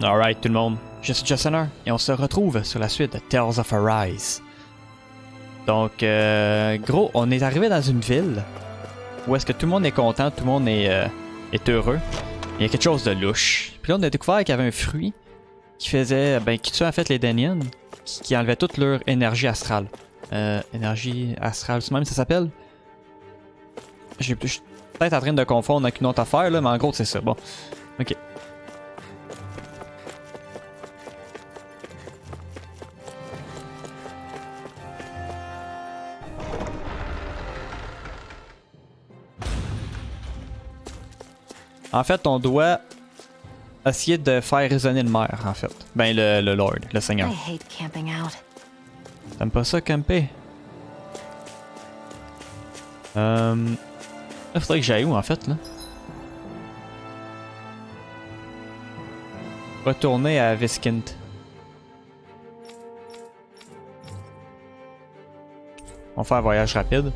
Alright tout le monde, je suis Justin et on se retrouve sur la suite de Tales of Arise. Donc, gros, on est arrivé dans une ville où est-ce que tout le monde est content, tout le monde est heureux. Il y a quelque chose de louche. Puis là, on a découvert qu'il y avait un fruit qui faisait, qui tuait en fait les Daniens, qui enlevait toute leur énergie astrale. Énergie astrale, c'est même ça s'appelle? Je suis peut-être en train de confondre avec une autre affaire là, mais en gros c'est ça. Bon, ok. En fait, on doit essayer de faire résonner le maire, en fait. Ben, le Lord, le Seigneur. T'aimes pas ça, camper? Là, faudrait que j'aille où, en fait, là? Retourner à Viskint. On va faire un voyage rapide.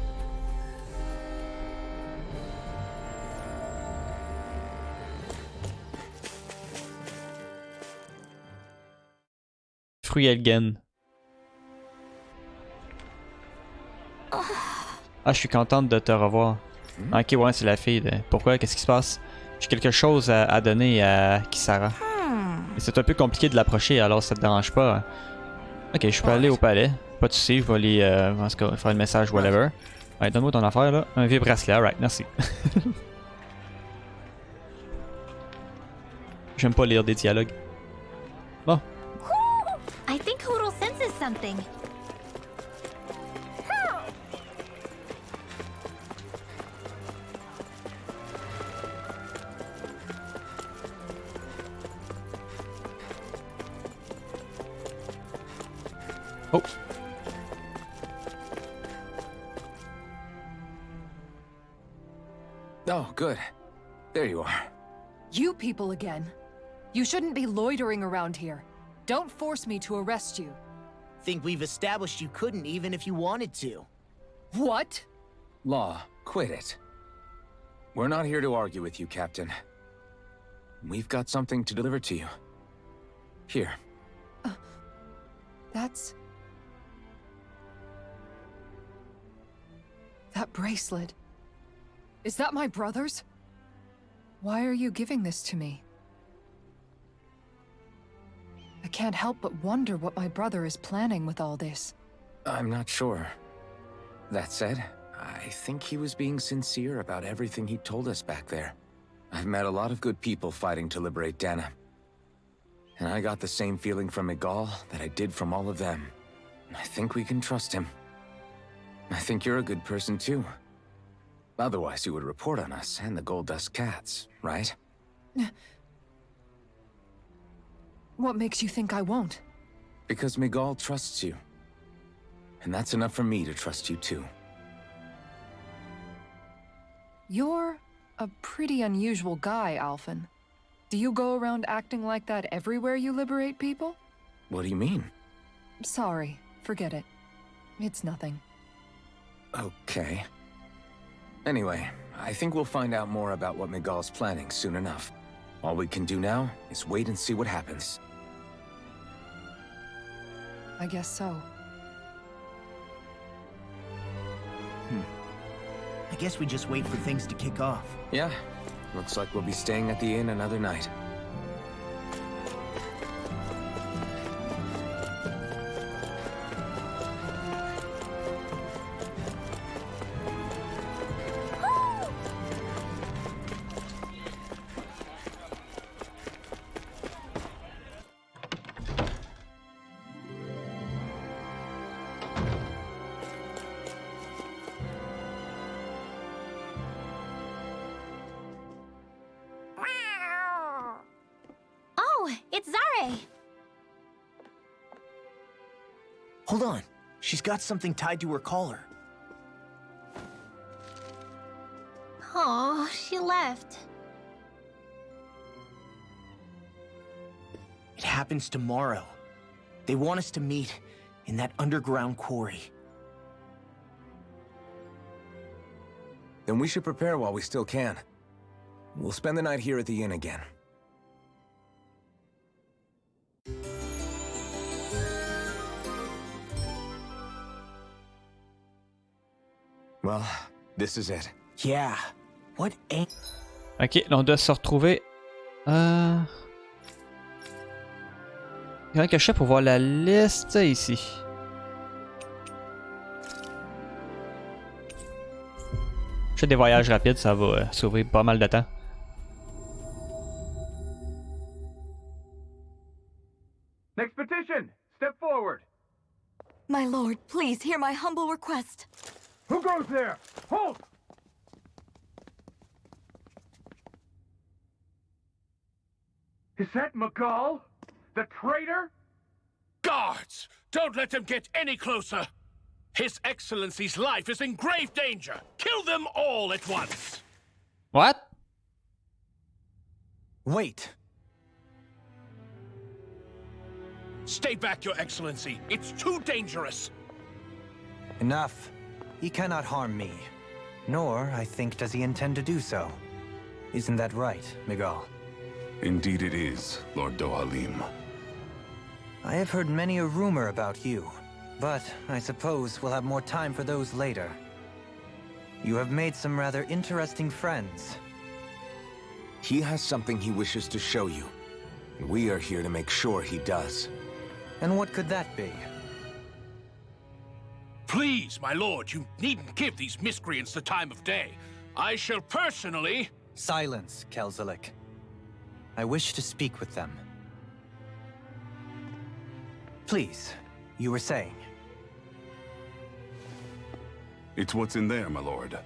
Fruit Elgen. Ah, je suis contente de te revoir. Ok, ouais, c'est la fille. Pourquoi? Qu'est-ce qui se passe? J'ai quelque chose à donner à Kisara. Et c'est un peu compliqué de l'approcher, alors ça te dérange pas. Ok, je peux aller au palais. Pas de soucis, je vais aller en tout cas, faire le message, whatever. Ouais, donne-moi ton affaire là. Un vieux bracelet, alright, merci. J'aime pas lire des dialogues. Bon. I think Hoodle senses something. Oh. Oh, good. There you are. You people again. You shouldn't be loitering around here. Don't force me to arrest you. Think we've established you couldn't even if you wanted to. What? Law, quit it. We're not here to argue with you, Captain. We've got something to deliver to you. Here. That's... That bracelet. Is that my brother's? Why are you giving this to me? I can't help but wonder what my brother is planning with all this. I'm not sure. That said, I think he was being sincere about everything he told us back there. I've met a lot of good people fighting to liberate Dana. And I got the same feeling from Miguel that I did from all of them. I think we can trust him. I think you're a good person too. Otherwise you would report on us and the Gold Dust Cats, right? What makes you think I won't? Because Miguel trusts you. And that's enough for me to trust you too. You're a pretty unusual guy, Alphen. Do you go around acting like that everywhere you liberate people? What do you mean? Sorry, forget it. It's nothing. Okay. Anyway, I think we'll find out more about what Miguel's planning soon enough. All we can do now is wait and see what happens. I guess so. I guess we just wait for things to kick off. Yeah, looks like we'll be staying at the inn another night. It's Zare! Hold on. She's got something tied to her collar. Oh, she left. It happens tomorrow. They want us to meet in that underground quarry. Then we should prepare while we still can. We'll spend the night here at the inn again. Well, this is it. Yeah. What ain't... Ok, là, on doit se retrouver. Comment que je fais pour voir la liste ici? Je fais des voyages rapides, ça va sauver pas mal de temps. Next petition! Step forward! My lord, please hear my humble request. Who goes there? Halt! Is that McGall? The traitor? Guards! Don't let them get any closer! His Excellency's life is in grave danger! Kill them all at once! What? Wait. Stay back, Your Excellency. It's too dangerous. Enough. He cannot harm me. Nor, I think, does he intend to do so. Isn't that right, Miguel? Indeed it is, Lord Dohalim. I have heard many a rumor about you, but I suppose we'll have more time for those later. You have made some rather interesting friends. He has something he wishes to show you. We are here to make sure he does. And what could that be? Please, my lord, you needn't give these miscreants the time of day. I shall personally... Silence, Kelzelik. I wish to speak with them. Please, you were saying. It's what's in there, my lord.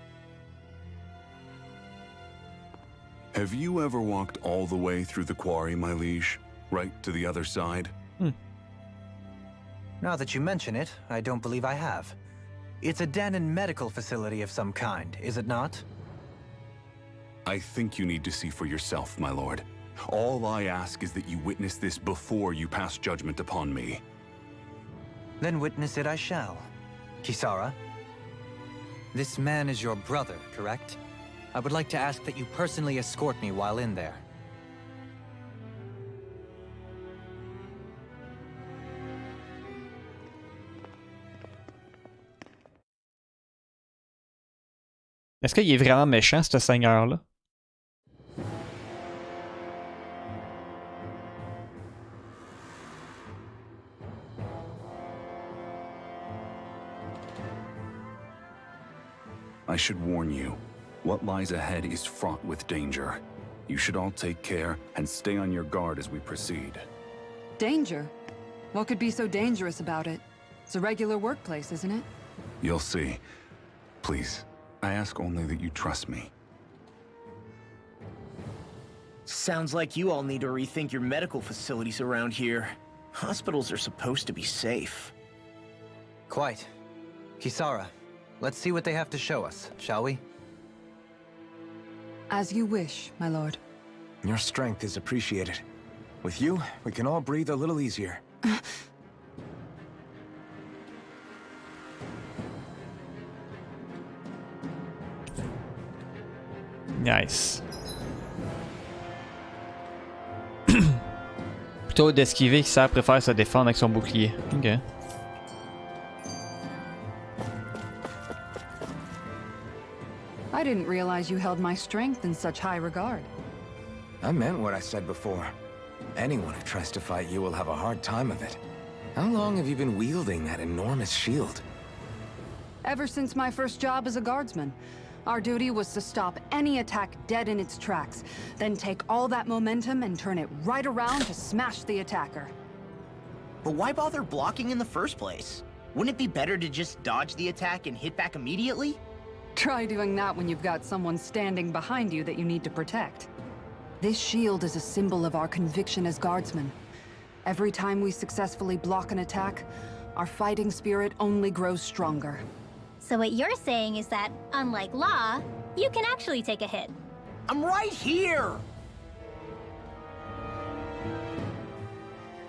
Have you ever walked all the way through the quarry, my liege? Right to the other side? Now that you mention it, I don't believe I have. It's a Danon medical facility of some kind, is it not? I think you need to see for yourself, my lord. All I ask is that you witness this before you pass judgment upon me. Then witness it I shall. Kisara, this man is your brother, correct? I would like to ask that you personally escort me while in there. Est-ce qu'il est vraiment méchant, ce seigneur-là? I should warn you, what lies ahead is fraught with danger. You should all take care and stay on your guard as we proceed. Danger? What could be so dangerous about it? It's a regular workplace, isn't it? You'll see. Please, I ask only that you trust me. Sounds like you all need to rethink your medical facilities around here. Hospitals are supposed to be safe. Quite. Kisara, let's see what they have to show us, shall we? As you wish, my lord. Your strength is appreciated. With you, we can all breathe a little easier. Nice. Plutôt d'esquiver, qui sert préfère se défendre avec son bouclier. Ok. I didn't realize you held my strength in such high regard. I meant what I said before. Anyone who tries to fight you will have a hard time of it. How long have you been wielding that enormous shield? Ever since my first job as a guardsman, our duty was to stop any attack dead in its tracks, then take all that momentum and turn it right around to smash the attacker. But why bother blocking in the first place? Wouldn't it be better to just dodge the attack and hit back immediately? Try doing that when you've got someone standing behind you that you need to protect. This shield is a symbol of our conviction as guardsmen. Every time we successfully block an attack, our fighting spirit only grows stronger. So what you're saying is that, unlike Law, you can actually take a hit. I'm right here!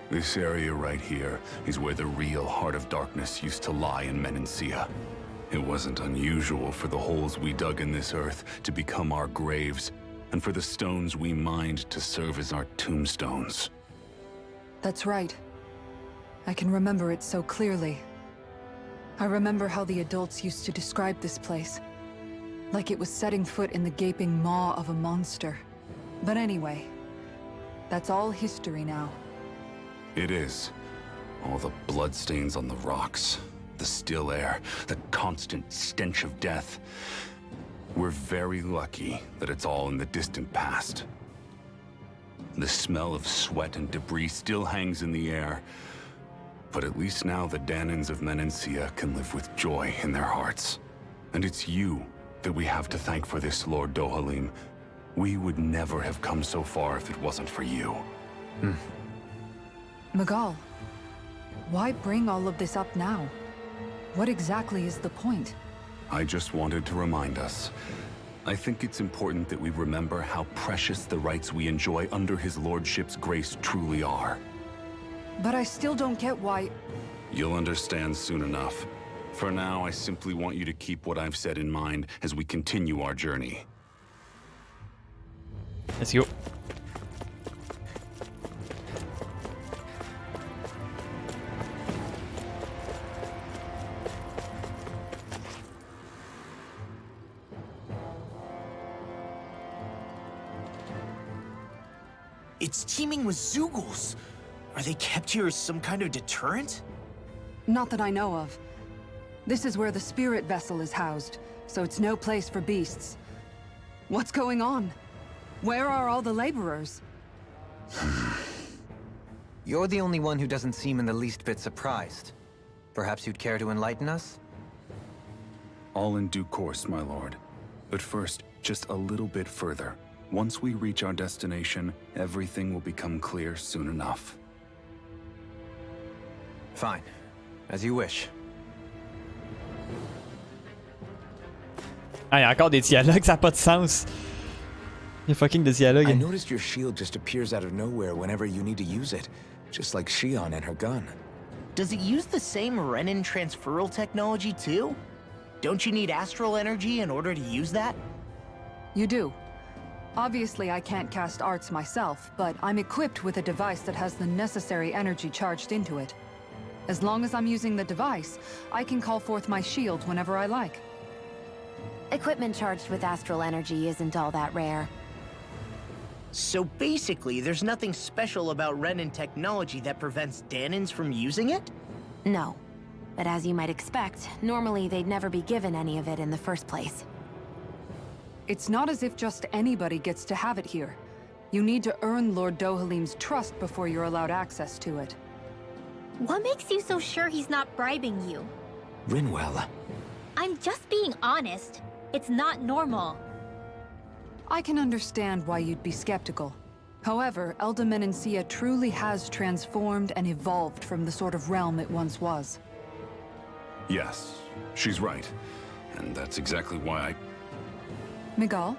This area right here is where the real Heart of Darkness used to lie in Menancia. It wasn't unusual for the holes we dug in this earth to become our graves, and for the stones we mined to serve as our tombstones. That's right. I can remember it so clearly. I remember how the adults used to describe this place. Like it was setting foot in the gaping maw of a monster. But anyway, that's all history now. It is. All the bloodstains on the rocks, the still air, the constant stench of death. We're very lucky that it's all in the distant past. The smell of sweat and debris still hangs in the air. But at least now the Danans of Menancia can live with joy in their hearts. And it's you that we have to thank for this, Lord Dohalim. We would never have come so far if it wasn't for you. Magal, why bring all of this up now? What exactly is the point? I just wanted to remind us. I think it's important that we remember how precious the rights we enjoy under his lordship's grace truly are. But I still don't get why... You'll understand soon enough. For now, I simply want you to keep what I've said in mind as we continue our journey. Let's go. It's teeming with Zoogles. Are they kept here as some kind of deterrent? Not that I know of. This is where the spirit vessel is housed, so it's no place for beasts. What's going on? Where are all the laborers? You're the only one who doesn't seem in the least bit surprised. Perhaps you'd care to enlighten us? All in due course, my lord. But first, just a little bit further. Once we reach our destination, everything will become clear soon enough. Fine. As you wish. Ah, il y a encore des dialogues, ça n'a pas de sens. Il y a fucking des dialogues. I noticed your shield just appears out of nowhere whenever you need to use it. Just like Shion and her gun. Does it use the same Renin transferal technology too? Don't you need astral energy in order to use that? You do. Obviously, I can't cast arts myself, but I'm equipped with a device that has the necessary energy charged into it. As long as I'm using the device, I can call forth my shield whenever I like. Equipment charged with astral energy isn't all that rare. So basically, there's nothing special about Renin technology that prevents Danans from using it? No. But as you might expect, normally they'd never be given any of it in the first place. It's not as if just anybody gets to have it here. You need to earn Lord Dohalim's trust before you're allowed access to it. What makes you so sure he's not bribing you? Rinwell. I'm just being honest. It's not normal. I can understand why you'd be skeptical. However, Elda Menancia truly has transformed and evolved from the sort of realm it once was. Yes, she's right. And that's exactly why Miguel?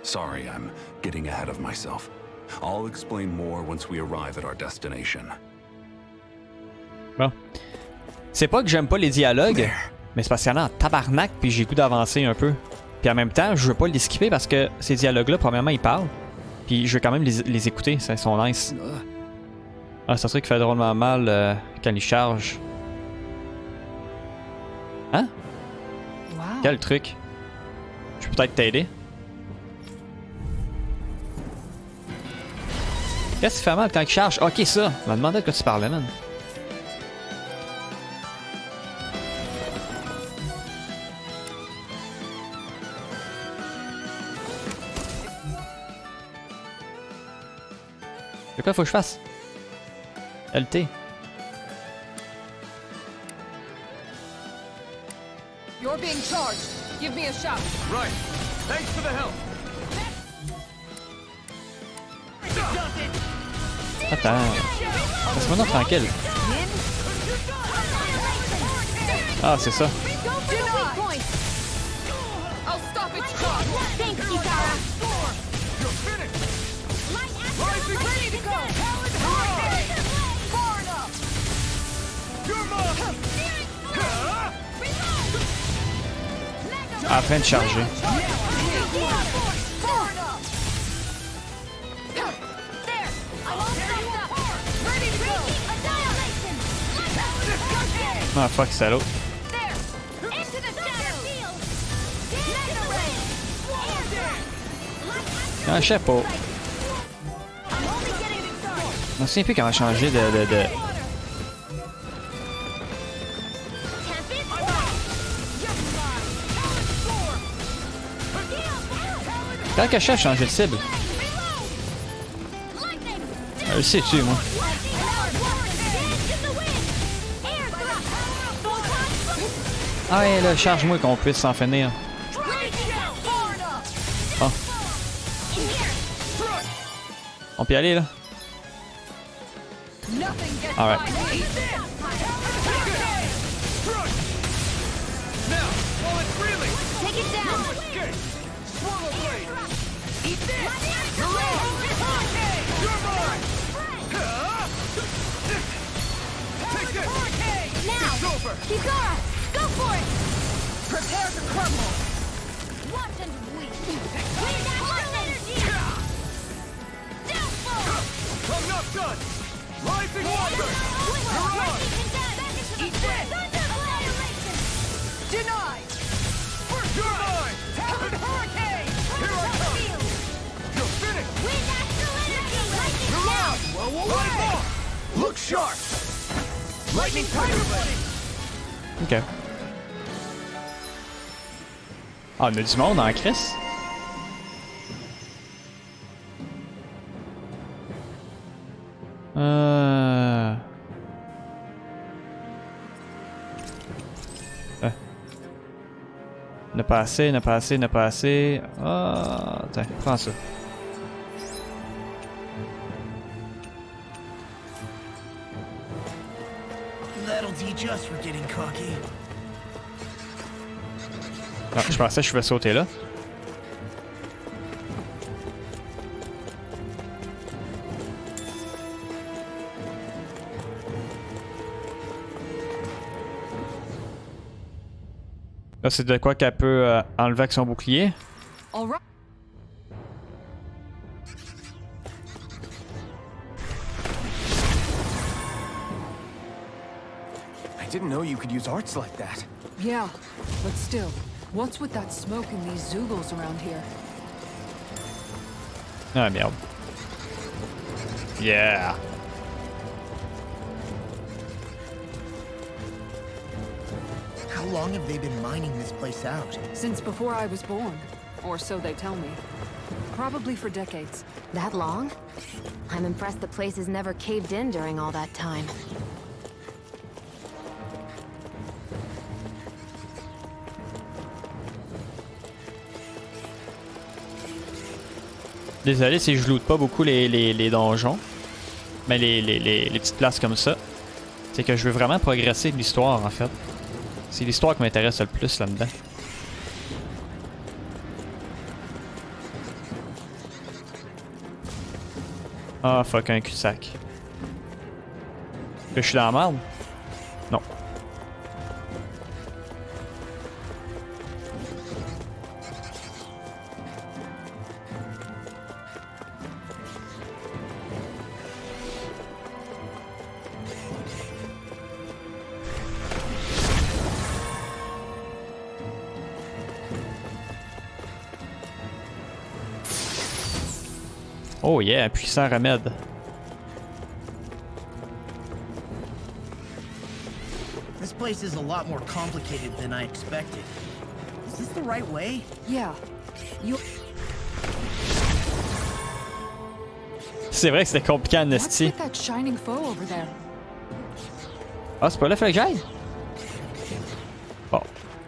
Sorry, I'm getting ahead of myself. I'll explain more once we arrive at our destination. Bon. C'est pas que j'aime pas les dialogues, mais c'est parce qu'il y en a en tabarnak, puis j'ai le goût d'avancer un peu. Puis en même temps, je veux pas les skipper parce que ces dialogues-là, premièrement, ils parlent. Puis je veux quand même les écouter, ils sont nice. Ah, c'est un truc qui fait drôlement mal quand ils chargent. Hein? Wow. Quel truc? Je peux peut-être t'aider. Qu'est-ce qui fait mal quand il charge? Ok, ça. Je me demandais de quoi tu parlais, man. De quoi faut que je fasse? LT. You're being charged. Give me a shout. Right. Thanks for the help. Attends. Laisse-moi donc tranquille. Ah, c'est ça. I'll stop its charge. Thanks, Kitara. You're finished. Ready to go. Far enough. You're mine. En train de charger. Ah, fuck, salaud. Ah, je sais pas. Je me souviens plus comment changer de... Quand que je sais changer de cible? Je sais-tu, moi? Ah ouais, là, charge-moi qu'on puisse s'en finir. Oh. On peut y aller, là? Alright. Kisara, go for it! Prepare to crumble! Watch and weep! We're not energy! Downfall! I'm not done! Rising water! You're on! Eat dead! Denied! You're mine! Talon Hurricane! Here I come! You're finished! We're natural energy! You're out! Light off! Look sharp! Lightning Tiger Blade! Ok. Ah, on a du monde en Chris. Ne pas assez, ne pas assez, ne pas assez. Ah, attends, prends ça. That'll teach us for getting cocky. Ah, je pensais que je pouvais sauter là. Là, c'est de quoi qu'elle peut enlever avec son bouclier. All right. I didn't know you could use arts like that. Yeah, but still, what's with that smoke and these zoogles around here? Ah merde. Yeah. How long have they been mining this place out? Since before I was born. Or so they tell me. Probably for decades. That long? I'm impressed the place has never caved in during all that time. Désolé si je loot pas beaucoup les donjons. Mais les petites places comme ça. C'est que je veux vraiment progresser de l'histoire en fait. C'est l'histoire qui m'intéresse le plus là-dedans. Ah fuck, un cul-de-sac. Que je suis dans la merde? Non. Oh yeah, puissant remède. This place is a lot more complicated than I expected. Is this the right way? Yeah. You... C'est vrai que c'était compliqué en What's esti. with that shining foe over there? Ah, c'est pas là qu'il fallait que j'aille? Oh.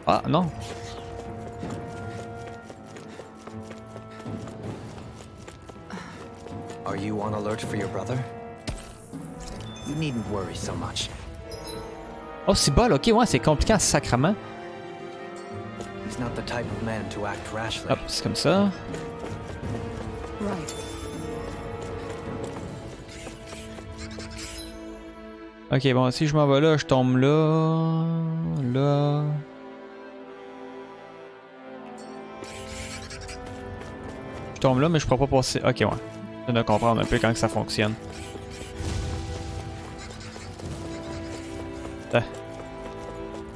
Ah, non. Are you on alert for your brother? You needn't worry so much. Oh, c'est bol, ok, ouais, c'est compliqué en sacrement. He's not the type of man to act rashly. Hop, c'est comme ça. Right. Ok, bon, si je m'en vais là, je tombe là. Là. Je tombe là, mais je pourrais pas passer. Ok, ouais. Je viens de comprendre un peu comment ça fonctionne. Ah.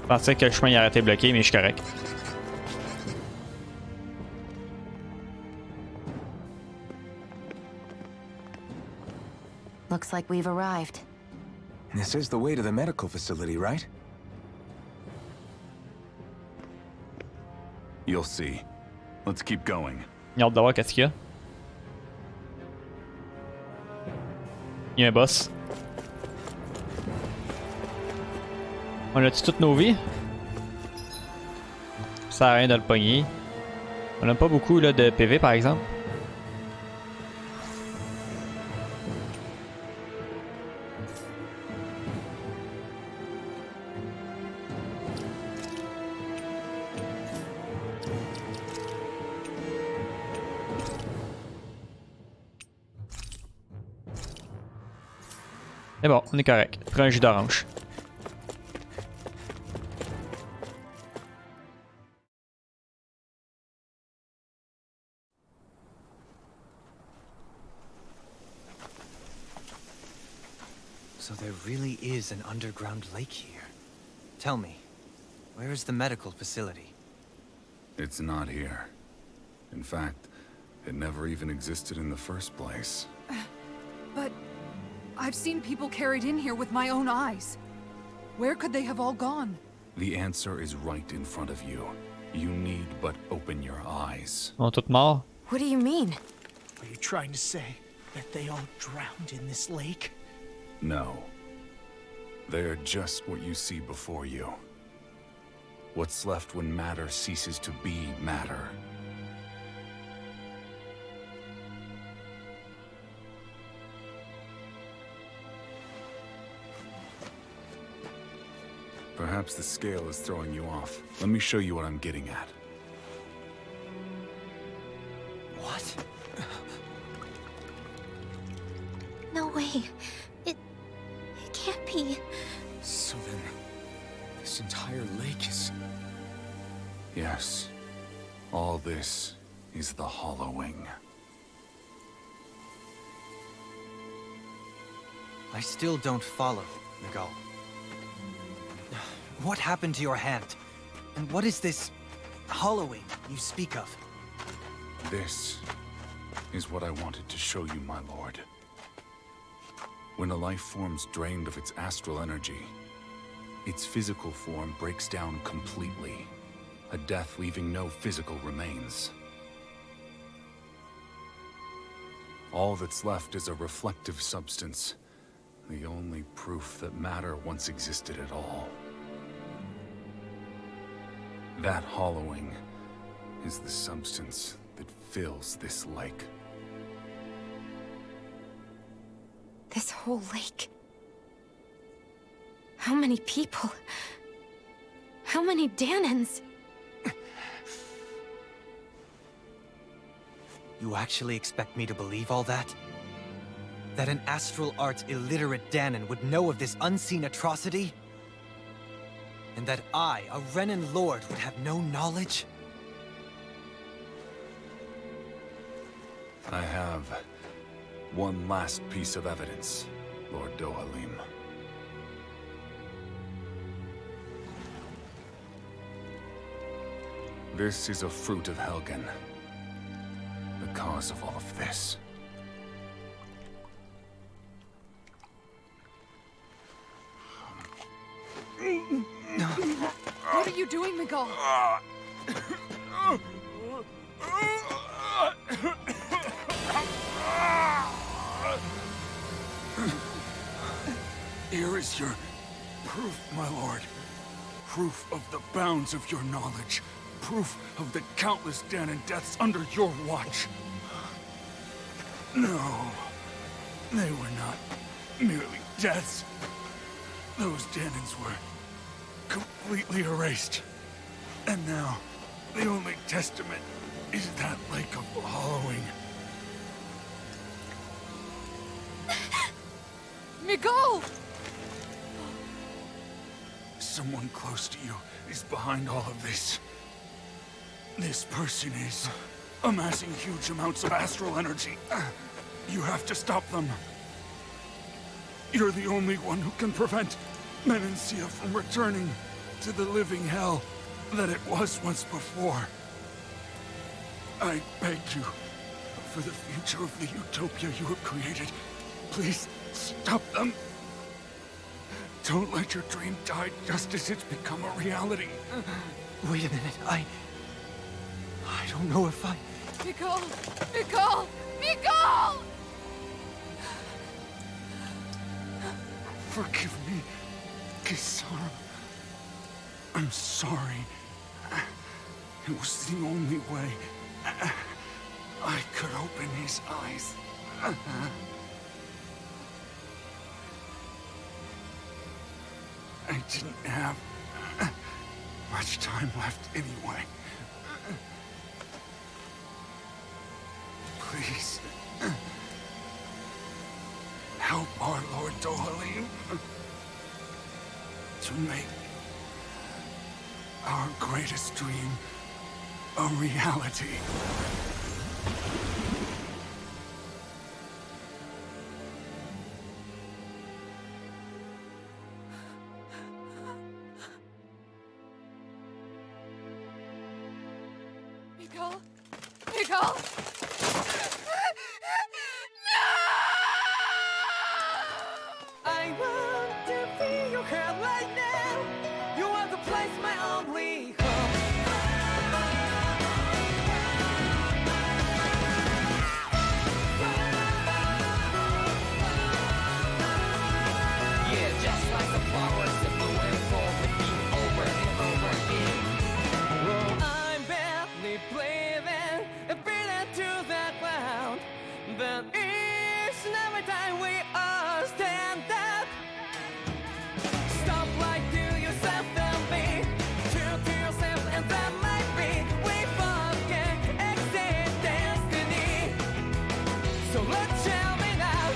Je pensais que le chemin il aurait été bloqué, mais je suis correct. Looks like we've arrived. This is the way to the medical facility, right? You'll see. Let's keep going. J'ai hâte de voir qu'est-ce qu'il y a. Il y a un boss. On a-tu toutes nos vies? Ça sert à rien de le pogner. On a pas beaucoup là, de PV par exemple. Mais bon, on est correct. Prends un jus d'orange. So there really is an underground lake here. Tell me, where is the medical facility? It's not here. In fact, it never even existed in the first place. But I've seen people carried in here with my own eyes. Where could they have all gone? The answer is right in front of you. You need but open your eyes. On est tous morts? What do you mean? Are you trying to say that they all drowned in this lake? No. They're just what you see before you. What's left when matter ceases to be matter. Perhaps the scale is throwing you off. Let me show you what I'm getting at. What? No way. It can't be. So then, this entire lake is... Yes. All this is the hollowing. I still don't follow, Miguel. What happened to your hand? And what is this hollowing you speak of? This is what I wanted to show you, my lord. When a life form's drained of its astral energy, its physical form breaks down completely, a death leaving no physical remains. All that's left is a reflective substance, the only proof that matter once existed at all. That hollowing is the substance that fills this lake. This whole lake. How many people? How many Danans? You actually expect me to believe all that? That an astral arts illiterate Danan would know of this unseen atrocity? And that I, a Renan lord, would have no knowledge? I have one last piece of evidence, Lord Dohalim. This is a fruit of Helgen, the cause of all of this. What are you doing, Miguel? Here is your proof, my lord. Proof of the bounds of your knowledge. Proof of the countless Danan deaths under your watch. No, they were not merely deaths. Those Danans were completely erased. And now, the only testament is that lake of hollowing. Miguel! Someone close to you is behind all of this. This person is amassing huge amounts of astral energy. You have to stop them. You're the only one who can prevent Menancia from returning to the living hell that it was once before. I beg you, for the future of the utopia you have created, please Stop them. Don't let your dream die just as it's become a reality. Wait a minute, I don't know if I... Nicole! Nicole! Nicole! Forgive me, Kisara. I'm sorry. It was the only way I could open his eyes. I didn't have much time left anyway. Please, help our Lord Dohalim to make our greatest dream a reality. Nicole? Nicole? I want to feel your hair right now. You are the place, my only home. Yeah, just like the flowers that blew and fall with you over and over again. Well, I'm barely breathing and breathing to that ground. But each and every time we all stand up, stop like to yourself and be true to yourself, and that might be we forget exist destiny. So let's shout it out.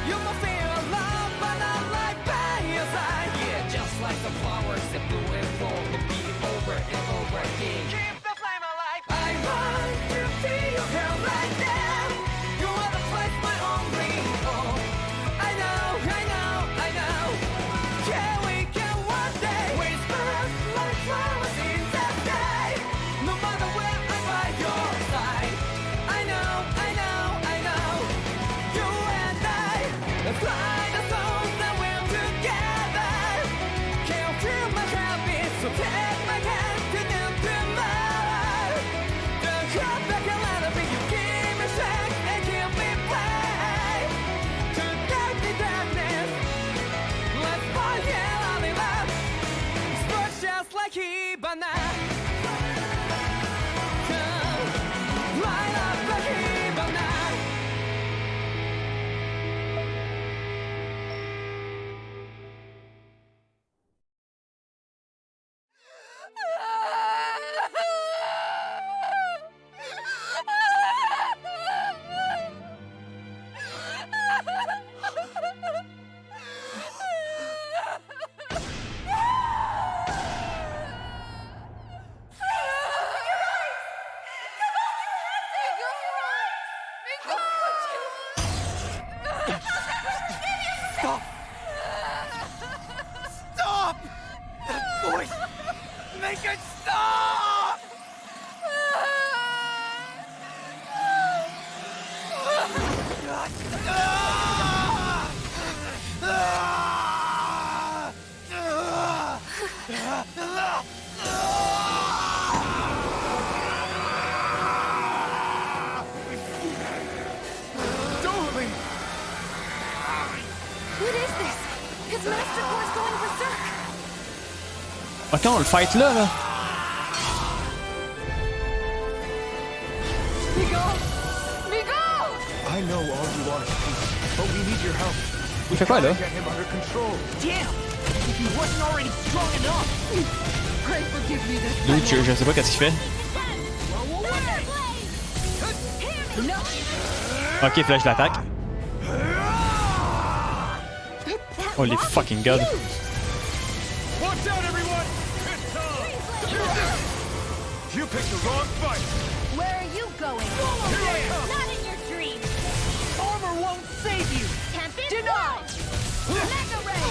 You will feel love, but not like by your side. Yeah, just like the flowers that blew and fall to be over and over again. Keep the flame alive. I want to feel your hair right now. You are the place, my only home. I know, I know, I know. Yeah, we can one day whisper like flowers in the sky. No matter where I'm by your side. I know, I know, I know. You and I, let's fly the souls that we're together. Can't feel my habit, so take my hand to them tomorrow. Don't come back and let me, you give me strength and give me play. To dark the darkness, let's forget all the love. Sparks just like Hibana. Come, light up like Hibana. Stop! Stop! That voice! Make it stop! Darling! What is this? His master core is going berserk. Ok, on le fight là, là. Nicole! Nicole! I know all you are, but we need your help. Il fait quoi là? Get him under control. Damn! If he wasn't already strong enough! Pray forgive me this Dude, je sais pas qu'est-ce qu'il fait. Ok, flash d'attaque. Holy fucking god. Watch out, everyone! It's you picked the wrong fight! Where are you going? Here I come! Not in your dreams! Armor won't save you! Tempest Denied! Mega Ray!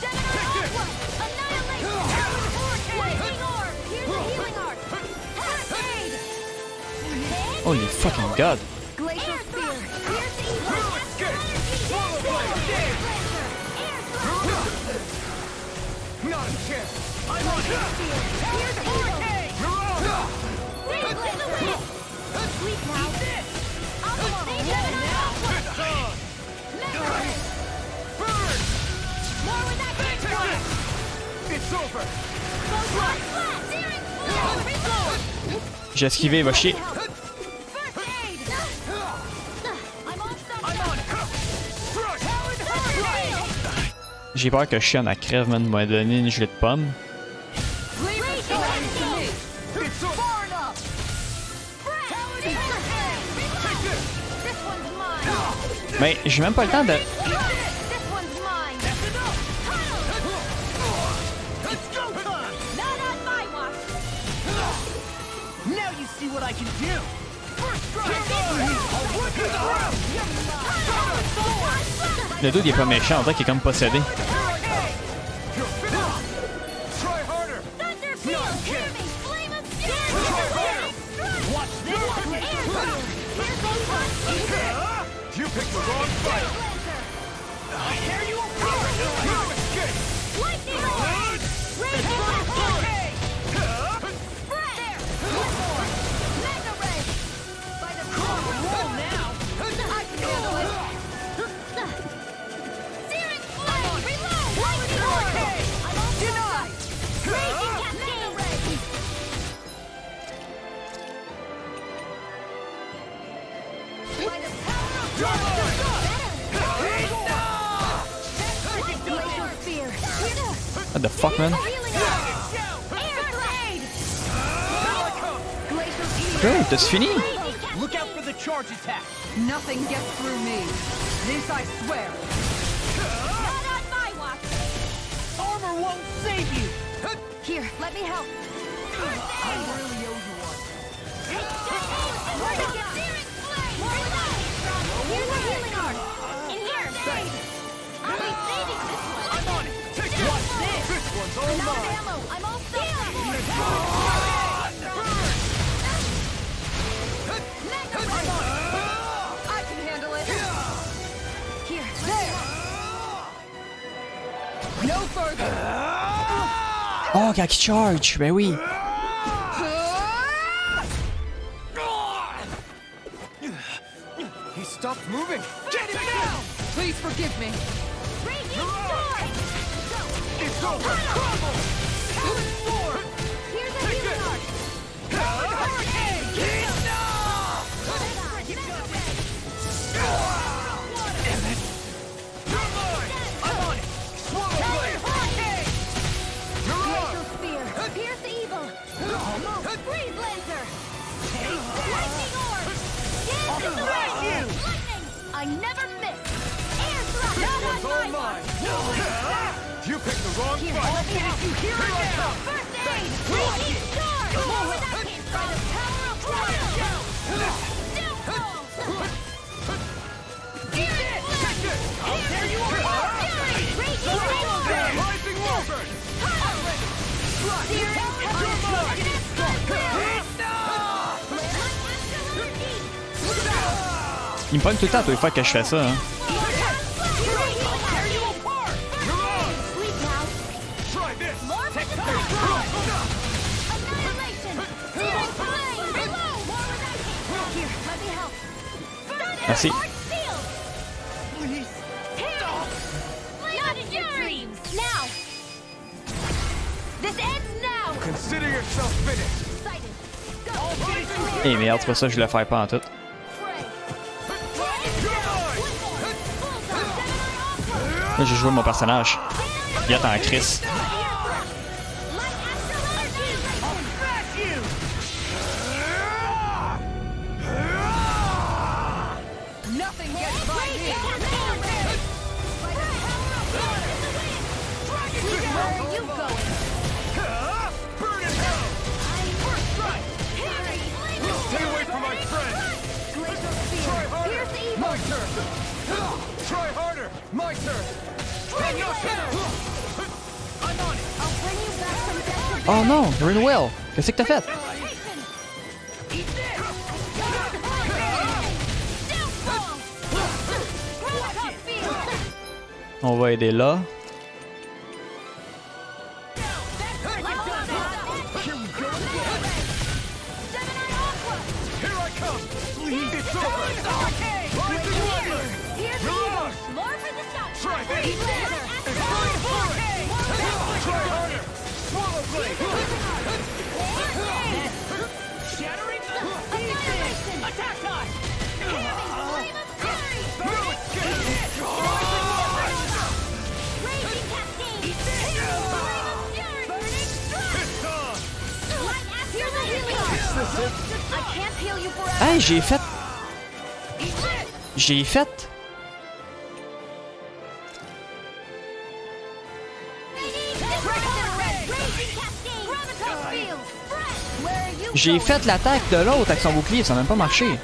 Gemini Aqua! Annihilation! Lightning Orb! Here's the healing art! Cascade! Holy fucking god. Glacial Spear! Here's the evil! J'ai esquivé, il va chier. J'ai peur que Chienne à crève, man, m'a donné une gelée de pomme. Mais j'ai même pas le temps de... Le dude il est pas méchant, on dirait qu'il est comme possédé. What the fuck, man? Great, that's fini. Look out for the charge attack. Nothing gets through me. This I swear. Not on my watch! Armor won't save you. Here, let me help. I really owe you one. Here's a healing art! In here! I'll be saving this one! I'm on it! Watch this. This one's all I'm out of mine. ammo! I'm all set! I can handle it. Here, There. No further. Oh, quand il charge, ben oui. He stopped moving. Get him down. Please forgive me. It's over. Crumble. Sword. Here's a healing art! Hurricane. Damn it. You're mine. I'm on it. Swallow blade. You're on. Glacial spear! Pierce evil! Freeze lancer! Lightning orb! Dance in the Smash wind! you. Lightning! I never miss! Air thrust! Not on my watch! You picked the wrong Here, fight. let me help you! Here I come. First aid! Radiant charge! More where that came from! By the power of Cryo! Still fall! Eat this. Take this. I'll tear you apart. Radiant Railroad! Rising Wolverine. Il me pogne tout le temps, tous les fois que je fais ça, hein. Try this. Merci. Now! This ends now! Consider yourself finished. Excited! Go! Eh merde, c'est pas ça que je voulais faire pas en tout. Là, j'ai joué mon personnage. Il attend Chris. Nothing gets by me. Where are you going? Burn in hell. First strike! Stay away from my friend. Glacial Try spear! harder. Pierce evil! My turn. Try harder. My turn. Freeze lancer! I'm on it. I'll bring you back from death. Oh non, you're in the well. Qu'est-ce que t'as fait? Eat this. Still fall! Critical field! On va aider là. Hey, j'ai fait. J'ai fait. J'ai fait l'attaque de l'autre avec son bouclier, ça n'a même pas marché.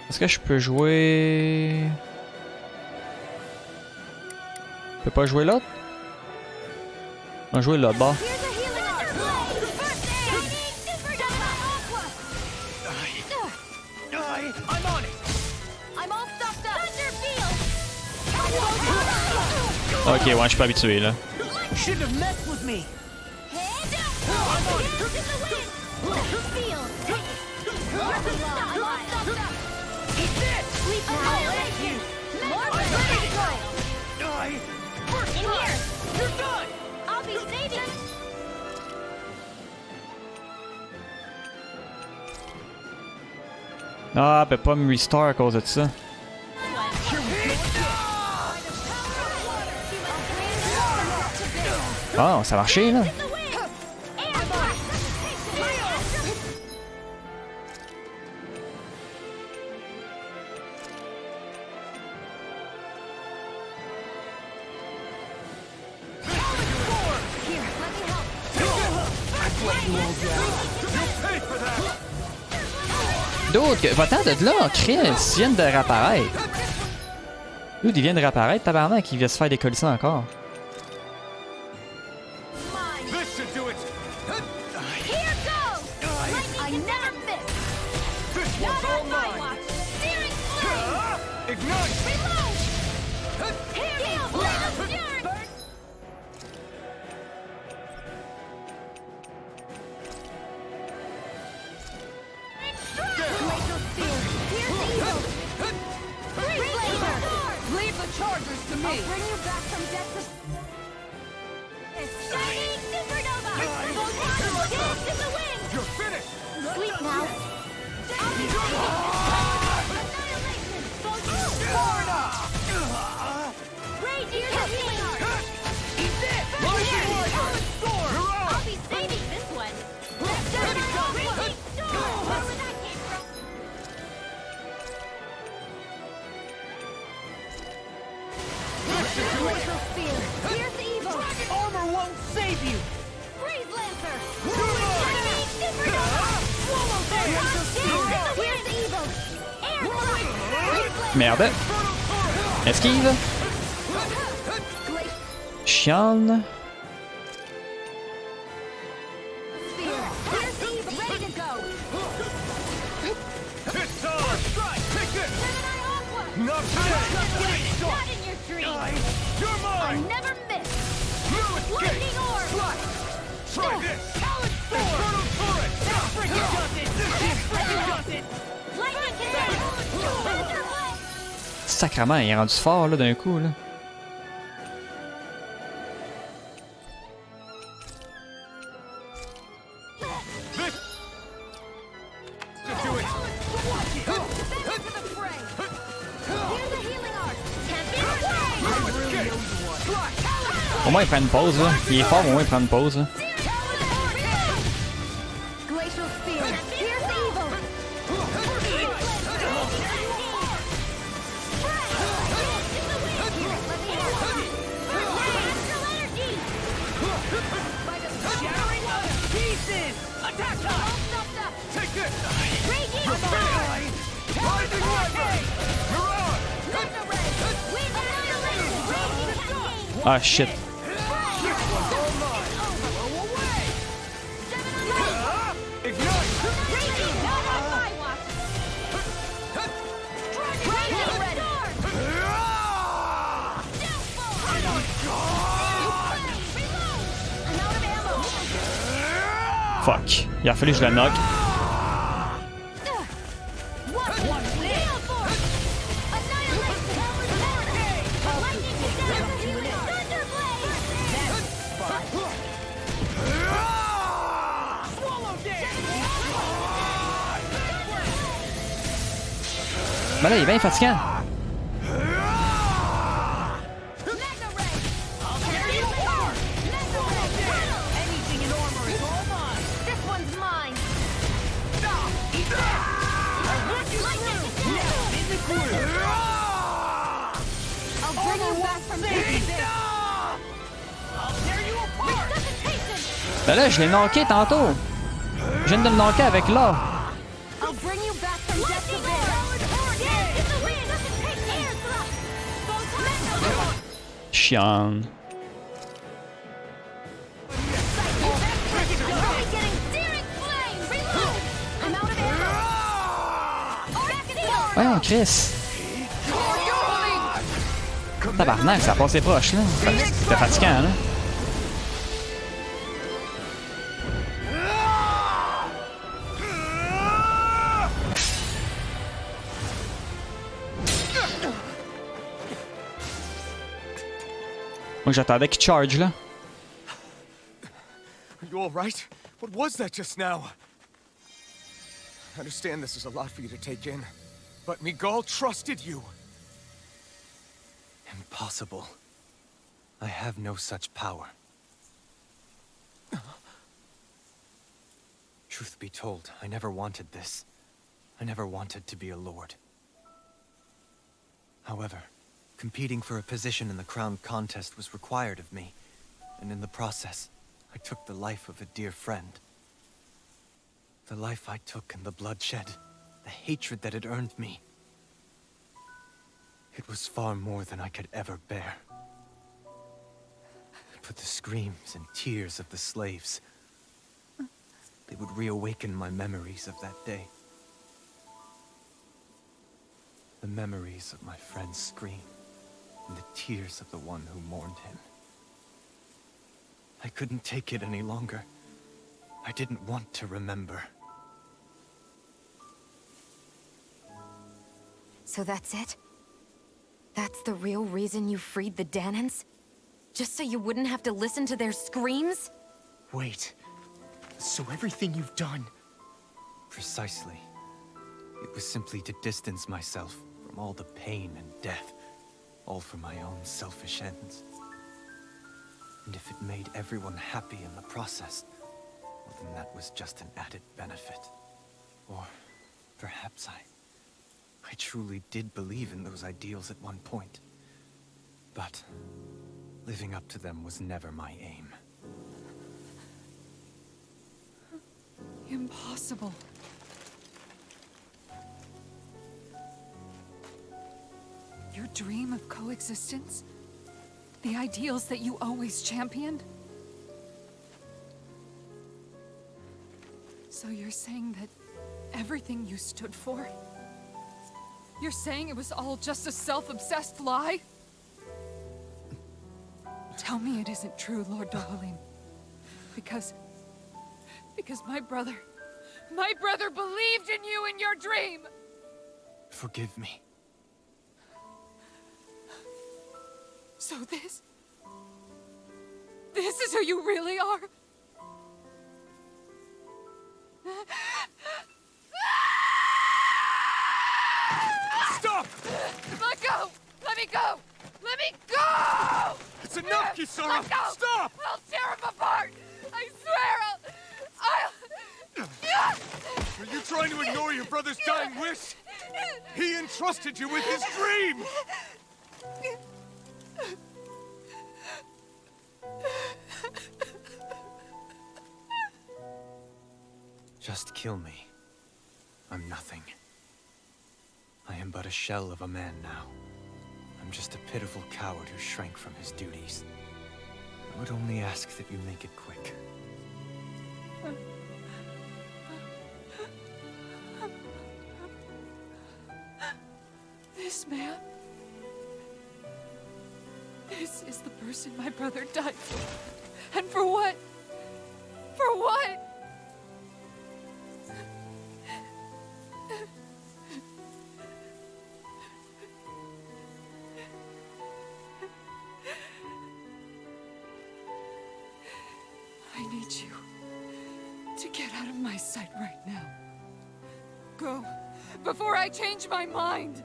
Est-ce que je peux jouer... Je peux pas jouer l'autre? On va jouer l'autre bas. Ok, ouais, je suis pas habitué là. Ah, elle peut pas me restore à cause de ça. Oh, ça a marché là. D'autres, va-t'en de là, Chris, ils viennent de réapparaître. D'où ils viennent de réapparaître, tabarnak, ils viennent se faire décoller ça encore. Merde. Esquive. Chienne. Sacrement, il est rendu fort là d'un coup là. Au moins il prend une pause là. Il est fort, au moins il prend une pause là. Ah shit. fuck. Il a fallu que je le knock. Ben là, il est bien fatigant. Ben là, je l'ai knocké tantôt. Je viens de le knocker avec là. Chiant. Voyons, Chris. Tabarnak, ça a passé proche, là. C'était fatigant, là. Moi, j'attendais qu'il charge, là. Are you all right? What was that just now? I understand this is a lot for you to take in, but Miguel trusted you. Impossible. I have no such power. Truth be told, I never wanted this. I never wanted to be a lord. However, competing for a position in the crown contest was required of me, and in the process, I took the life of a dear friend. The life I took and the bloodshed, the hatred that it earned me. It was far more than I could ever bear. But the screams and tears of the slaves, they would reawaken my memories of that day. The memories of my friend's scream, and the tears of the one who mourned him. I couldn't take it any longer. I didn't want to remember. So that's it? That's the real reason you freed the Danans? Just so you wouldn't have to listen to their screams? Wait. So everything you've done... Precisely. It was simply to distance myself from all the pain and death. All for my own selfish ends. And if it made everyone happy in the process, well then that was just an added benefit. Or perhaps I truly did believe in those ideals at one point. But living up to them was never my aim. Impossible. Your dream of coexistence? The ideals that you always championed? So you're saying that everything you stood for? You're saying it was all just a self-obsessed lie? Tell me it isn't true, Lord Dohalim. Because my brother believed in you in your dream! Forgive me. So this is who you really are? Stop! Let go! Let me go! Let me go! It's enough, Kisara! Let go! Stop! I'll tear him apart! I swear I'll... Are you trying to ignore your brother's dying wish? He entrusted you with his dream! Just kill me. I'm nothing. I am but a shell of a man now. I'm just a pitiful coward who shrank from his duties. I would only ask that you make it quick. This man... This is the person my brother died for. And for what? For what? Get out of my sight right now. Go, before I change my mind!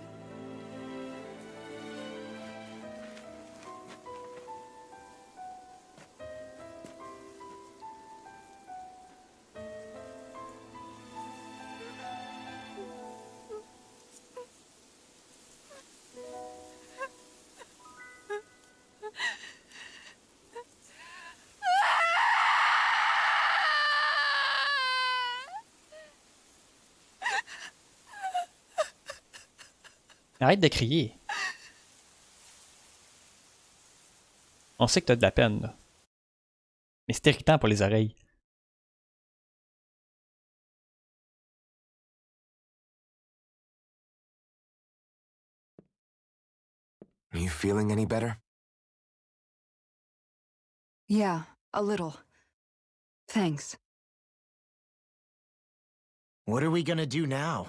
Arrête de crier. On sait que t'as de la peine, là. Mais c'est irritant pour les oreilles. Are you feeling any better? Yeah, a little. Thanks. What are we gonna do now?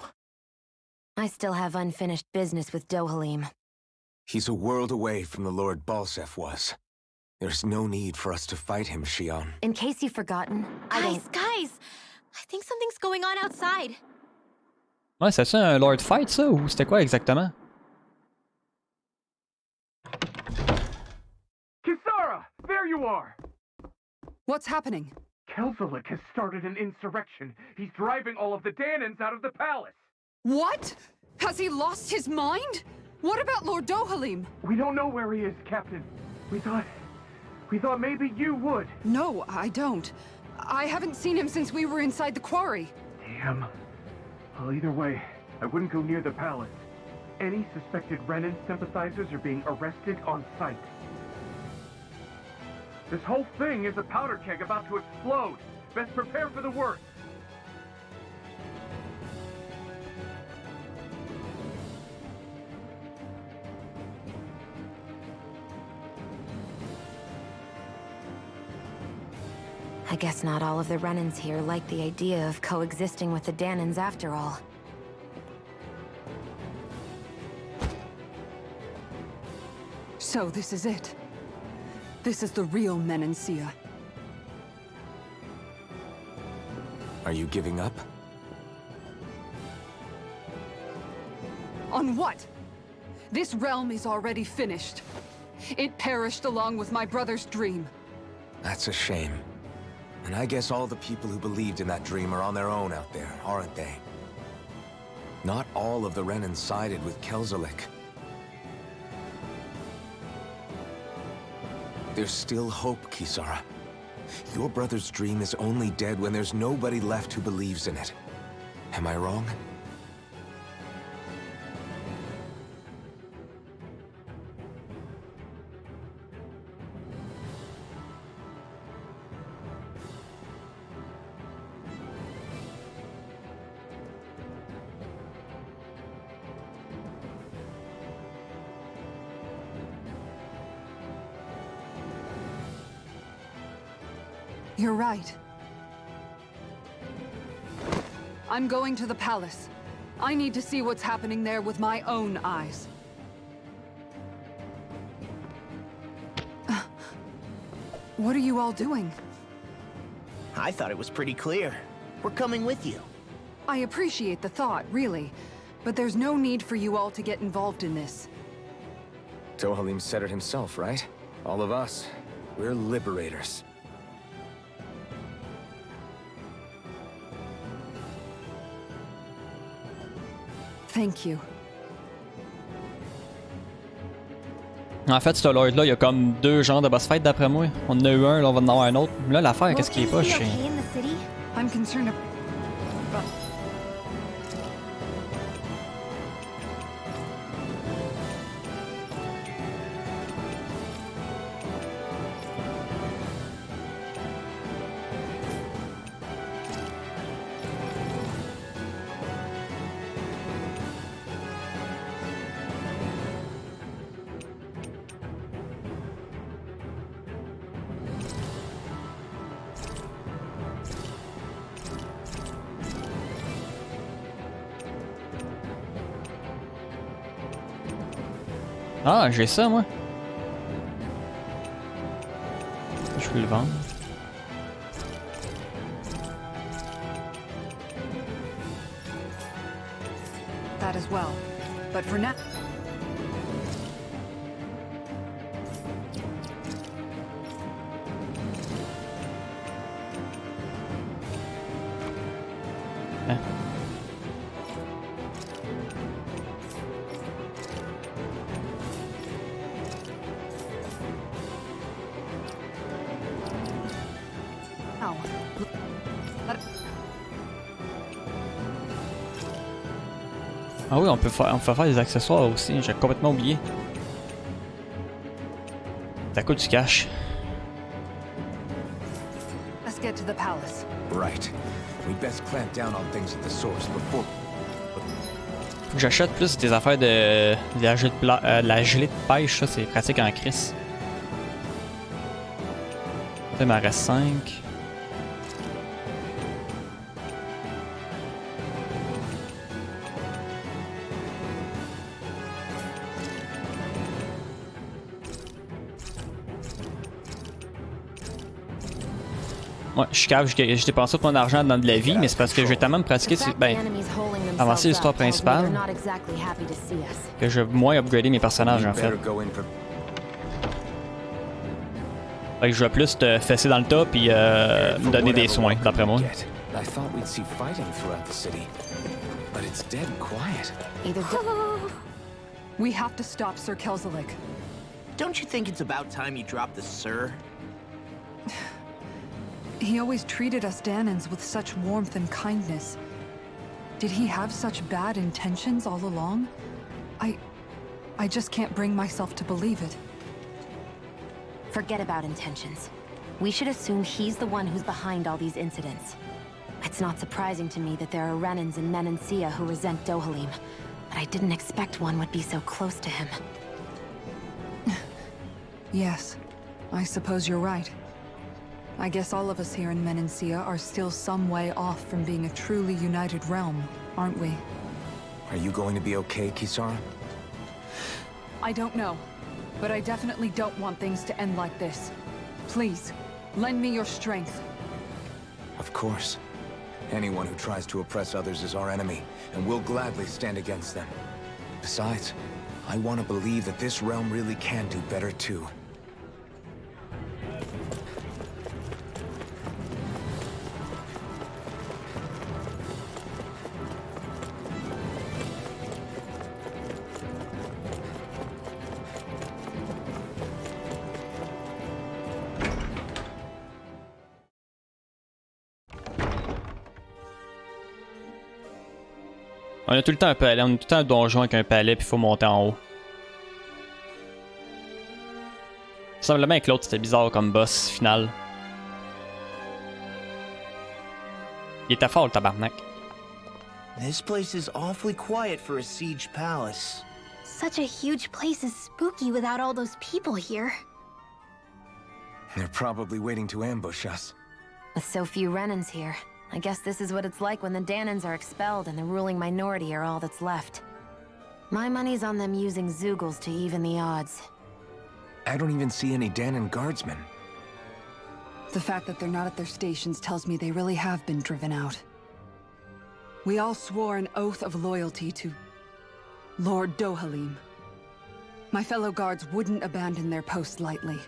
I still have unfinished business with Dohalim. He's a world away from the Lord Balsef was. There's no need for us to fight him, Shion. In case you've forgotten, I don't... Guys! I think something's going on outside. Ouais, c'est ça un Lord Fight, ça, ou c'était quoi exactement? Kisara! There you are! What's happening? Kelzelik has started an insurrection. He's driving all of the Danans out of the palace. What? Has he lost his mind? What about Lord Dohalim? We don't know where he is, Captain. We thought maybe you would. No, I don't. I haven't seen him since we were inside the quarry. Damn. Well, either way, I wouldn't go near the palace. Any suspected Renan sympathizers are being arrested on sight. This whole thing is a powder keg about to explode. Best prepare for the worst. I guess not all of the Renans here like the idea of coexisting with the Danans after all. So this is it. This is the real Menancia. Are you giving up? On what? This realm is already finished. It perished along with my brother's dream. That's a shame. And I guess all the people who believed in that dream are on their own out there, aren't they? Not all of the Renan sided with Kelzelik. There's still hope, Kisara. Your brother's dream is only dead when there's nobody left who believes in it. Am I wrong? You're right. I'm going to the palace. I need to see what's happening there with my own eyes. What are you all doing? I thought it was pretty clear. We're coming with you. I appreciate the thought, really. But there's no need for you all to get involved in this. Dohalim said it himself, right? All of us. We're liberators. Thank you. En fait, ce Lord-là, il y a comme deux genres de boss fight d'après moi. On en a eu un, là, on va en avoir un autre. Là, l'affaire, qu'est-ce qui est pas, je sais. I'm concerned about... Ah, j'ai ça, moi. Je peux le vendre. that as well. But for now... Ah oui, on peut faire des accessoires aussi, j'ai complètement oublié. Ça coûte du cash. Let's get to the palace. Right. We'd best clamp down on things at the source before. Faut que j'achète plus des affaires de la gelée de pêche, ça c'est pratique en crise. Il m'en reste 5. Ouais, je suis cave, je dépense tout mon argent dans de la vie, mais c'est parce que j'ai tellement pratiqué, avancer l'histoire principale, que je veux moins upgrader mes personnages en fait. Fait que je vais plus te fesser dans le tas puis me donner des soins, d'après moi. We have to stop Sir Kelzelik. Don't you think it's about time you drop the sir? He always treated us Danans with such warmth and kindness. Did he have such bad intentions all along? I just can't bring myself to believe it. Forget about intentions. We should assume he's the one who's behind all these incidents. It's not surprising to me that there are Renans in Menancia who resent Dohalim, but I didn't expect one would be so close to him. Yes, I suppose you're right. I guess all of us here in Menancia are still some way off from being a truly united realm, aren't we? Are you going to be okay, Kisara? I don't know, but I definitely don't want things to end like this. Please, lend me your strength. Of course. Anyone who tries to oppress others is our enemy, and we'll gladly stand against them. Besides, I want to believe that this realm really can do better too. On a tout le temps un palais, on a tout le temps un donjon avec un palais puis il faut monter en haut. Semblement que l'autre c'était bizarre comme boss final. Il était fort le tabarnak. This place is awfully quiet for a siege palace. Such a huge place is spooky without all those people here. They're probably waiting to ambush us. With so few Renans here, I guess this is what it's like when the Danans are expelled and the ruling minority are all that's left. My money's on them using Zeugles to even the odds. I don't even see any Danan guardsmen. The fact that they're not at their stations tells me they really have been driven out. We all swore an oath of loyalty to Lord Dohalim. My fellow guards wouldn't abandon their post lightly.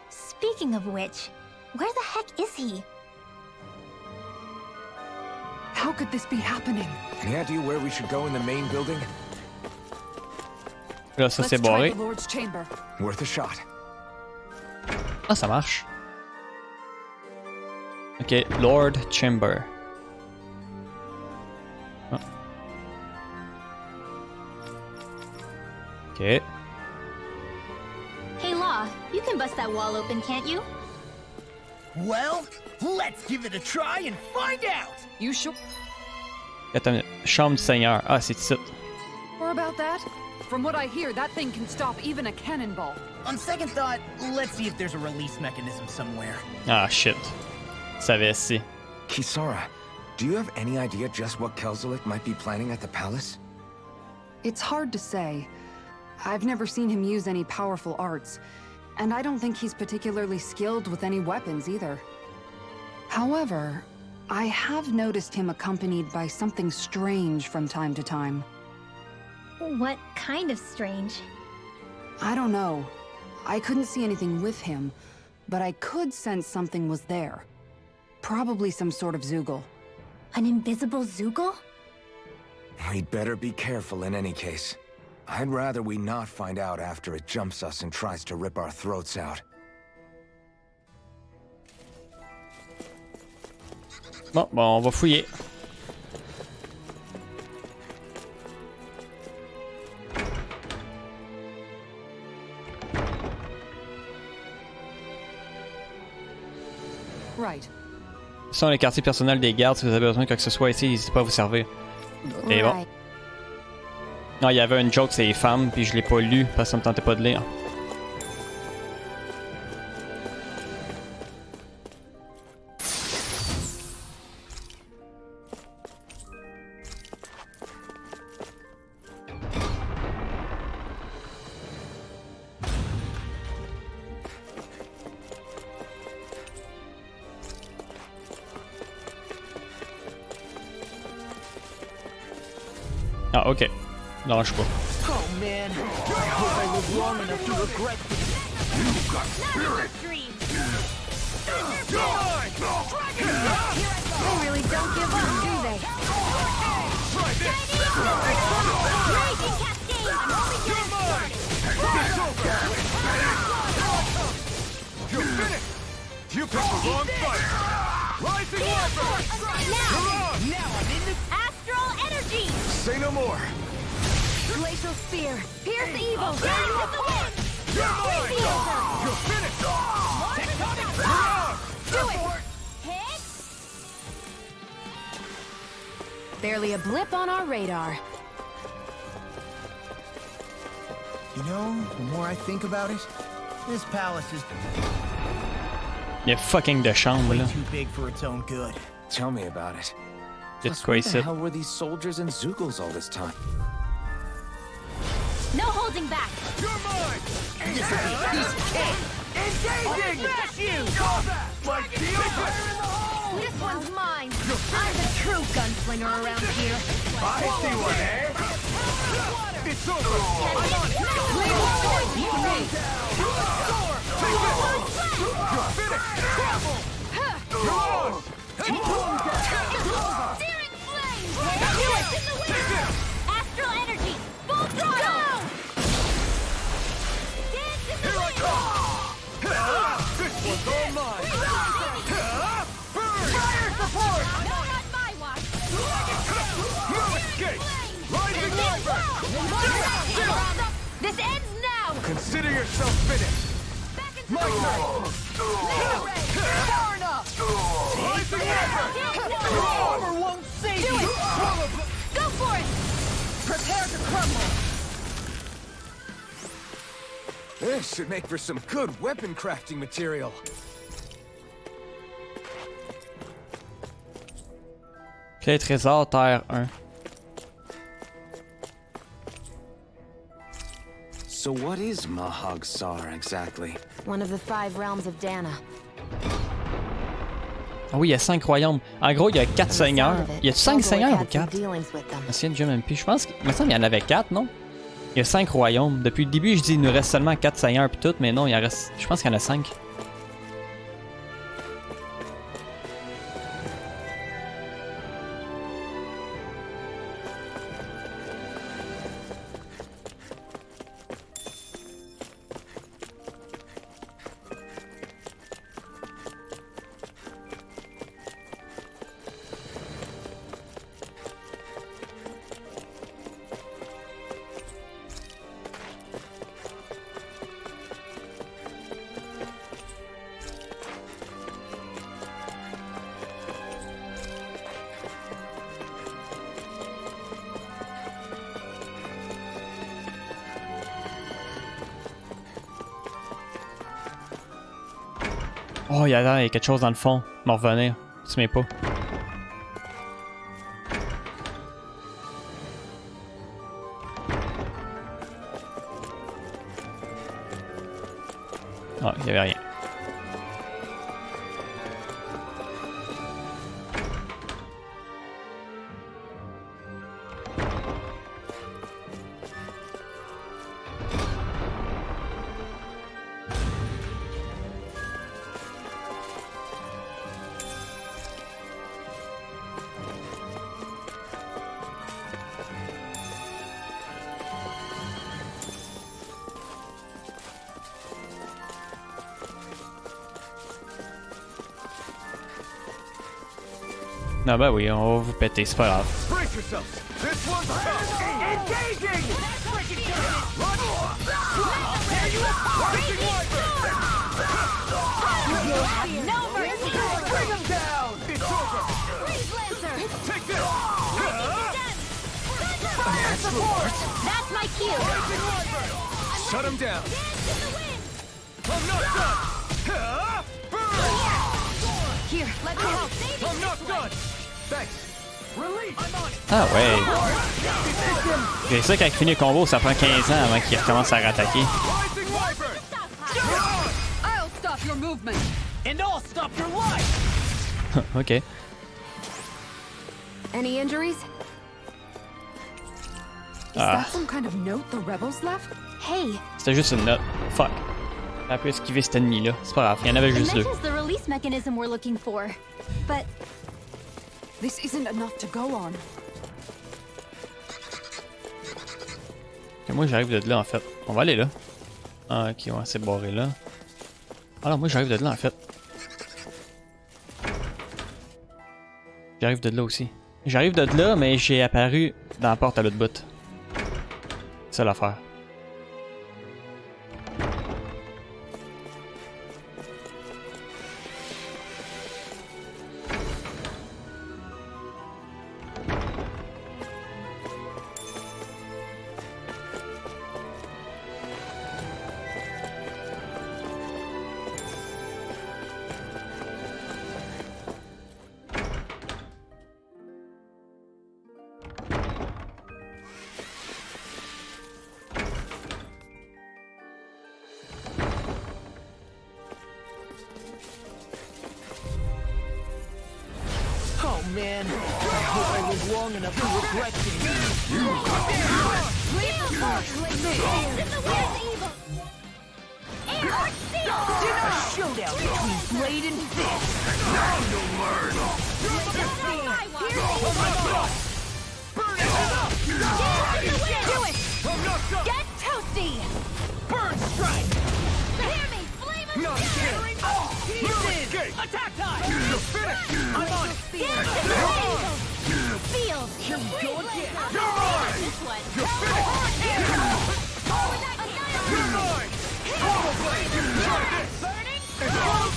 Speaking of which, where the heck is he? How could this be happening? Any idea where we should go in the main building? Là, ça c'est barré. Worth a shot. Ah, ça marche. Ok, Lord Chamber. Ah. Ok. Hey Law, you can bust that wall open, can't you? Well, let's give it a try and find out! You sure? Attends, chambre du Seigneur. Ah, c'est ici. Or about that? From what I hear, that thing can stop even a cannonball. On second thought, let's see if there's a release mechanism somewhere. Ah, shit. Savais si. Kisara, do you have any idea just what Kelzelik might be planning at the palace? It's hard to say. I've never seen him use any powerful arts, and I don't think he's particularly skilled with any weapons either. However, I have noticed him accompanied by something strange from time to time. What kind of strange? I don't know. I couldn't see anything with him, but I could sense something was there. Probably some sort of Zoogle. An invisible Zoogle? We'd better be careful in any case. I'd rather we not find out after it jumps us and tries to rip our throats out. Bon, on va fouiller. Right. Ce sont les quartiers personnels des gardes. Si vous avez besoin de quoi que ce soit ici, n'hésitez pas à vous servir. Et bon. Non, il y avait une joke, c'est les femmes, puis je l'ai pas lu parce que ça me tentait pas de lire. Ah, ok. Lâche pas. Oh man, I hope I live long enough to regret this. You've got spirit! They really don't give up, do they? Raging cascade! I'm only getting started! You're finished! You picked the wrong fight! Rising Weapon! Now I'm in the astral energy! Say no more! Glacial spear, pierce the evil! With the wind! You're mine! You're finished! Tectonic Do it! Hit! Barely a blip on our radar. You know, the more I think about it, this palace is Il y a fucking de chambres là. too big for its own good. Tell me about it. It's Plus, where the crazy. hell were these soldiers and Zoogles all this time? No holding back! You're mine! This will be a piece of cake! Engaging! Smash you! Like deal! This one's mine. I'm the true gunslinger around here. I see one, eh? It's over! I'm on! You're finished! You're on! Searing flames! Hit in the wind! Astral energy! Full throttle! Dance in the Here I wind! come! This one's all mine! Burn! Fire support! No, not my watch! No escape! Rising Weapon! This ends now! Consider yourself finished! My turn! Far enough! Rising Weapon! Your Armor won't save Do you! it! Go for it! Prepare to crumble! This should make for some good weapon crafting material. Clé trésor, terre 1. So what is Mahag Sar exactly? One of the 5 realms of Dana. Ah oui, il y a 5 royaumes. En gros, il y a 4 seigneurs. Il y a 5 seigneurs ou 4? Dealings with them. Ancien Jim MP. Je pense qu'il me semble qu'il y en avait 4, non? Il y a 5 royaumes. Depuis le début, je dis il nous reste seulement 4 seigneurs puis tout, mais non, il en reste. Je pense qu'il y en a 5. Oh, il y a quelque chose dans le fond. M'en revenir. Tu m'es pas. Ah, il y avait rien. Non, bah oui, on va vous péter, c'est pas grave. Brace yourselves. This one's tough. Engaging. No mercy! Bring him down. It's over. Freeze Lancer! Take this. Fire support! That's my cue! Shut him down. I'm not done. Here, let me help. I'm not done. Thanks. Release. I'm on it. Ah ouais. C'est ça, quand il finit le combo, ça prend 15 ans avant qu'il recommence à rattaquer. I'll stop your movement. And I'll stop your life! Ok. Any injuries? Is Ah. that some kind of note the rebels left? Hey, C'était juste une note. Fuck. On a pu esquiver cet ennemi-là. C'est pas grave, il y en avait it juste deux. mentions the release mechanism we're looking for. But This isn't enough to go on. Ok, moi j'arrive de là en fait. On va aller là. Ah, ok, ouais, c'est barré là. Ah non, moi j'arrive de là en fait. J'arrive de là aussi. J'arrive de là, mais j'ai apparu dans la porte à l'autre bout. C'est ça l'affaire. Oh man, I hope I live long enough to regret this. A showdown between blade and fist. Now you'll learn. Do it! Get toasty! Burn strike! Hear me! Flame and Not scattering! Attack time! You're finished. I'm on it! Feel! Here we go again! You're mine. This one! You're finished. You're mine. Portal blade. Try this. It's all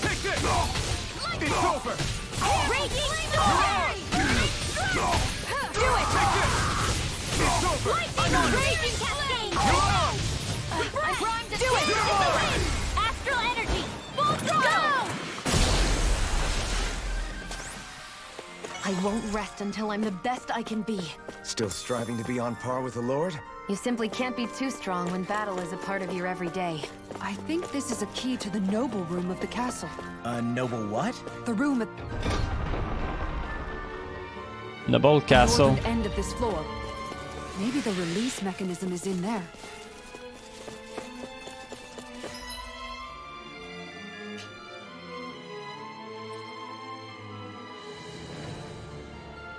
Take this. It's over. Raging storm! Do it! Take this. It's over. Lightning raging cascade! I'm primed to do it! Astral energy! Full throttle! I won't rest until I'm the best I can be. Still striving to be on par with the Lord? You simply can't be too strong when battle is a part of your everyday. I think this is a key to the noble room of the castle. A noble what? The room at Noble the Castle. northern end of this floor. Maybe the release mechanism is in there.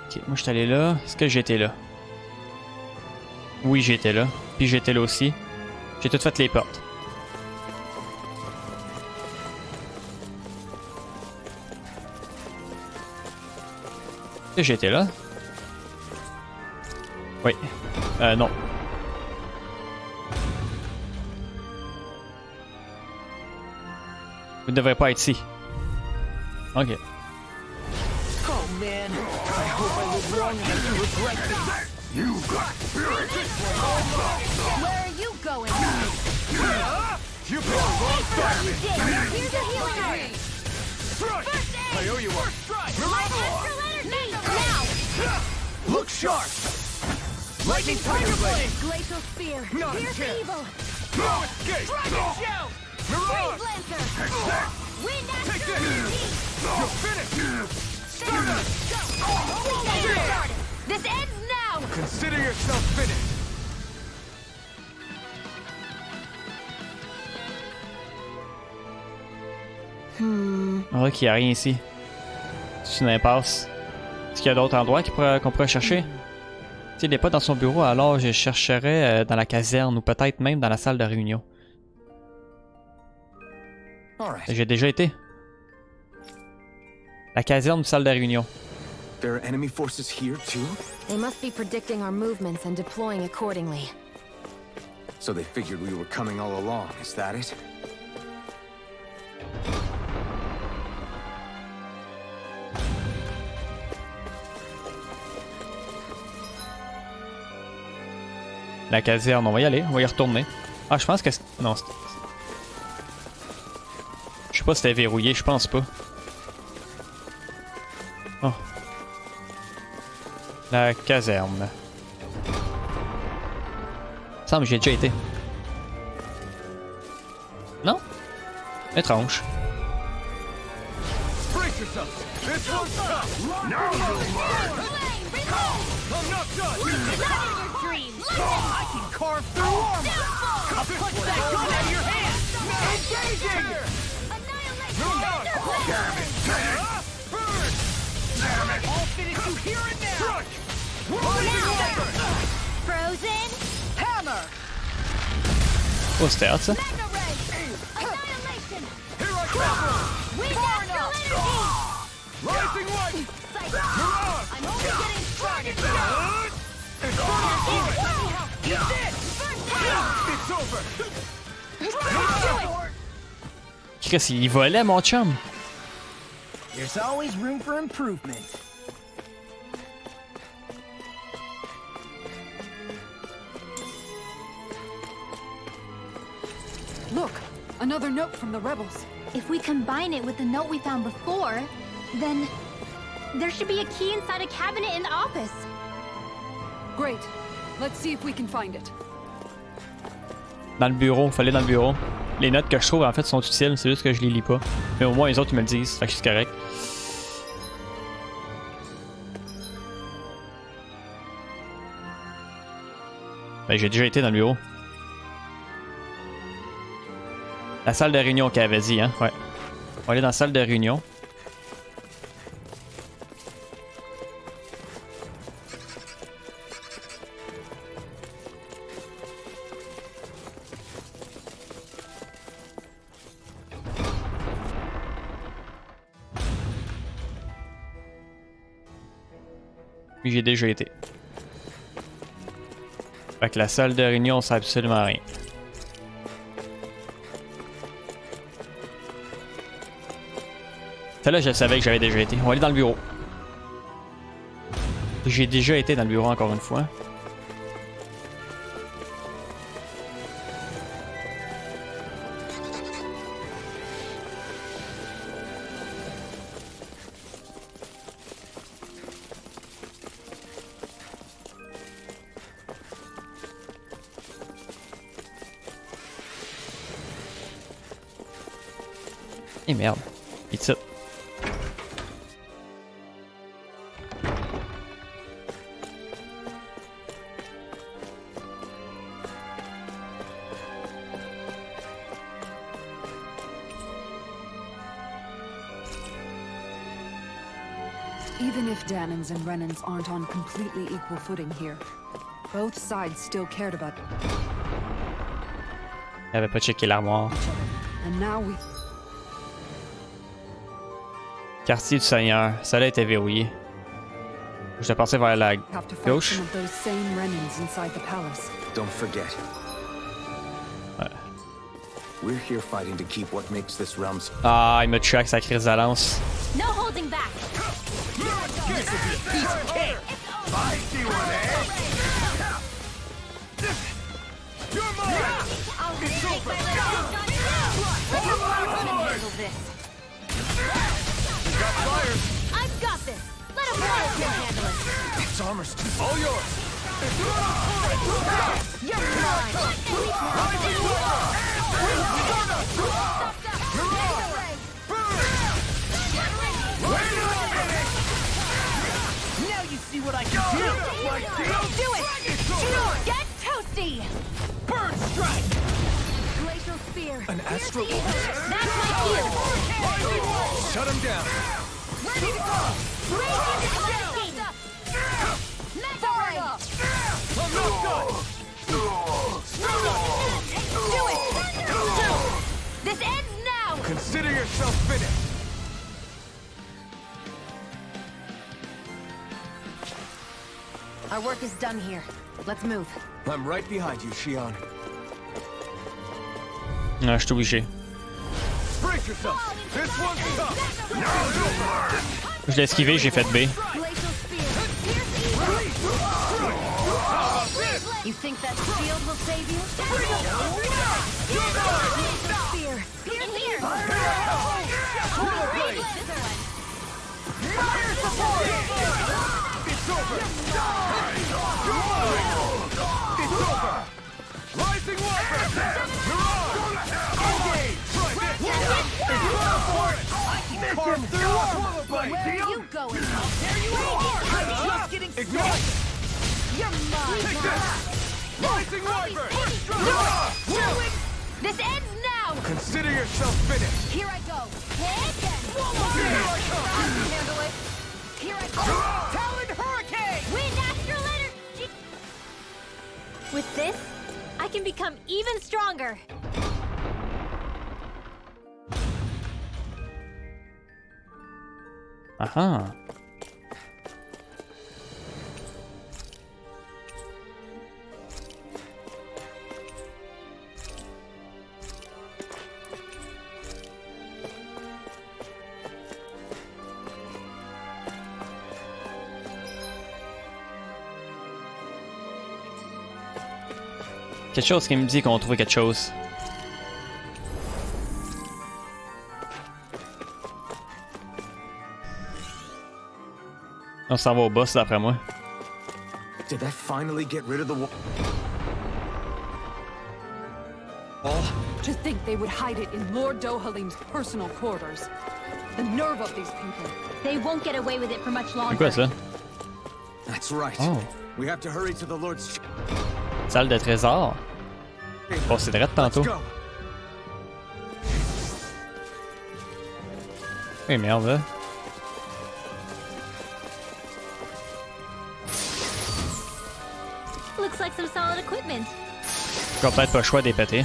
Ok, moi je suis allé là. Est-ce que j'étais là? Oui, j'étais là. Puis j'étais là aussi. J'ai tout fait les portes. Est-ce que j'étais là? Oui. Non. Vous ne devrez pas être ici. Ok. Oh man, I hope I live long enough to regret this. You got spirit! Where are you going? You put the wrong side of it. Here's a healing art! Strike. I owe you one. My astral energy! Now! Look sharp. Lightning tiger blade. Glacial spear! Not a Pierce chance. evil! No escape. Dragon shout! Mirage. Freeze Lancer! Wind Take astral this. energy! You're finished. Start up. This ends now! Consider yourself finished. On voit qu'il n'y a rien ici. C'est une impasse. Est-ce qu'il y a d'autres endroits qu'on pourrait chercher? S'il n'est pas dans son bureau, alors je chercherais dans la caserne ou peut-être même dans la salle de réunion. All right. J'ai déjà été. La caserne ou salle de réunion? There are enemy forces here too? They must be predicting our movements and deploying accordingly. So they figured we were coming all along, is that it? La caserne, on va y aller, on va y retourner. Ah, je pense que... Non, je sais pas si c'était verrouillé, je pense pas. Oh. La caserne. Il me semble que j'y ai déjà été. Non? Étrange. I can carve through armor! I'll punch that gun out of your hand! Engaging! Damn it, Tenet! Burn! Damn it! I'll finish you here and now! Frozen Hammer! Oh, c'était hot, ça. Annihilation! Here I come! Wind astral energy! Rising light! Mirage! I'm only getting stronger! It's over! Chris, il volait, mon chum. There's always room for improvement. Look, another note from the rebels. If we combine it with the note we found before, then there should be a key inside a cabinet in the office. Great. Let's see if we can find it. Dans le bureau, fallait dans le bureau. Les notes que je trouve en fait sont utiles, c'est juste que je les lis pas. Mais au moins les autres ils me le disent, fait que c'est correct. Ben j'ai déjà été dans le bureau. La salle de réunion qu'elle avait dit, hein, ouais. On va aller dans la salle de réunion. Puis j'ai déjà été. Fait que la salle de réunion, ça absolument rien. Celle-là, je savais que j'avais déjà été. On va aller dans le bureau. J'ai déjà été dans le bureau encore une fois. Et merde. Pizza. Even if Danans and Renans aren't on completely equal footing here, both sides still cared about Elle avait pas checké l'armoire. and now we... Quartier du Seigneur. Celle-là était verrouillée. Je vais passer vers la have to fight gauche. some of those same Renans inside the palace. Don't forget. Ouais. We're here fighting to keep what makes this realm. Ah, il me tue avec sa crise de lance. No holding back. This will be a piece of cake! I see one, eh? You're mine! I'll It's take over! my little this. Got fires! I've got this. Let him handle it. Its armor's all yours! You're mine. Now you see what I can do! Do it. Sure. Get toasty. Bird strike! Glacial spear. An astral. That's my cue. Shut him down. Ready to go. Mega ray. I'm not done! Do it. This ends now. Consider yourself finished. Our work is done here. Let's move. I'm right behind you, Shion. Non, je suis obligé. Brace yourself. This one's tough. Je l'ai esquivé, j'ai fait B. You think that shield will save you? Spear. Spear here. Fire support! It's over! It's over! Rising water! Mirage! Engage! Try this! Carve through it! Where are you going? There you are! I'm just getting Ignite! You're mine. Take that! Rising water! This ends now. Consider yourself finished! Here I go. Hit again. Here I come! Handle it. Here I go. Talon Hurricane! Wind astral energy! With this, I can become even stronger. Ah. Quelque chose qui me dit qu'on a trouvé quelque chose. On s'en va au boss d'après moi. Did that finally get rid of the To think they would hide it in Lord Dohalim's personal quarters. The nerve of these people. They won't get away with it for much C'est longer. quoi ça? That's right. Oh. We have to hurry to the Lord's. Salle de trésor. Oh, c'est direct tantôt. Let's go. Oui, merde là. Looks like some solid equipment. J'ai peut-être pas le choix de les péter.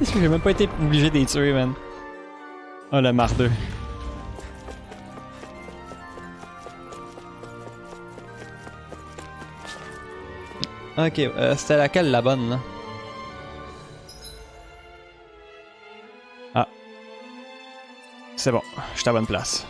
J'ai même pas été obligé de les tuer, man. Oh, le mardeux. Ok, c'était laquelle la bonne, là? Ah. C'est bon, je suis à la bonne place.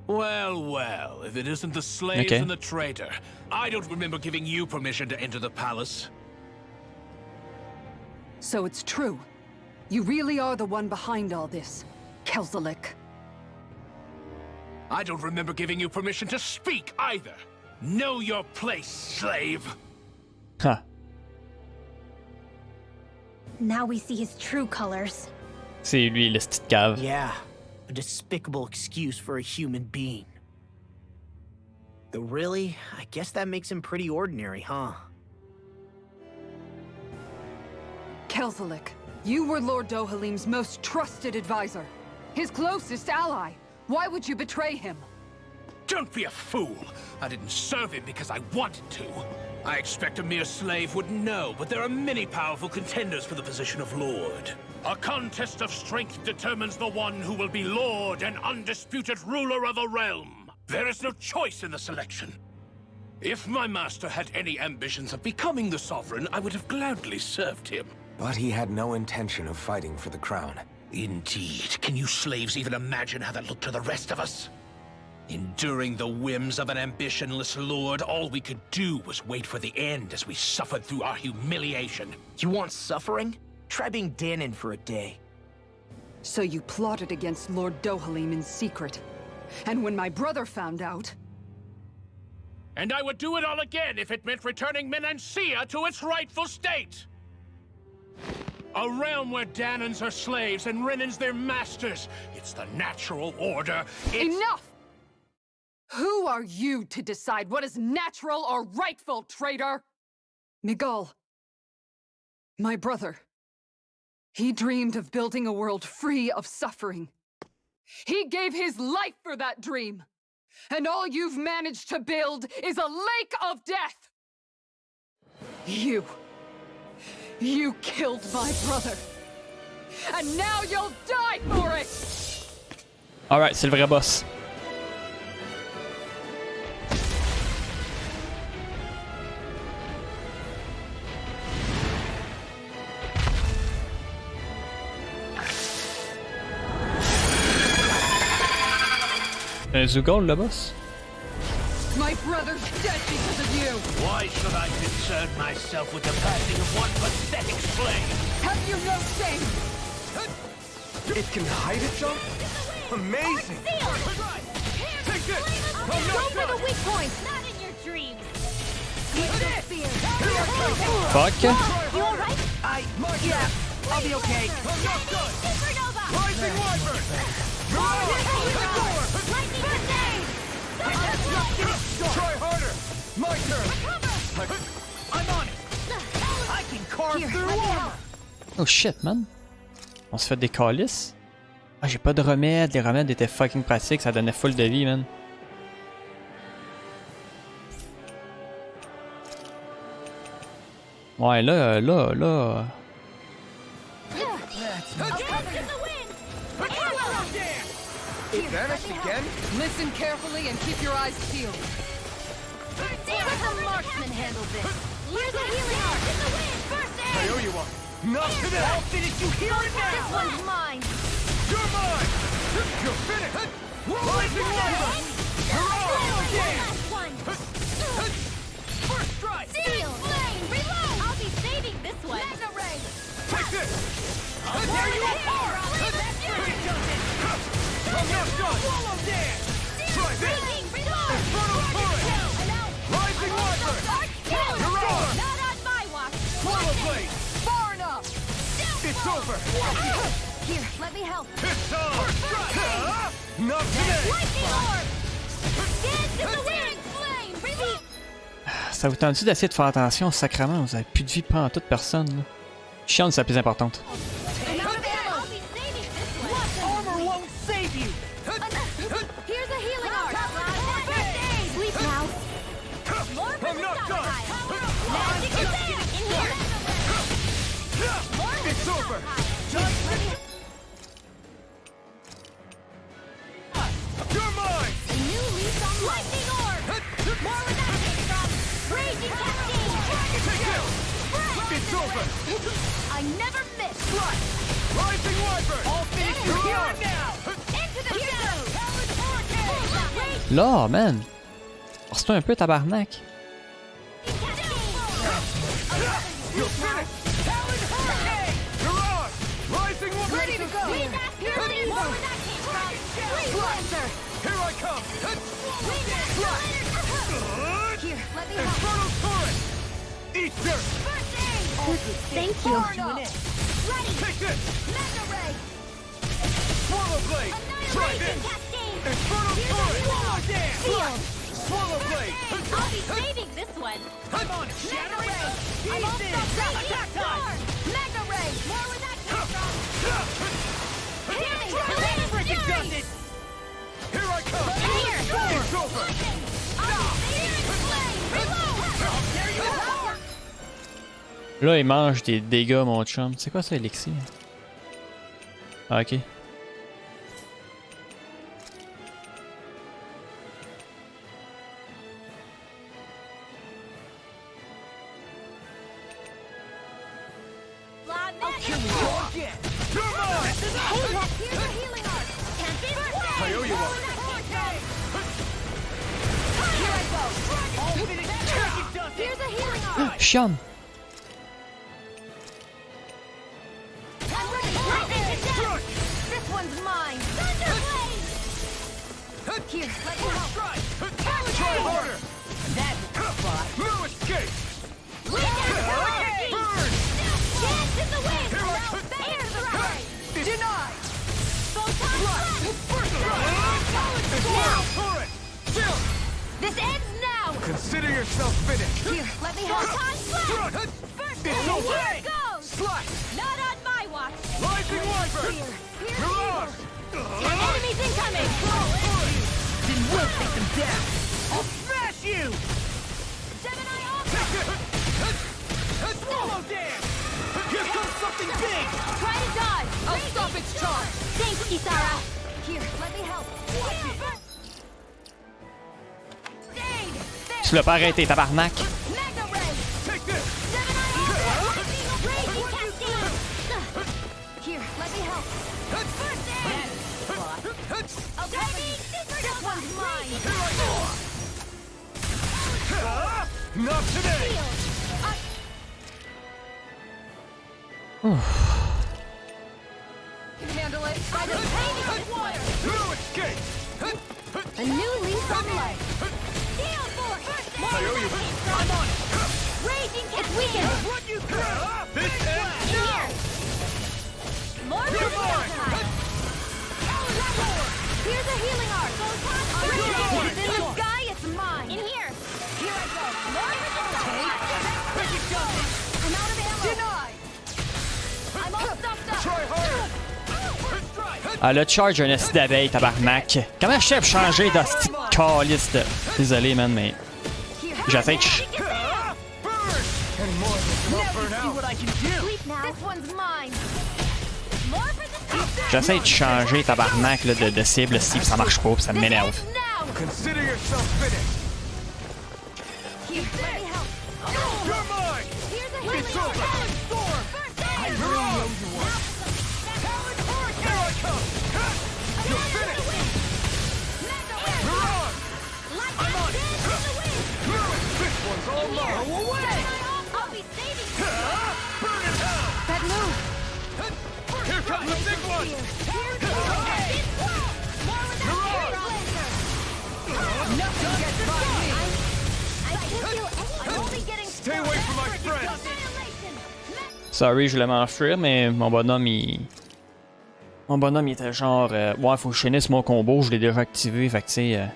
Well, well, if it isn't the slaves Okay. and the traitor. I don't remember giving you permission to enter the palace. So it's true. You really are the one behind all this, Kelzelik. I don't remember giving you permission to speak either. Know your place, slave. Huh. Now we see his true colors. C'est lui, le petit cave. Yeah, a despicable excuse for a human being. Though really, I guess that makes him pretty ordinary, huh? Kelzelik, you were Lord Dohalim's most trusted advisor. His closest ally. Why would you betray him? Don't be a fool. I didn't serve him because I wanted to. I expect a mere slave wouldn't know, but there are many powerful contenders for the position of Lord. A contest of strength determines the one who will be Lord and undisputed ruler of a realm. There is no choice in the selection. If my master had any ambitions of becoming the sovereign, I would have gladly served him. But he had no intention of fighting for the crown. Indeed. Can you slaves even imagine how that looked to the rest of us? Enduring the whims of an ambitionless lord, all we could do was wait for the end as we suffered through our humiliation. You want suffering? Try being Danon for a day. So you plotted against Lord Dohalim in secret. And when my brother found out... And I would do it all again if it meant returning Menancia to its rightful state! A realm where Danons are slaves and Renans their masters. It's the natural order. It's... Enough! Who are you to decide what is natural or rightful, traitor? Miguel. My brother. He dreamed of building a world free of suffering. He gave his life for that dream. And all you've managed to build is a lake of death! You killed my brother. And now you'll die for it! Alright, c'est le vrai boss. Un Zugol, le boss? My brother's dead because of you! Why should I concern myself with the passing of one pathetic slave? Have you no shame? It can hide itself? Amazing! Take this! Go for the weak points! Not in your dreams! Fuck! You alright? Yeah, I'll be okay. Supernova! Rising Wyvern! Lightning grenade! Try harder! My turn! I'm on it! I can carve through armor! Oh shit, man. On se fait des calices. Ah, j'ai pas de remède. Les remèdes étaient fucking pratiques. Ça donnait full de vie, man. Ouais, là. It vanished again? Listen carefully and keep your eyes peeled. Let the marksman handle this. Here's a healing arc in the wind. First aid. I owe you one. Not today! I'll finish you here and now! This one's mine. You're mine! You're finished! Rising Wyvern! Last one. First strike! Seal. Flame. Reload. I'll be saving this one. Magna ray. Take this! I'll tear you apart! I'm not done! Swallow dance! Try this! Reload. Infernal Torrent! Rising Wyvern! You're on! Not on my watch. Swallow Blade! Far enough! It's over! Here, let me help. It's on! Not today! Lightning orb. Dance in the wind. Flame. Reload. Ça vous tente-tu d'essayer de faire attention, sacrément? Vous avez plus de vie pas en toute personne, là. Chienne, c'est la plus importante. I'll be saving this one. Armor won't save you! Here's a healing arc. First aid. Sleep now. More for I'm the not done! Magic is in here. It's over! You're mine! A new lease on lightning orb. More where that came from. Raging cascade. Take this! It's over! I never miss. Rising Wyvern! I'll finish you You're here on! and now! Into the shadows. Raging Là, man! Force-toi un peu, tabarnak! You're finished! You're on! Rising Wyvern! Ready to go! Wind after more where that came from. Freeze Lancer. Here I come! Wind after Here, let me help. Infernal Torrent! Eat dirt! First aid. Thank you. Ready. Take this! Magna ray. Swallow Blade! Try Annihilation this! cascade. Infernal Torrent! Seal. Swallow Blade! I'll be saving this one. I'm on it! Magna ray. I'm all set. Attack time! Magna ray. More where that came from. Freaking does it! Here I come! Here. It's over! I'll be saving flame. Reload. There you are! Là, il mange des dégâts, mon chum. C'est quoi ça, Elixir? Ah, ok. Here we go again! You're mine! Here's a healing arc. Can't be I owe you one. Here I go. I'll finish freaking does it! Here's a healing arc. Chienne! I'm ready. Lightning to death. This one's mine. Thunderblade. Here, let me help. Try harder! That spot! No escape! Wind after energy. Burn! Dance in the wind. Here I Air thrust. Denied! Photon blast. Infernal Torrent! Chill! This ends now. Consider yourself finished! Here, let me help. Photon blast. First It's aid. over! Here it goes. Slash! Not on my watch. Enemies incoming! Then we'll take them down! I'll smash you! Gemini off! Swallow dance! Here comes something big! Try to dodge! I'll stop its charge! Thanks, Kisara! Here, let me help. Tu l'as pas arrêté, tabarnak! Magna Ray! Take this! Gemini off! Raging Cascade! Here, let me help. First aid! Okay, this one's mine! Not today! Can handle it! By the paving water! No escape! A new lease on life! Steel force! I owe you. I'm on it! Raging Cascade! What you grab? This In here! More resistance! Here's a healing art! It's in the sky, it's mine! In here! Here I go! More resistance! I'm out of ammo! Denied! I'm all stuffed up! Try harder! Ah, le charge un esti d'abeille, tabarnak. Comment je sais pour changer d'hostie de calice de... Désolé, man, mais... J'essaie de... Sleep now! This one's mine! More resistance! J'essaie de changer, tabarnak, là, de cible si ça marche pas, pis ça m'énerve. Now! Consider yourself finished. Here, let me help! You're mine! Here's a healing It's art! over! Storm! First aid! I really owe you one! Here I come! You're finished! You're on! I'm on it! This one's all mine! Go away! I'll be saving you! Burn in hell! That move! Here comes the big one! Here's the more with that laser! Nothing gets by me! I can't feel any only getting Stay away from my friends! Sorry, je voulais m'enfuir, mais mon bonhomme, il... Mon bonhomme, il était genre... ouais, faut que je finisse mon combo, je l'ai déjà activé, fait que tu sais...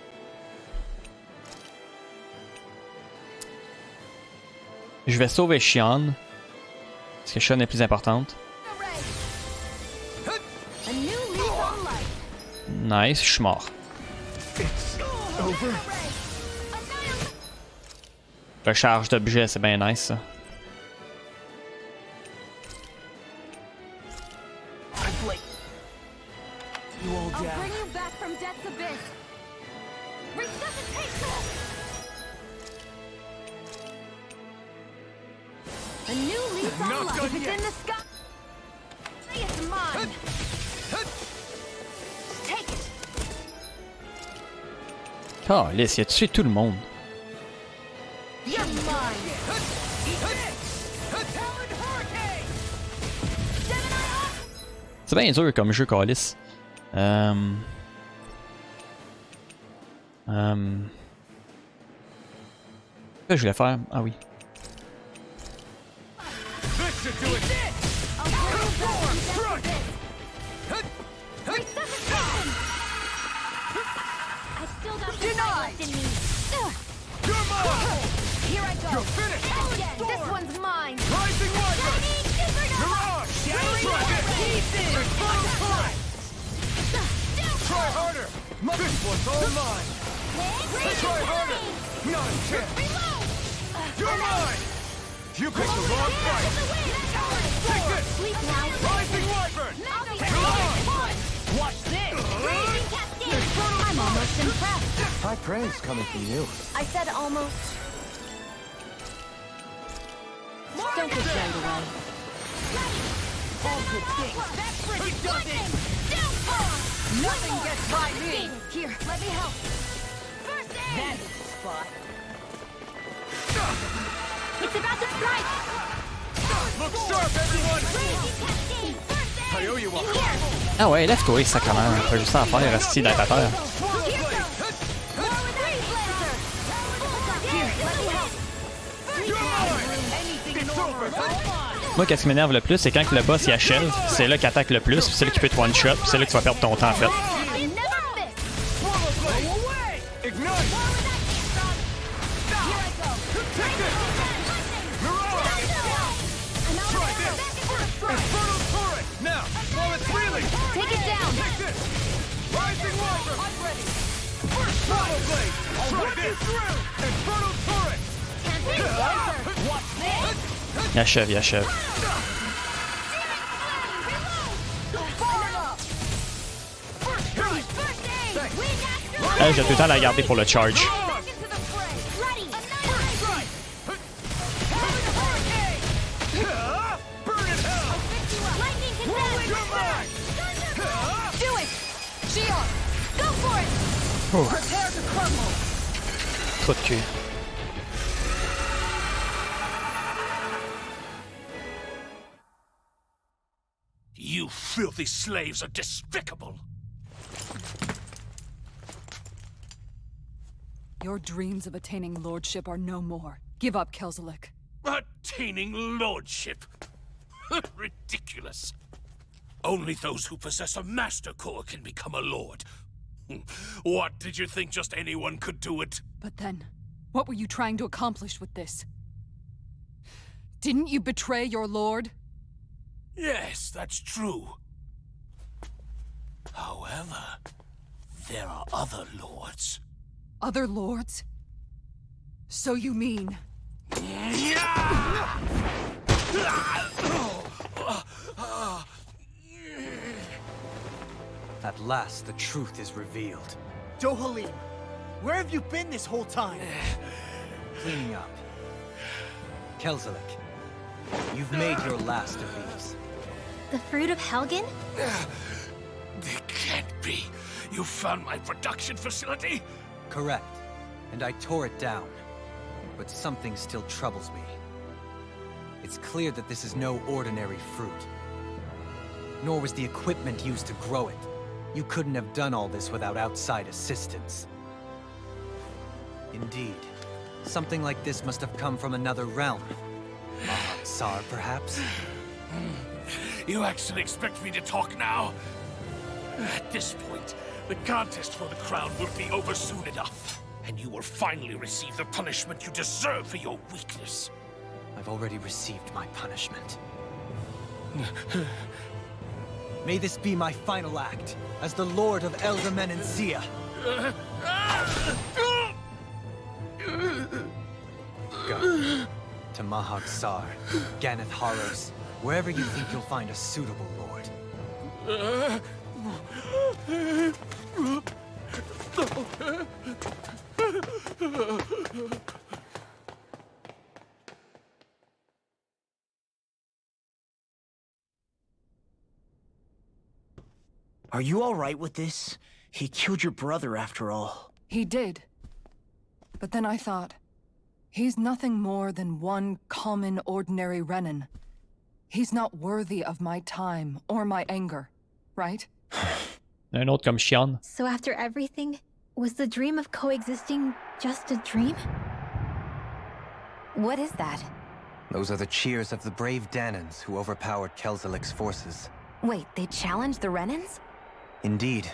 Je vais sauver Shion. Parce que Shion est plus importante. A new lease on life! Nice, je suis mort. Over? Recharge d'objets, c'est bien nice, ça. You all I'll down. bring you back from death's abyss! Resuscitation! A new lease on Not life! done If it's yet. in the sky, it's mine! Take it! Calisse, il a tué tout le monde. You're mine! C'est bien dur comme jeu, Calisse. Qu'est-ce que je voulais faire? Ah oui. This should do it! Resuscitation! I still got the fight left in me! You're mine! Here I go! You're finished! Again, this one's mine! Rising Wyvern! You're on! Try this! Infernal Collide! Try harder! This one's all mine! Try harder! Not a chance! You're mine! You picked the wrong fight! Take this! Sleep now! Rising Wyvern! You're on! Watch this! Raging Cascade! I'm almost impressed! High praise coming from you. I said almost. Don't get carried away. All good things! Who does it? Nothing gets by me! Here, let me help! First aid! That's the spot! It's about to strike! Look sharp, everyone! Raging Cascade! First aid! I owe you one. In here! Ah ouais, lève-toi, sacrément. Pas juste à faire, rester d'être à terre. Here goes! More with that laser! Here, let me help! You're mine! It's over! Moi, qu'est-ce qui m'énerve le plus, c'est quand le boss il achève, c'est là qu'il attaque le plus, puis c'est là qu'il peut te one-shot, puis c'est là que tu vas perdre ton temps en fait. Now, while it's Take it down! Rising Water! I'm ready! First Shadow Blade! I'll rip you through! Inferno Turret! What's this? Il achève, il achève. Hey, j'ai tout le temps à la garder pour le charge. Trop de cul. You filthy slaves are despicable! Your dreams of attaining lordship are no more. Give up, Kelzelik. Attaining lordship? Ridiculous. Only those who possess a master core can become a lord. What, did you think just anyone could do it? But then, what were you trying to accomplish with this? Didn't you betray your lord? Yes, that's true. However, there are other lords. Other lords? So you mean... At last, the truth is revealed. Dohalim, where have you been this whole time? Cleaning up. Kelzelik, you've made your last of these. The fruit of Helgen? It can't be. You found my production facility? Correct. And I tore it down. But something still troubles me. It's clear that this is no ordinary fruit. Nor was the equipment used to grow it. You couldn't have done all this without outside assistance. Indeed. Something like this must have come from another realm. Tsar, perhaps? You actually expect me to talk now? At this point, the contest for the crown will be over soon enough. And you will finally receive the punishment you deserve for your weakness. I've already received my punishment. May this be my final act, as the Lord of Elder Menancia. Go. To Mahag Sar, Ganeth Haros, wherever you think you'll find a suitable lord. Are you all right with this? He killed your brother after all. He did. But then I thought, he's nothing more than one common, ordinary Renan. He's not worthy of my time or my anger, right? Un autre comme Xian. So after everything, was the dream of coexisting just a dream? What is that? Those are the cheers of the brave Danans who overpowered Kelzelik's forces. Wait, they challenged the Renans? Indeed.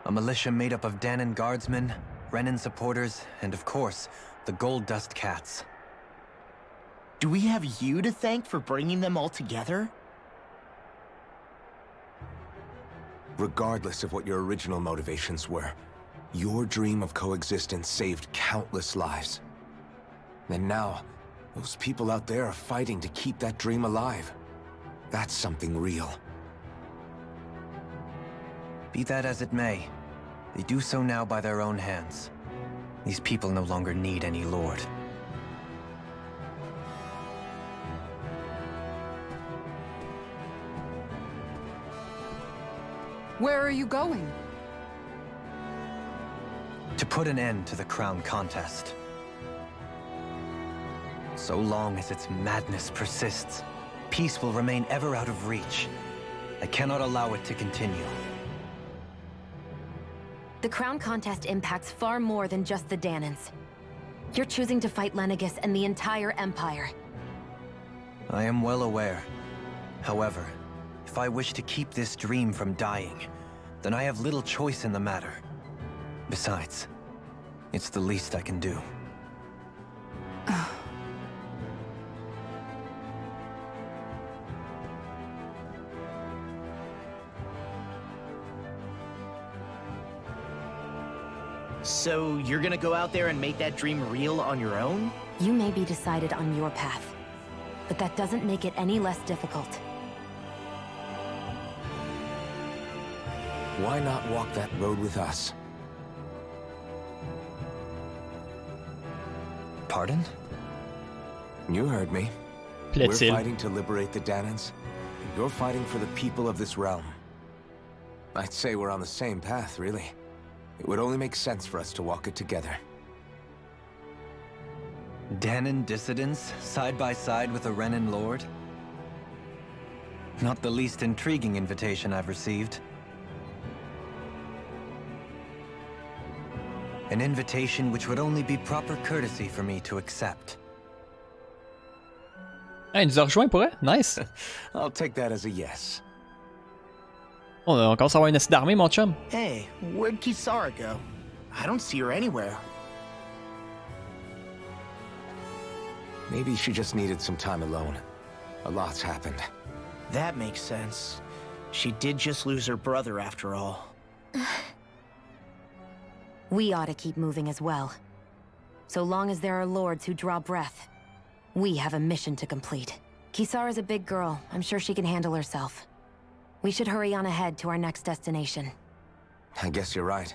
A militia made up of Danan guardsmen, Renan supporters, and of course, the Gold Dust Cats. Do we have you to thank for bringing them all together? Regardless of what your original motivations were, your dream of coexistence saved countless lives. And now, those people out there are fighting to keep that dream alive. That's something real. Be that as it may, they do so now by their own hands. These people no longer need any lord. Where are you going? To put an end to the crown contest. So long as its madness persists, peace will remain ever out of reach. I cannot allow it to continue. The crown contest impacts far more than just the Danans. You're choosing to fight Lenegis and the entire Empire. I am well aware. However, if I wish to keep this dream from dying, then I have little choice in the matter. Besides, it's the least I can do. So you're gonna go out there and make that dream real on your own? You may be decided on your path, but that doesn't make it any less difficult. Why not walk that road with us? Pardon? You heard me. We're fighting to liberate the Danans. You're fighting for the people of this realm. I'd say we're on the same path, really. It would only make sense for us to walk it together. Danan dissidents, side by side with a Renan lord? Not the least intriguing invitation I've received. An invitation which would only be proper courtesy for me to accept. Ah, il nous a rejoint pour elle? Nice! I'll take that as a yes. On commence à avoir une essai d'armée, mon chum. Hey, where'd Kisara go? I don't see her anywhere. Maybe she just needed some time alone. A lot's happened. That makes sense. She did just lose her brother after all. We ought to keep moving as well. So long as there are lords who draw breath, we have a mission to complete. Kisara's a big girl. I'm sure she can handle herself. We should hurry on ahead to our next destination. I guess you're right.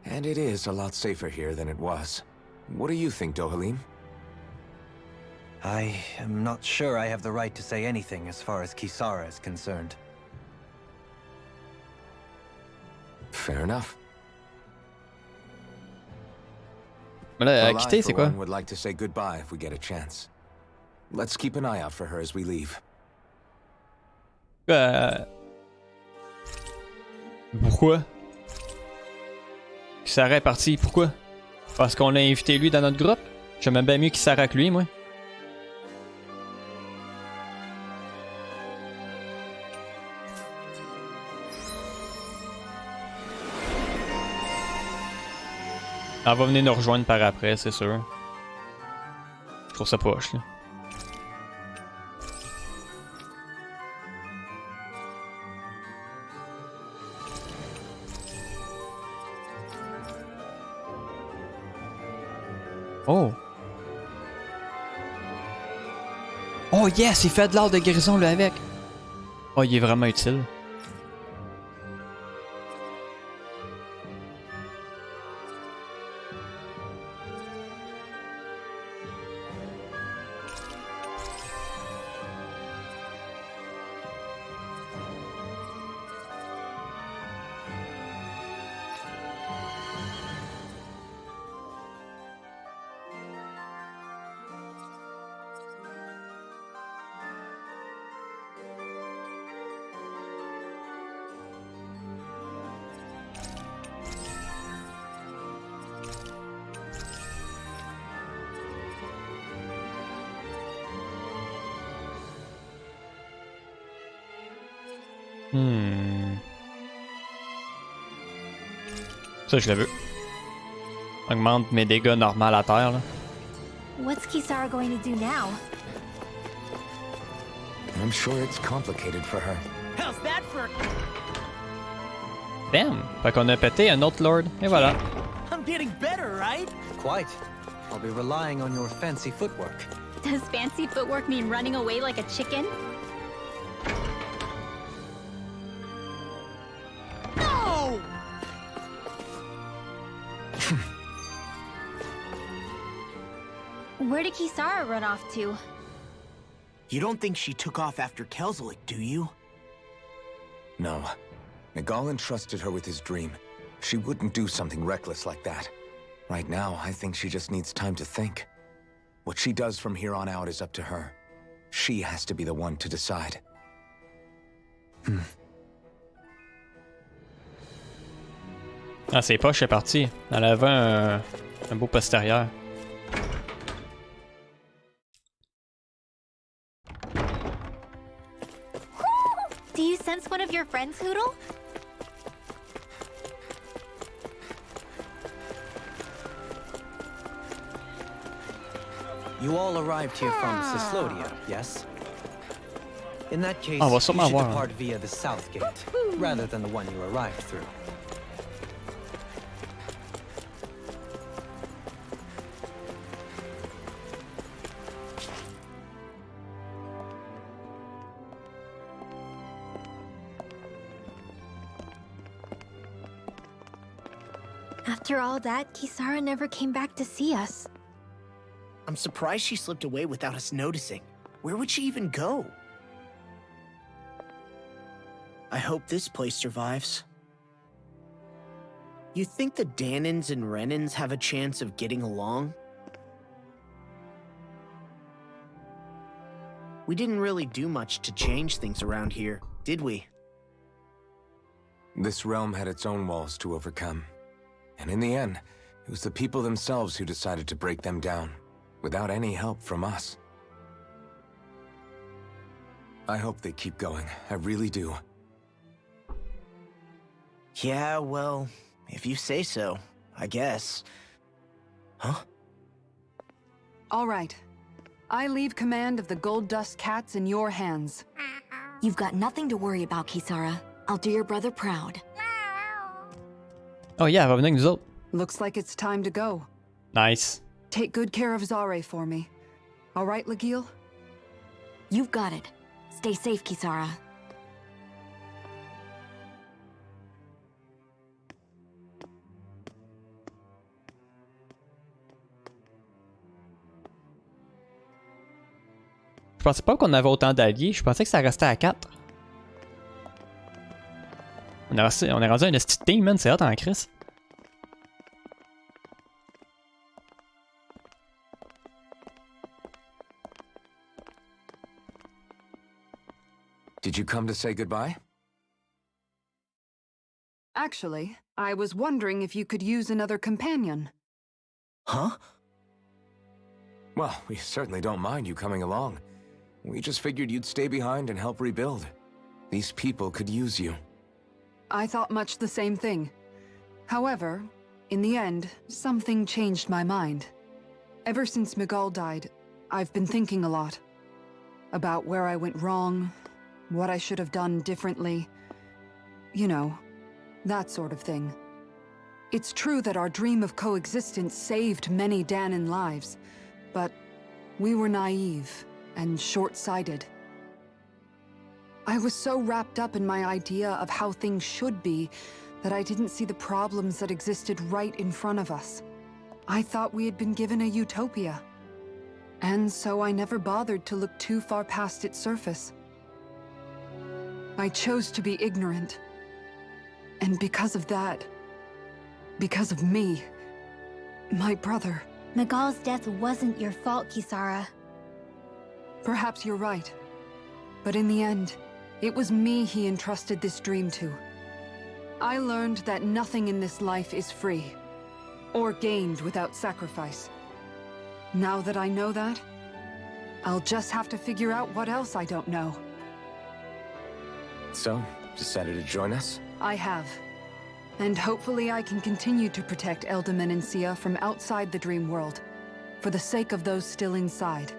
And it is a lot safer here than it was. What do you think, Dohalim? I am not sure I have the right to say anything as far as Kisara is concerned. Fair enough. Mais là, Well, quitter, I, c'est for quoi? one, would like to say goodbye if we get a chance. Let's keep an eye out for her as we leave. Pourquoi? Kisara est parti, pourquoi? Parce qu'on l'a invité lui dans notre groupe? J'aime bien mieux Kisara que lui, moi. Elle va venir nous rejoindre par après, c'est sûr. Je trouve ça poche, là. Oh! Oh yes! Il fait de l'art de guérison, là, avec! Oh, il est vraiment utile. Ça, je le veux. Augmente mes dégâts normaux à terre, là. What's Kisara going to do now? I'm sure it's complicated for her. How's that for? Damn! Fait qu'on a pété un autre lord, et voilà. I'm getting better, right? Quite. I'll be relying on your fancy footwork. Does fancy footwork mean running away like a chicken? No! Where did Kisara run off to? You don't think she took off after Kelzelik, do you? No. Nagal entrusted her with his dream. She wouldn't do something reckless like that. Right now, I think she just needs time to think. What she does from here on out is up to her. She has to be the one to decide. Ah, c'est poche, c'est parti. Elle avait un beau postérieur. Do you sense one of your friends, Hoodle? You all arrived here from Cislodia, yes? In that case, Ah, you what's up, my should war? depart via the south gate, rather than the one you arrived through. After all that, Kisara never came back to see us. I'm surprised she slipped away without us noticing. Where would she even go? I hope this place survives. You think the Danans and Renans have a chance of getting along? We didn't really do much to change things around here, did we? This realm had its own walls to overcome. And in the end, it was the people themselves who decided to break them down, without any help from us. I hope they keep going. I really do. Yeah, well, if you say so, I guess. Huh? All right. I leave command of the Gold Dust Cats in your hands. You've got nothing to worry about, Kisara. I'll do your brother proud. Oh yeah, elle va venir avec nous autres. Looks like it's time to go. Nice. Take good care of Zare for me. All right, Legil? You've got it. Stay safe, Kisara. Je pensais pas qu'on avait autant d'alliés, je pensais que ça restait à 4. On est rendu un esti de team, man, c'est hot en crise. Did you come to say goodbye? Actually, I was wondering if you could use another companion. Huh? Well, we certainly don't mind you coming along. We just figured you'd stay behind and help rebuild. These people could use you. I thought much the same thing. However, in the end, something changed my mind. Ever since Miguel died, I've been thinking a lot. About where I went wrong, what I should have done differently. You know, that sort of thing. It's true that our dream of coexistence saved many Danan lives, but we were naive and short-sighted. I was so wrapped up in my idea of how things should be that I didn't see the problems that existed right in front of us. I thought we had been given a utopia. And so I never bothered to look too far past its surface. I chose to be ignorant. And because of that, because of me, my brother... Miguel's death wasn't your fault, Kisara. Perhaps you're right. But in the end, it was me he entrusted this dream to. I learned that nothing in this life is free, or gained without sacrifice. Now that I know that, I'll just have to figure out what else I don't know. So, decided to join us? I have. And hopefully I can continue to protect Elda Menancia from outside the dream world, for the sake of those still inside.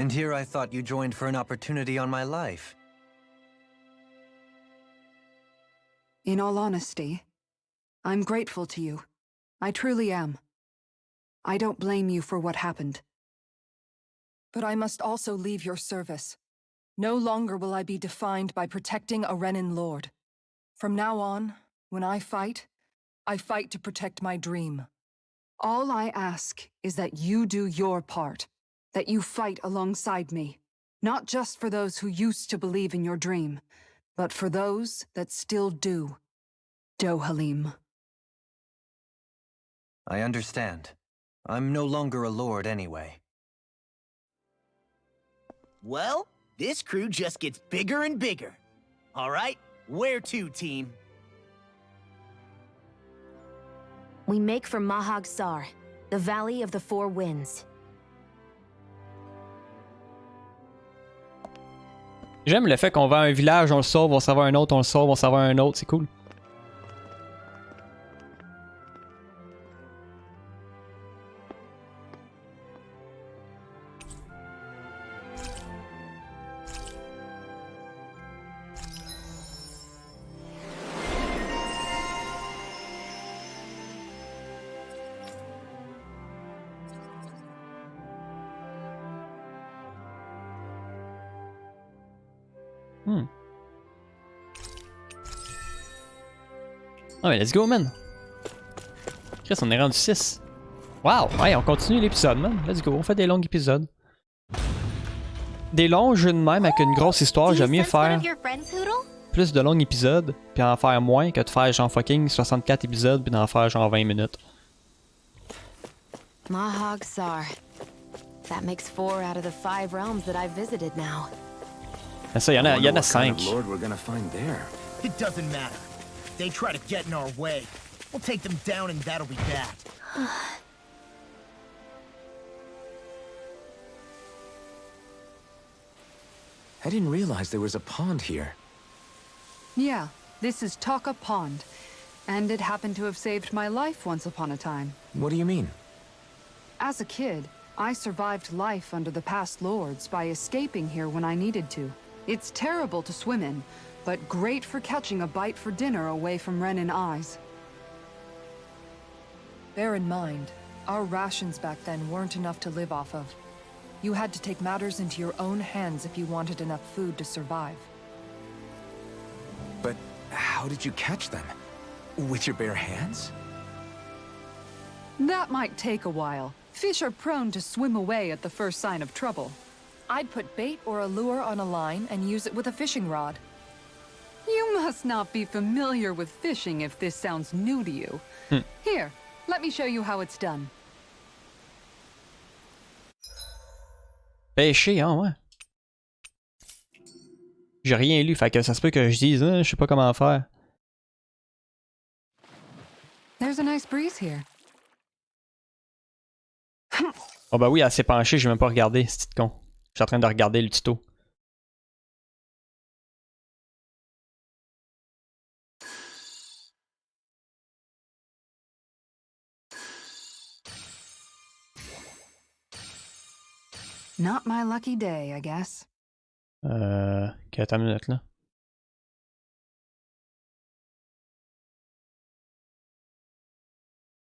And here I thought you joined for an opportunity on my life. In all honesty, I'm grateful to you. I truly am. I don't blame you for what happened. But I must also leave your service. No longer will I be defined by protecting a Renan lord. From now on, when I fight to protect my dream. All I ask is that you do your part. That you fight alongside me, not just for those who used to believe in your dream, but for those that still do. Dohalim. I understand. I'm no longer a lord anyway. Well, this crew just gets bigger and bigger. All right, where to, team? We make for Mahag Sar, the Valley of the Four Winds. J'aime le fait qu'on va à un village, on le sauve, on s'en va à un autre, on le sauve, on s'en va à un autre, c'est cool. Ah mais let's go, man! Chris, on est rendu 6. Wow! Ouais, on continue l'épisode, man. Let's go, on fait des longs épisodes. Des longs jeux de même avec une grosse histoire, j'aime mieux faire plus de longs épisodes, puis en faire moins que de faire genre fucking 64 épisodes, puis d'en faire genre 20 minutes. Mahog Sar. That makes 4 out of the 5 realms that I've visited now. Mais ça, y en a 5. It doesn't matter. If they try to get in our way, we'll take them down and that'll be that. I didn't realize there was a pond here. Yeah, this is Taka Pond. And it happened to have saved my life once upon a time. What do you mean? As a kid, I survived life under the past lords by escaping here when I needed to. It's terrible to swim in, but great for catching a bite for dinner away from Ren and eyes. Bear in mind, our rations back then weren't enough to live off of. You had to take matters into your own hands if you wanted enough food to survive. But how did you catch them? With your bare hands? That might take a while. Fish are prone to swim away at the first sign of trouble. I'd put bait or a lure on a line and use it with a fishing rod. You must not be familiar with fishing if this sounds new to you. Here, let me show you how it's done. Pêcher, hein, ouais. J'ai rien lu, fait que ça se peut que je dise, hein, je sais pas comment faire. There's a nice breeze here. Oh bah oui, elle s'est penchée, j'ai même pas regardé, c'est con. Je suis en train de regarder le tuto. Not my lucky day, I guess. Attends une minute là.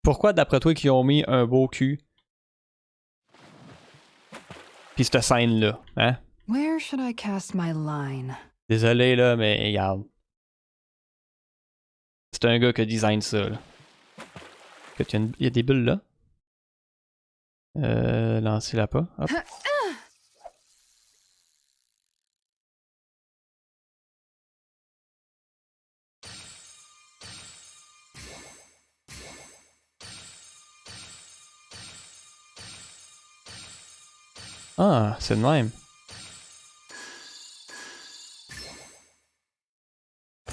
Pourquoi d'après toi qu'ils ont mis un beau cul? Pis cette scène là, hein? Where should I cast my line? Désolé là, mais regarde. C'est un gars qui design ça là. Il y a des bulles là. Lancez-la pas. Hop. Ah, c'est le même.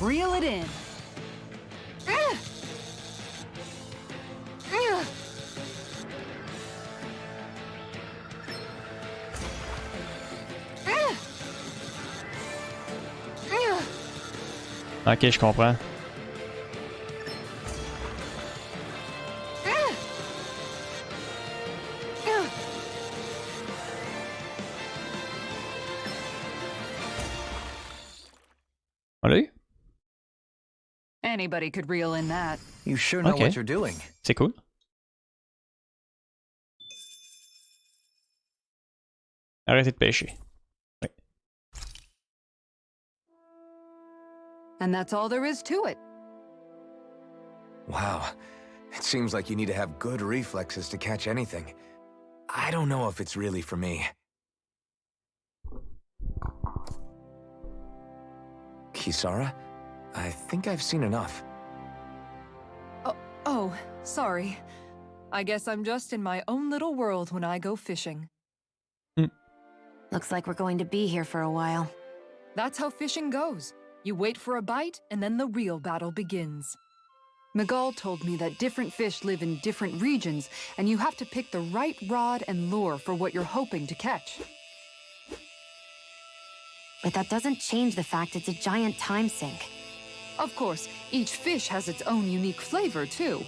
Reel it in. Ok, je comprends. On l'a eu? Anybody could reel in that. You sure know what you're doing. C'est cool. Arrêtez de pêcher. Oui. And that's all there is to it. Wow. It seems like you need to have good reflexes to catch anything. I don't know if it's really for me. Kisara? I think I've seen enough. Oh, sorry. I guess I'm just in my own little world when I go fishing. Looks like we're going to be here for a while. That's how fishing goes. You wait for a bite, and then the real battle begins. Miguel told me that different fish live in different regions, and you have to pick the right rod and lure for what you're hoping to catch. But that doesn't change the fact it's a giant time sink. Of course, each fish has its own unique flavor, too.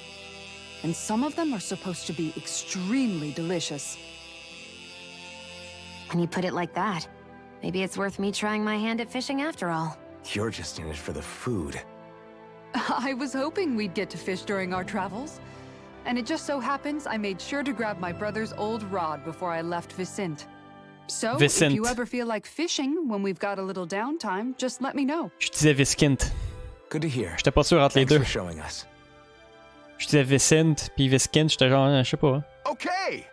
And some of them are supposed to be extremely delicious. When you put it like that, maybe it's worth me trying my hand at fishing after all. You're just in it for the food. I was hoping we'd get to fish during our travels. And it just so happens I made sure to grab my brother's old rod before I left Vicente. So, if you ever feel like fishing when we've got a little downtime, just let me know. Je disais Viscint. Good to hear. J'étais pas sûr entre les Thanks deux. for showing us. Je disais Vicent puis Viskin, j'étais genre, je sais pas. Okay.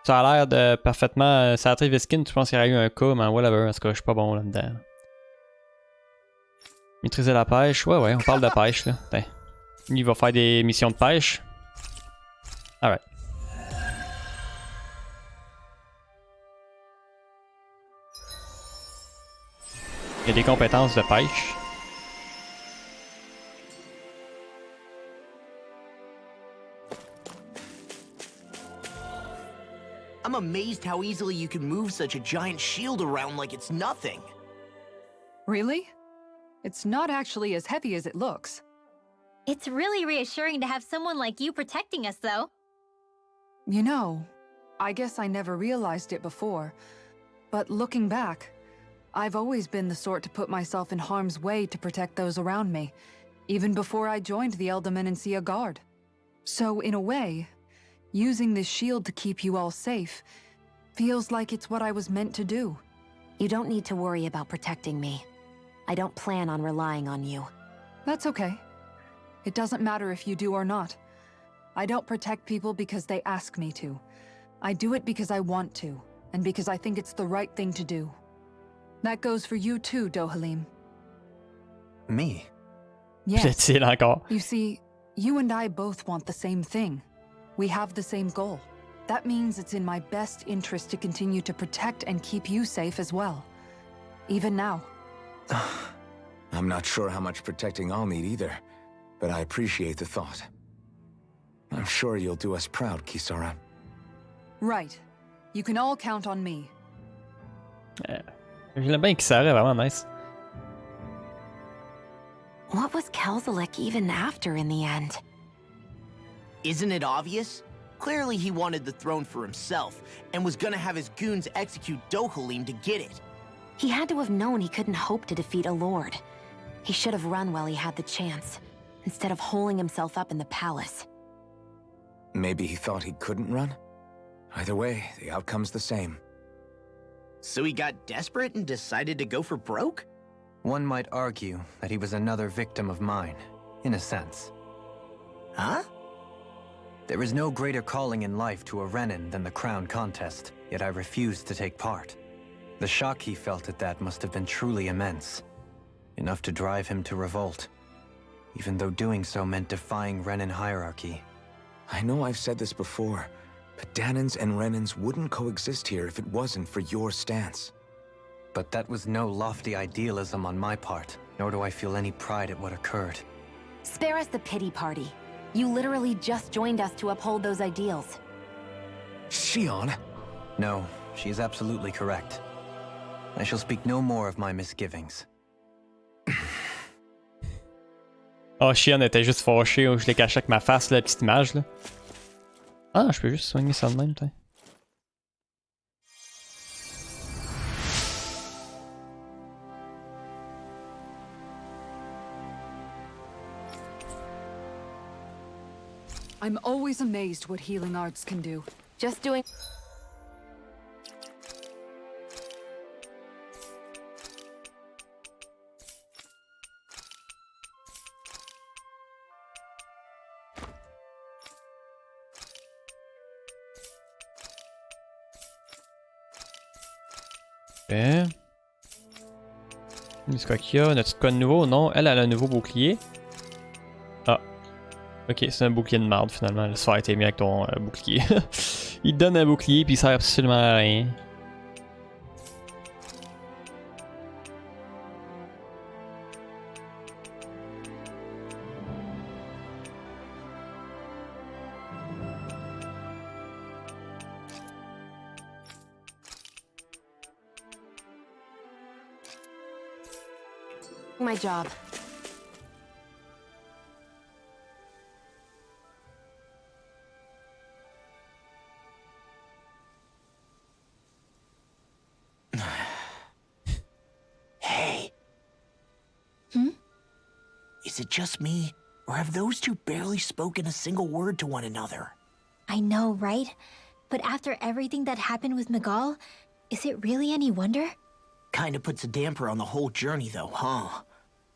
Ça a l'air de parfaitement. Ça a été Viskin, tu penses qu'il y aurait eu un cas, mais whatever, parce que je suis pas bon là-dedans. Maîtriser la pêche, ouais, on parle de pêche là. Attends. Il va faire des missions de pêche. Alright. Il y a des compétences de pêche. I'm amazed how easily you can move such a giant shield around like it's nothing. Really? It's not actually as heavy as it looks. It's really reassuring to have someone like you protecting us, though. You know, I guess I never realized it before, but looking back, I've always been the sort to put myself in harm's way to protect those around me, even before I joined the Menancia Guard. So in a way, using this shield to keep you all safe feels like it's what I was meant to do. You don't need to worry about protecting me. I don't plan on relying on you. That's okay. It doesn't matter if you do or not. I don't protect people because they ask me to. I do it because I want to, and because I think it's the right thing to do. That goes for you too, Dohalim. Me? Yes. You see, you and I both want the same thing. We have the same goal. That means it's in my best interest to continue to protect and keep you safe as well. Even now. I'm not sure how much protecting I'll need either, but I appreciate the thought. I'm sure you'll do us proud, Kisara. Right. You can all count on me. J'aime bien Kisara, vraiment nice. What was Kelzalek even after in the end? Isn't it obvious? Clearly he wanted the throne for himself, and was gonna have his goons execute Dohalim to get it. He had to have known he couldn't hope to defeat a lord. He should have run while he had the chance, instead of holding himself up in the palace. Maybe he thought he couldn't run? Either way, the outcome's the same. So he got desperate and decided to go for broke? One might argue that he was another victim of mine, in a sense. Huh? There is no greater calling in life to a Renin than the crown contest, yet I refused to take part. The shock he felt at that must have been truly immense. Enough to drive him to revolt, even though doing so meant defying Renin hierarchy. I know I've said this before, but Danans and Renins wouldn't coexist here if it wasn't for your stance. But that was no lofty idealism on my part, nor do I feel any pride at what occurred. Spare us the pity party. You literally just joined us to uphold those ideals. Shion? No, she is absolutely correct. I shall speak no more of my misgivings. Oh, Shion était juste fâché, je l'ai caché avec ma face, la petite image là. Ah, je peux juste soigner ça de même, t'sais. I'm always amazed what healing arts can do. Just doing... Ok. C'est quoi qu'il y a? N'as-tu de quoi de nouveau? Non, elle a un nouveau bouclier. Ah. Ok, c'est un bouclier de marde finalement. Le soir a été mis avec ton bouclier. Il te donne un bouclier puis il sert absolument à rien. My job. Hey. Is it just me, or have those two barely spoken a single word to one another? I know, right? But after everything that happened with Miguel, is it really any wonder? Kinda puts a damper on the whole journey though, huh?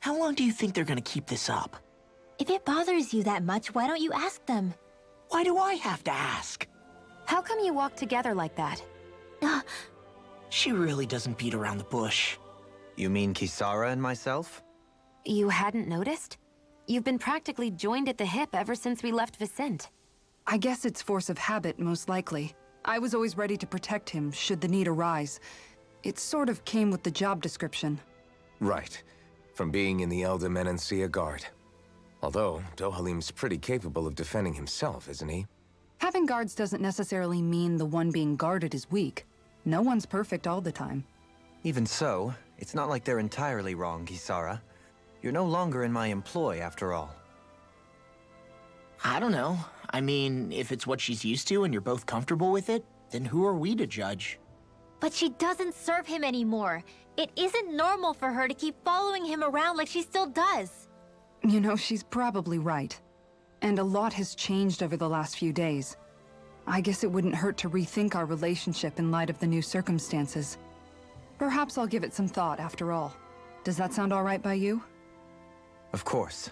How long do you think they're gonna keep this up? If it bothers you that much, why don't you ask them? Why do I have to ask? How come you walk together like that? She really doesn't beat around the bush. You mean Kisara and myself? You hadn't noticed? You've been practically joined at the hip ever since we left Vicente. I guess it's force of habit, most likely. I was always ready to protect him, should the need arise. It sort of came with the job description. Right. From being in the Elder Menancia Guard. Although, Dohalim's pretty capable of defending himself, isn't he? Having guards doesn't necessarily mean the one being guarded is weak. No one's perfect all the time. Even so, it's not like they're entirely wrong, Kisara. You're no longer in my employ, after all. I don't know. I mean, if it's what she's used to and you're both comfortable with it, then who are we to judge? But she doesn't serve him anymore. It isn't normal for her to keep following him around like she still does. You know, she's probably right. And a lot has changed over the last few days. I guess it wouldn't hurt to rethink our relationship in light of the new circumstances. Perhaps I'll give it some thought after all. Does that sound all right by you? Of course.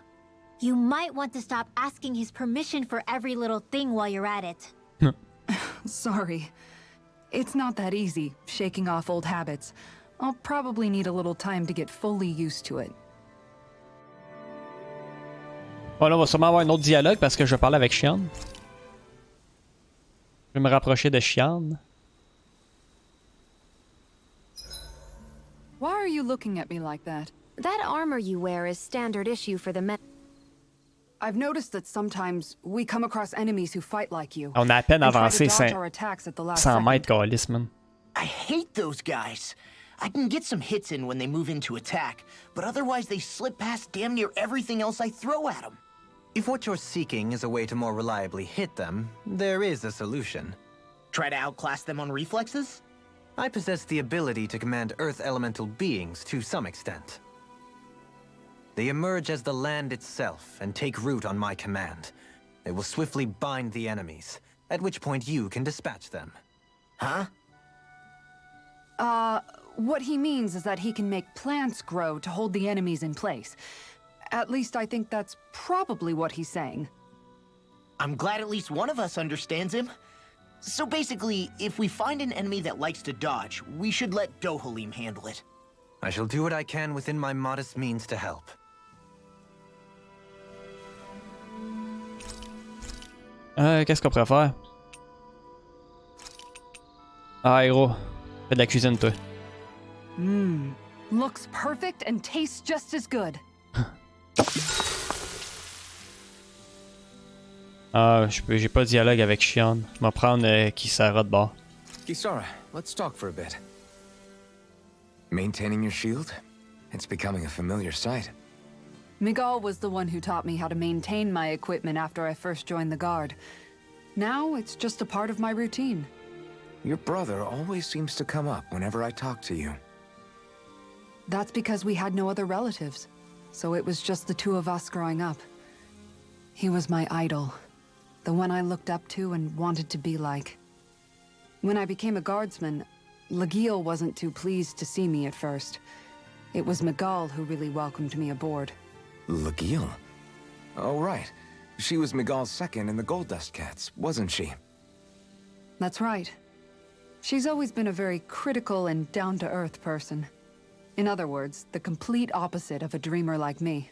You might want to stop asking his permission for every little thing while you're at it. Sorry. It's not that easy, shaking off old habits. I'll probably need a little time to get fully used to it. Bon, là, on va sûrement avoir un autre dialogue parce que je vais parler avec Xian. Je vais me rapprocher de Xian. Why are you looking at me like that? That armor you wear is standard issue for the men. I've noticed that sometimes we come across enemies who fight like you. On a à peine avancé 100 mètres, câlisse, man. I hate those guys. I can get some hits in when they move into attack, but otherwise they slip past damn near everything else I throw at them. If what you're seeking is a way to more reliably hit them, there is a solution. Try to outclass them on reflexes? I possess the ability to command Earth elemental beings to some extent. They emerge as the land itself and take root on my command. They will swiftly bind the enemies, at which point you can dispatch them. Huh? What he means is that he can make plants grow to hold the enemies in place. At least I think that's probably what he's saying. I'm glad at least one of us understands him. So basically, if we find an enemy that likes to dodge, we should let Dohalim handle it. I shall do what I can within my modest means to help. Qu'est-ce qu'on pourrait faire? Ah, héros. Fais de la cuisine, toi. Looks perfect and tastes just as good. Ah, j'ai pas de dialogue avec Xian. Je vais prendre Kisara de bord. Kisara, let's talk for a bit. Maintaining your shield? It's becoming a familiar sight. Miguel was the one who taught me how to maintain my equipment after I first joined the Guard. Now it's just a part of my routine. Your brother always seems to come up whenever I talk to you. That's because we had no other relatives, so it was just the two of us growing up. He was my idol, the one I looked up to and wanted to be like. When I became a guardsman, Lagiel wasn't too pleased to see me at first. It was Miguel who really welcomed me aboard. Lagiel? Oh, right. She was Miguel's second in the Gold Dust Cats, wasn't she? That's right. She's always been a very critical and down-to-earth person. In other words, the complete opposite of a dreamer like me.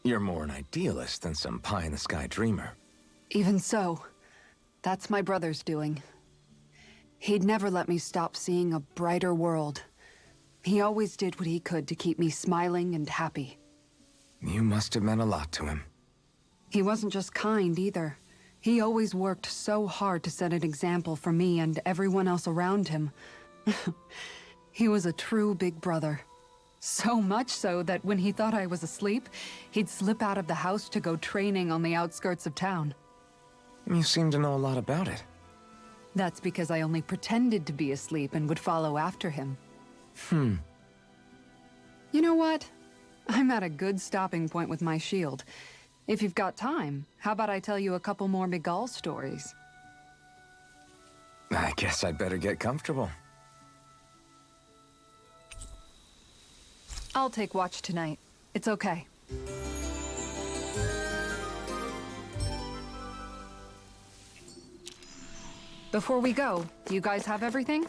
You're more an idealist than some pie-in-the-sky dreamer. Even so, that's my brother's doing. He'd never let me stop seeing a brighter world. He always did what he could to keep me smiling and happy. You must have meant a lot to him. He wasn't just kind, either. He always worked so hard to set an example for me and everyone else around him. He was a true big brother. So much so that when he thought I was asleep, he'd slip out of the house to go training on the outskirts of town. You seem to know a lot about it. That's because I only pretended to be asleep and would follow after him. You know what? I'm at a good stopping point with my shield. If you've got time, how about I tell you a couple more Miguel stories? I guess I'd better get comfortable. I'll take watch tonight. It's okay. Before we go, do you guys have everything?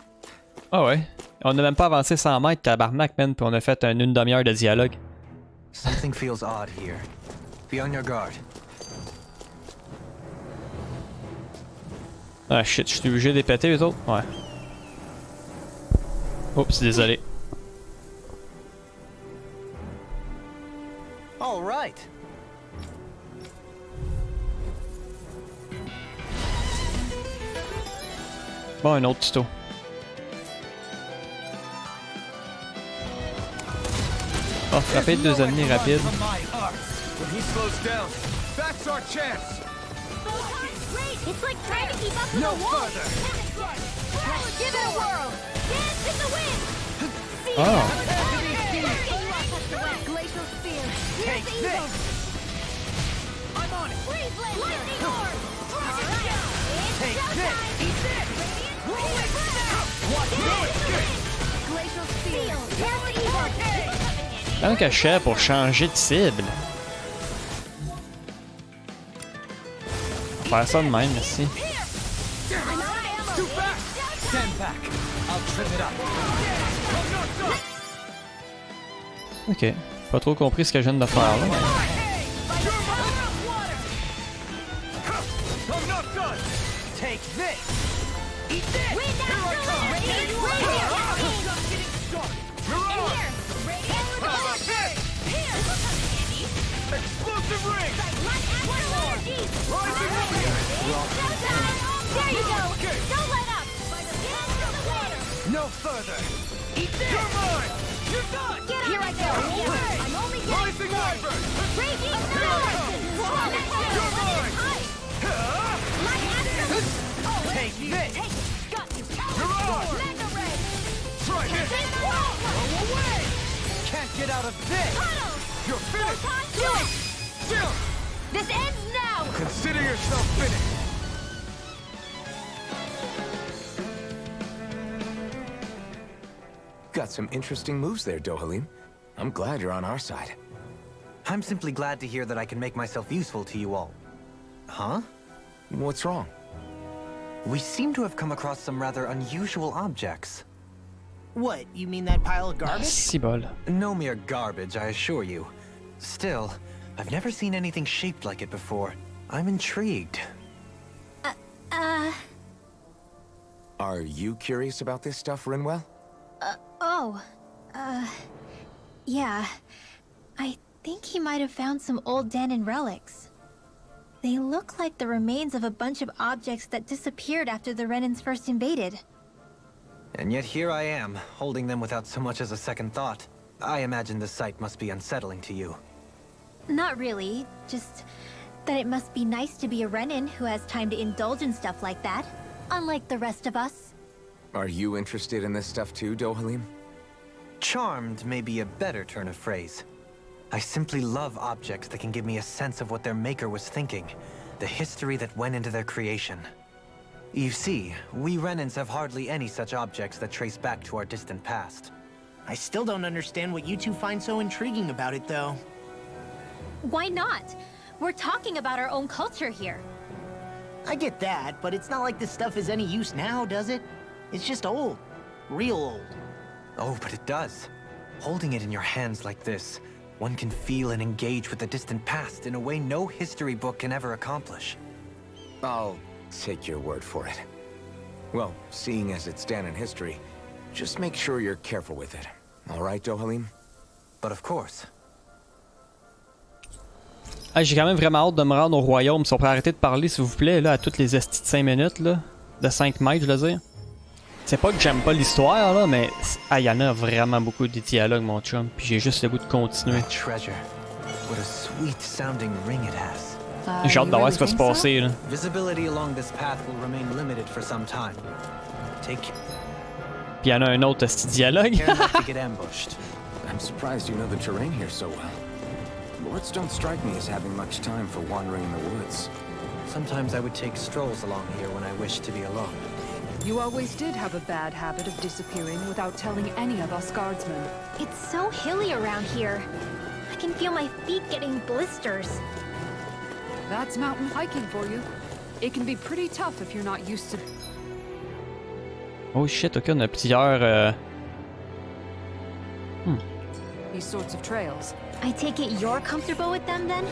Ah ouais. On n'a même pas avancé 100 mètres, tabarnak, man, puis on a fait une demi-heure de dialogue. Something feels odd here. Be on your guard. Ah shit, je suis obligé de les péter les autres? Ouais. Oups, désolé. All right. Bon, un autre tuto. Oh, frapper 2 ennemis rapides. When he slows down, that's our chance. It's like trying to keep up with No a wall. further. Give it a whirl. Dance in the wind. See Oh. Glacial spear. Take Here's this. evil. I'm on it. Freeze laser. Lightning orb. Take this. Eat this. Watch this. Glacial spear. Here's the evil. Un cachet pour changer de cible. Faire ça de même, merci. Too fast. Stand back. I'll trim it up. Ok. Pas trop compris ce que je viens de faire là. I'm not done. Take this. Eat this. Wind down Explosive ring. There you go. Don't let up. No further. Eat this. You're mine. You're done. Get here I go. I'm only getting Rising Wyvern. Raging You're mine. Take this. You're on. Try this. Go away. Can't get out of this. You're finished. Do it. Still. This ends now. Consider yourself finished. Got some interesting moves there, Dohalim. I'm glad you're on our side. I'm simply glad to hear that I can make myself useful to you all. Huh? What's wrong? We seem to have come across some rather unusual objects. What, you mean that pile of garbage? Si bol. No mere garbage, I assure you. Still, I've never seen anything shaped like it before. I'm intrigued. Are you curious about this stuff, Rinwell? Yeah. I think he might have found some old Danon relics. They look like the remains of a bunch of objects that disappeared after the Renans first invaded. And yet here I am, holding them without so much as a second thought. I imagine the sight must be unsettling to you. Not really, just that it must be nice to be a Renan who has time to indulge in stuff like that, unlike the rest of us. Are you interested in this stuff too, Dohalim? Charmed may be a better turn of phrase. I simply love objects that can give me a sense of what their maker was thinking, the history that went into their creation. You see, we Renans have hardly any such objects that trace back to our distant past. I still don't understand what you two find so intriguing about it, though. Why not? We're talking about our own culture here. I get that, but it's not like this stuff is any use now, does it? It's just old. Real old. Oh, but it does. Holding it in your hands like this, one can feel and engage with the distant past in a way no history book can ever accomplish. I'll take your word for it. Well, seeing as it's Danon history, just make sure you're careful with it. All right, Dohalim? But of course. Ah, j'ai quand même vraiment hâte de me rendre au royaume. Si on pourrait arrêter de parler, s'il vous plaît, là, à toutes les estis de 5 minutes, là. De 5 mètres, je veux dire. C'est pas que j'aime pas l'histoire, là, mais il y en a vraiment beaucoup de dialogues, mon chum. Puis j'ai juste le goût de continuer. J'ai hâte de voir ce qui va se passer, là. Visibility along this path will remain limited for some time. Puis il y en a un autre esti dialogue. I'm surprised you know the terrain here so well. Lords don't strike me as having much time for wandering in the woods. Sometimes I would take strolls along here when I wished to be alone. You always did have a bad habit of disappearing without telling any of us guardsmen. It's so hilly around here. can feel my feet getting blisters. That's mountain hiking for you. It can be pretty tough if you're not used to... Oh shit, ok, on a plusieurs... these sorts of trails. I take it you're comfortable with them then?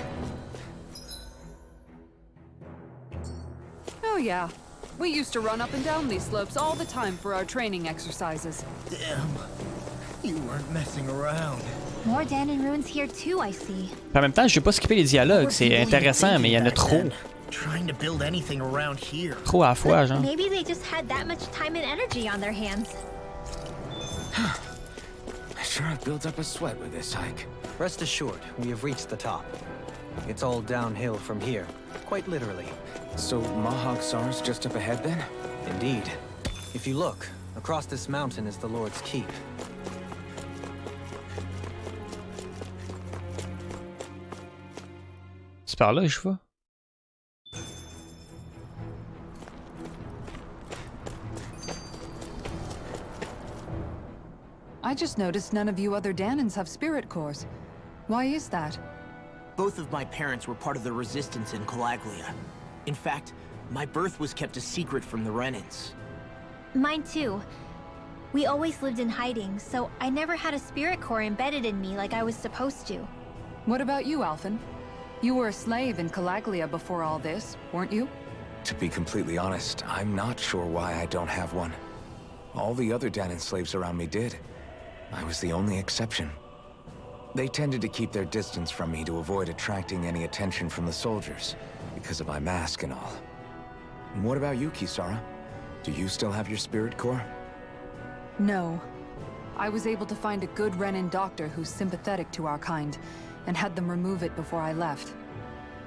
Oh yeah. We used to run up and down these slopes all the time for our training exercises. Damn. You weren't messing around. More Danon ruins here too, I see. En même temps, je vais pas skipper les dialogues, c'est intéressant, mais il y en a trop. Trying to build anything around here. Trop à la fois, genre. Maybe they just had that much time and energy on their hands. I sure have built up a sweat with this hike. Rest assured, we have reached the top. It's all downhill from here, quite literally. So Mahag Sar's just up ahead then? Indeed. If you look, across this mountain is the Lord's Keep. C'est par là, je vois. I just noticed none of you other Danons have spirit cores. Why is that? Both of my parents were part of the resistance in Calaglia. In fact, my birth was kept a secret from the Renans. Mine too. We always lived in hiding, so I never had a spirit core embedded in me like I was supposed to. What about you, Alphen? You were a slave in Calaglia before all this, weren't you? To be completely honest, I'm not sure why I don't have one. All the other Danon slaves around me did. I was the only exception. They tended to keep their distance from me to avoid attracting any attention from the soldiers, because of my mask and all. And what about you, Kisara? Do you still have your spirit core? No. I was able to find a good Renan doctor who's sympathetic to our kind, and had them remove it before I left.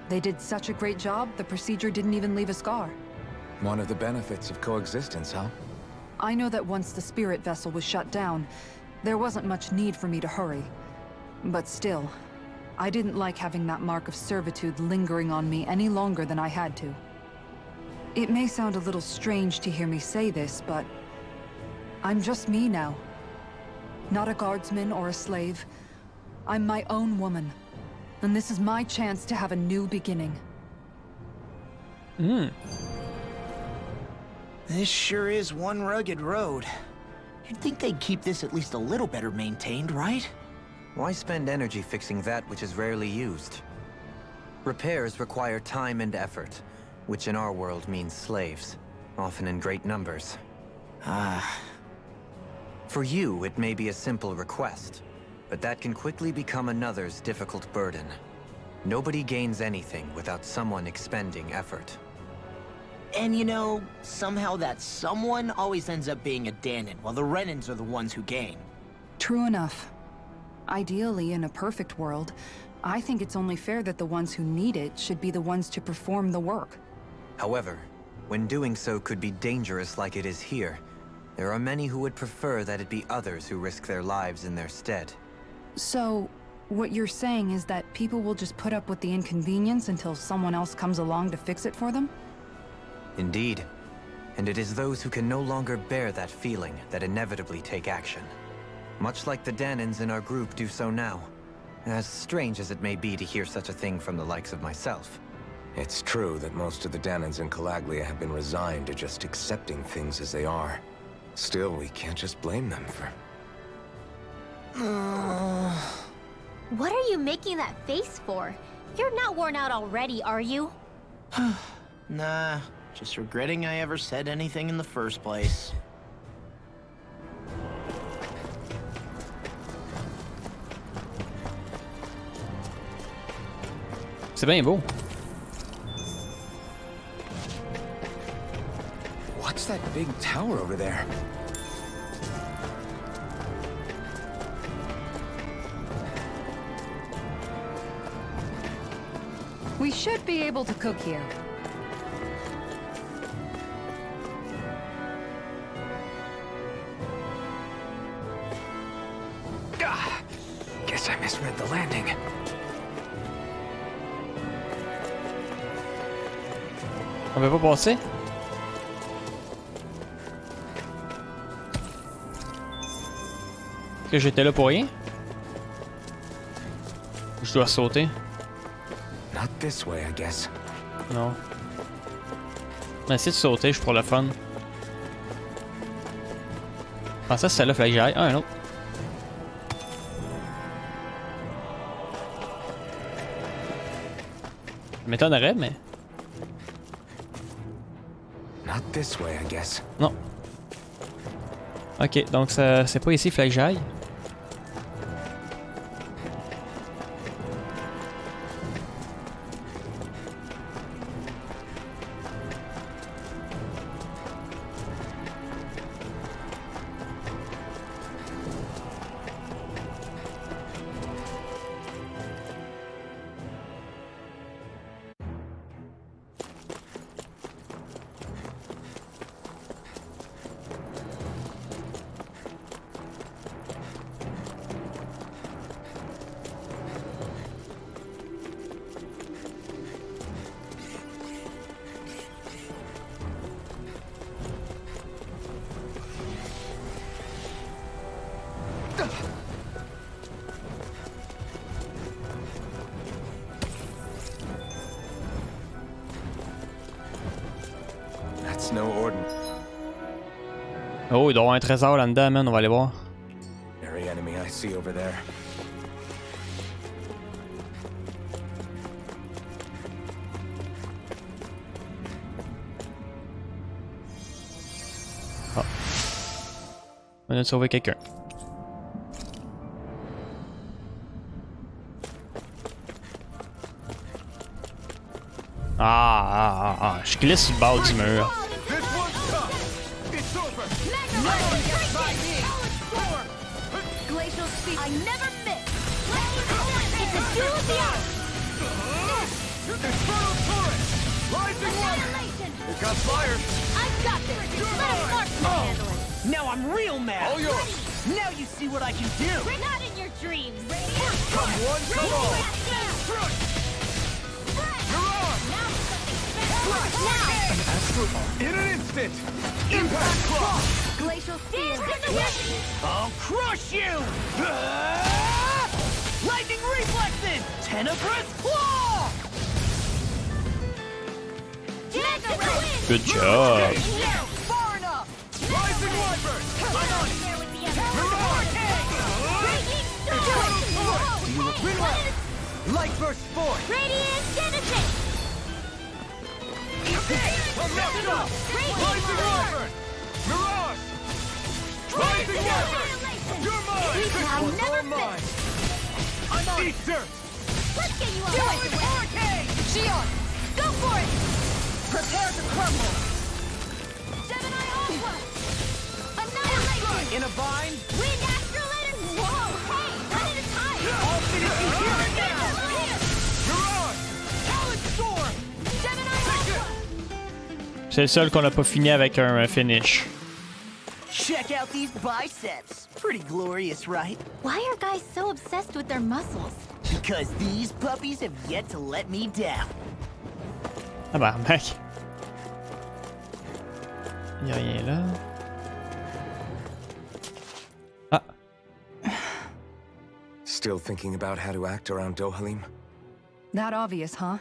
They did such a great job, the procedure didn't even leave a scar. One of the benefits of coexistence, huh? I know that once the spirit vessel was shut down, there wasn't much need for me to hurry. But still, I didn't like having that mark of servitude lingering on me any longer than I had to. It may sound a little strange to hear me say this, but I'm just me now. Not a guardsman or a slave. I'm my own woman. And this is my chance to have a new beginning. This sure is one rugged road. You'd think they'd keep this at least a little better maintained, right? Why spend energy fixing that which is rarely used? Repairs require time and effort, which in our world means slaves, often in great numbers. For you, it may be a simple request, but that can quickly become another's difficult burden. Nobody gains anything without someone expending effort. And you know, somehow that someone always ends up being a Danon, while the Renans are the ones who gain. True enough. Ideally, in a perfect world, I think it's only fair that the ones who need it should be the ones to perform the work. However, when doing so could be dangerous like it is here, there are many who would prefer that it be others who risk their lives in their stead. So, what you're saying is that people will just put up with the inconvenience until someone else comes along to fix it for them? Indeed. And it is those who can no longer bear that feeling that inevitably take action. Much like the Danons in our group do so now. As strange as it may be to hear such a thing from the likes of myself. It's true that most of the Danons in Calaglia have been resigned to just accepting things as they are. Still, we can't just blame them for... What are you making that face for? You're not worn out already, are you? Nah, just regretting I ever said anything in the first place. C'est bien beau. What's that big tower over there? We should be able to cook here. Guess I misread the landing. On peut pas passer? Est-ce que j'étais là pour rien? Je dois sauter. Not this way, I guess. Non. On va essayer de sauter, je suis pour le fun. Je pensais que celle-là, fallait que j'aille. Ah, un autre. Je m'étonnerais, mais... Not this way, I guess. Non. Ok, donc c'est pas ici, il fallait que j'aille. That's no ordinary Oh, il doit y avoir un trésor là-dedans, man. On va aller voir. enemy I see over there. Ah. On vient de sauver quelqu'un. Je glisse sur le bord du mur. I never miss. It's a duel of the arts. Infernal turret! Rising Annihilation. It got fired! I've got this. Let a marksman handle it. Now I'm real mad. All yours! Now you see what I can do. Not in your dreams. Come one, come all! An astral in an instant! Impact cross! Glacial spear. I'll crush you! Lightning reflexes! Tenebrous claw! Good job. Far enough! Rising wyvern! I'm on it! Mirage! Do you look well? Light burst forth! Radiant genesis. I'm not enough! Rising wyvern! Mirage! Rising wyvern! You're mine! This one's all mine! I'm on it! Dirt! Let's get you Do it! Hurricane! Shion, go for it. Prepare to crumble! Gemini Aqua. Annihilation. In a bind? Wind astrolator. Whoa, hey, one at a time. I'll finish you here and now! Mirage! Talon storm! Gemini Aqua. C'est le seul qu'on a pas fini avec un finish. Check out these biceps. Pretty glorious, right? Why are guys so obsessed with their muscles? Because these puppies have yet to let me down. Ah bah, mec. Y'a rien là. Ah. Still thinking about how to act around Dohalim? That obvious, huh?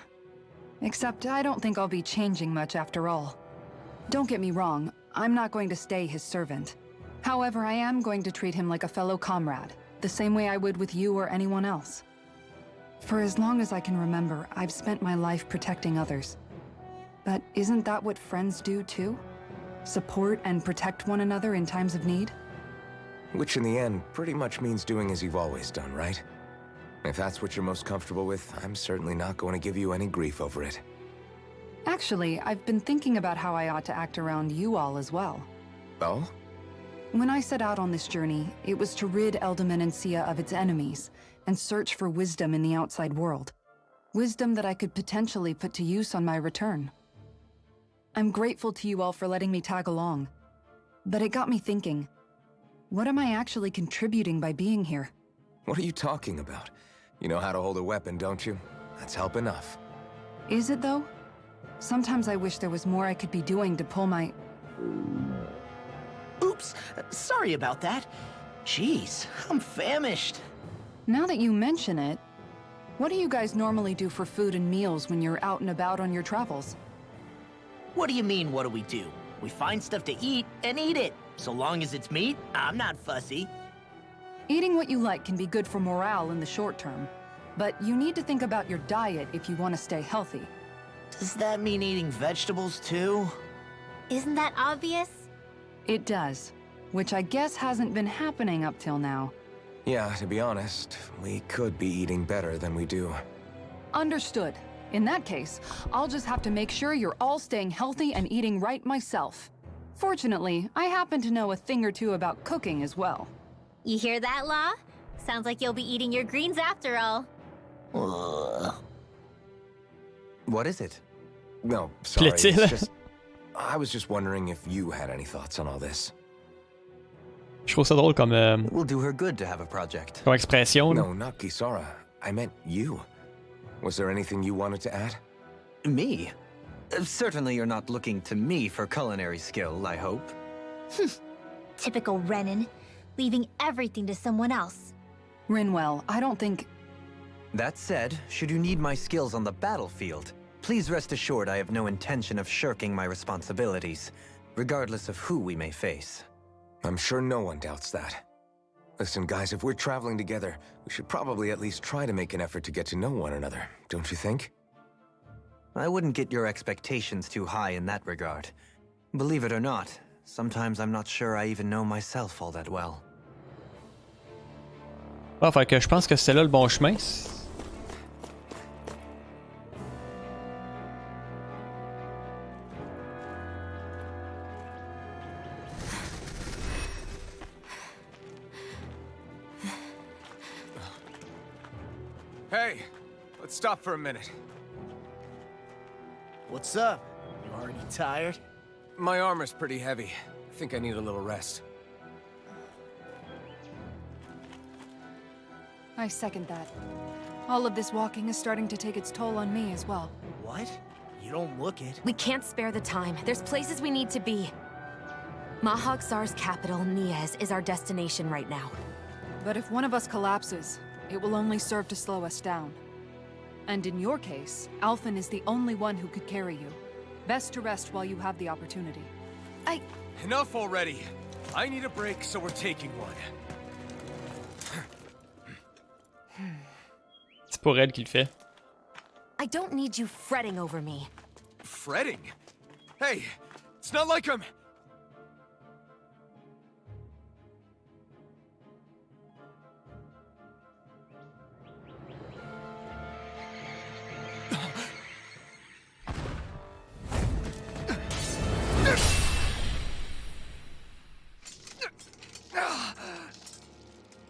Except I don't think I'll be changing much after all. Don't get me wrong, I'm not going to stay his servant. However, I am going to treat him like a fellow comrade, the same way I would with you or anyone else. For as long as I can remember, I've spent my life protecting others. But isn't that what friends do too? Support and protect one another in times of need? Which in the end pretty much means doing as you've always done, right? If that's what you're most comfortable with, I'm certainly not going to give you any grief over it. Actually, I've been thinking about how I ought to act around you all as well. Oh? When I set out on this journey, it was to rid Menancia of its enemies, and search for wisdom in the outside world. Wisdom that I could potentially put to use on my return. I'm grateful to you all for letting me tag along. But it got me thinking, what am I actually contributing by being here? What are you talking about? You know how to hold a weapon, don't you? That's help enough. Is it though? Sometimes I wish there was more I could be doing to pull my... Oops, sorry about that. Jeez, I'm famished. Now that you mention it, What do you guys normally do for food and meals when you're out and about on your travels? What do you mean, what do? We find stuff to eat and eat it. So long as it's meat, I'm not fussy. Eating what you like can be good for morale in the short term, but you need to think about your diet if you want to stay healthy. Does that mean eating vegetables too? Isn't that obvious? It does, which I guess hasn't been happening up till now. Yeah, to be honest, we could be eating better than we do. Understood. In that case, I'll just have to make sure you're all staying healthy and eating right myself. Fortunately, I happen to know a thing or two about cooking as well. You hear that, Law? Sounds like you'll be eating your greens after all. What is it? No, sorry. Plaît-il? It's just, I was just wondering if you had any thoughts on all this. Je trouve ça drôle comme, It will do her good to have a project. comme expression. No, not Kisara. I meant you. Was there anything you wanted to add? Me? Certainly you're not looking to me for culinary skill, I hope. Typical Renan, leaving everything to someone else. Rinwell, I don't think... That said, should you need my skills on the battlefield, please rest assured I have no intention of shirking my responsibilities, regardless of who we may face. I'm sure no one doubts that. Listen, guys, if we're traveling together, we should probably at least try to make an effort to get to know one another, don't you think? I wouldn't get your expectations too high in that regard. Believe it or not, sometimes I'm not sure I even know myself all that well. Ah, fait que je pense que c'était là le bon chemin. Hey, let's stop for a minute. What's up? You already tired? My armor's pretty heavy. I think I need a little rest. I second that. All of this walking is starting to take its toll on me as well. What? You don't look it. We can't spare the time. There's places we need to be. Mahag-Sar's capital, Niez, is our destination right now. But if one of us collapses, it will only serve to slow us down. And in your case, Alphen is the only one who could carry you. Best to rest while you have the opportunity. Enough already! I need a break, so we're taking one. C'est pour elle qu'il le fait. I don't need you fretting over me. Fretting? Hey, it's not like I'm...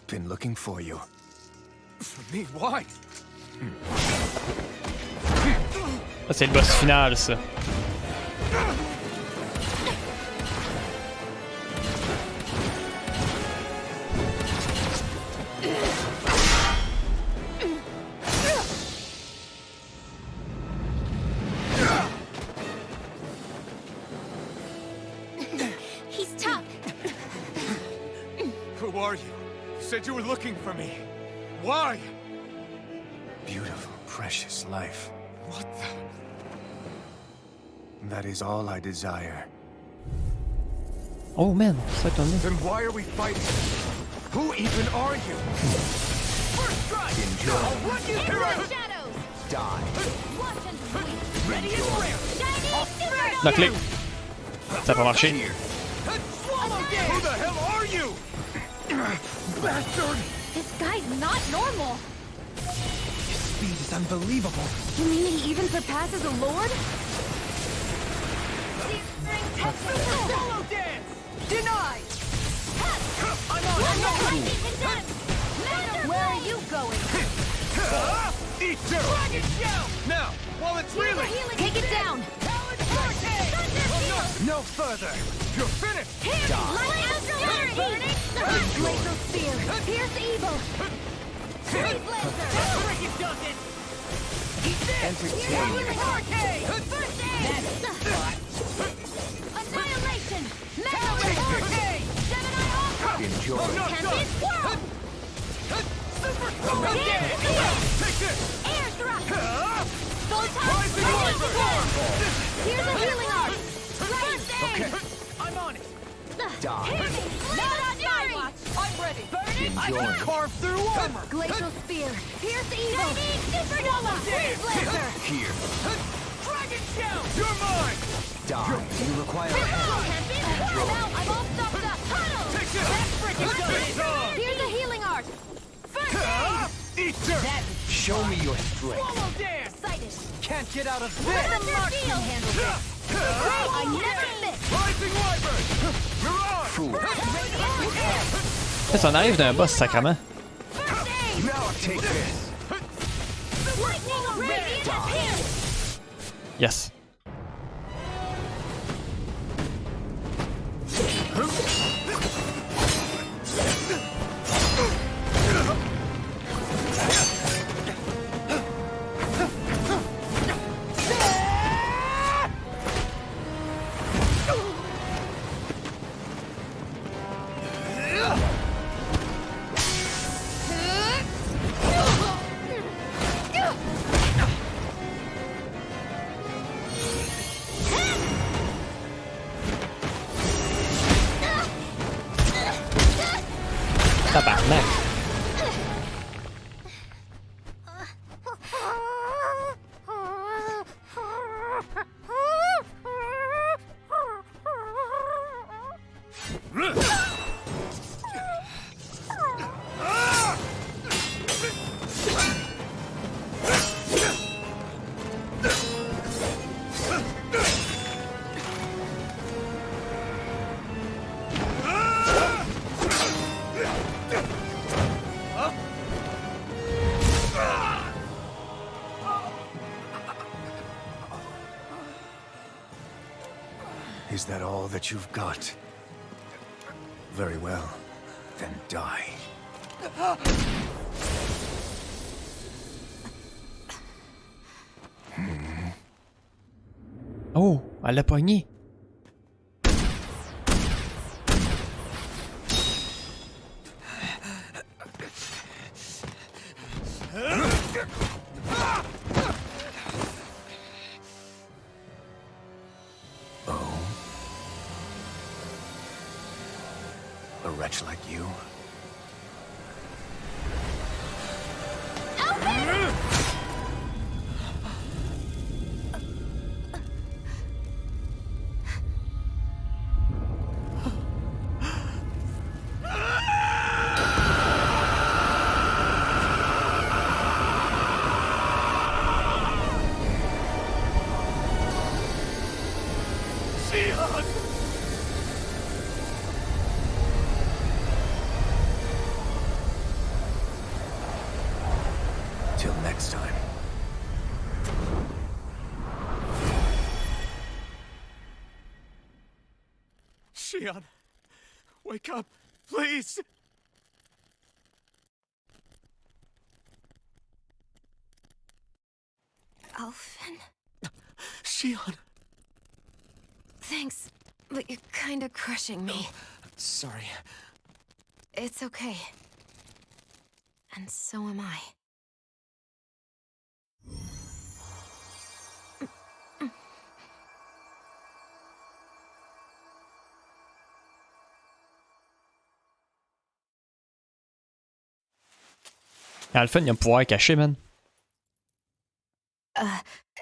Been looking for you. For me? Why? Ça, c'est le boss final, ça. He's tough. Who are you? You said you were looking for me. Why? Beautiful, precious life. What the... That is all I desire. Oh man, ça étonné. Then why are we fighting? Who even are you? First strike! Enjoy. I'll run you through Into the shadows. Die. Watch and bleed. Ready and ready. Shining La clé. Ça a pas marché. Who the hell are you? Bastard! This guy's not normal. His speed is unbelievable. You mean he even surpasses a lord? Solo dance! Denied! I'm on! Where are you going? Eat two! Dragon shell! Now, while it's reeling! Take it down. No further! You're finished! Burning. Laser spear. Pierce evil. Freeze laser. Break it, doesn't! Entertain. First aid. Annihilation. Metal Ray. Gemini Ultra. Enjoy. Tempest Whirl. Super! Take this! enjoy. I can carve through armor. Glacial spear. Pierce evil. Supernova. Freeze laser. Here. Dragon shell. You're mine. Die. You require I'm all stuffed up. Tunnel. Take this. That's freaking Take good. Here's a healing art. First aid. Eater. Show me your strength. Swallow dance. Excited. Can't get out of Let this. the marksman handle this. I never miss. Rising wyvern. Mirage. Fool. Ça, on arrive d'un boss sacrement. First aid. Now take this. Lightning radiant appears. Yes. Tabarnak. Is that all that you've got? Very well. Then die. Oh, elle l'a pogné. A wretch like you? Till next time. Shion, wake up, please. Alphen? Shion. Thanks, but you're kinda crushing me. Sorry. It's okay. And so am I. Alphen, il y a un pouvoir caché, man.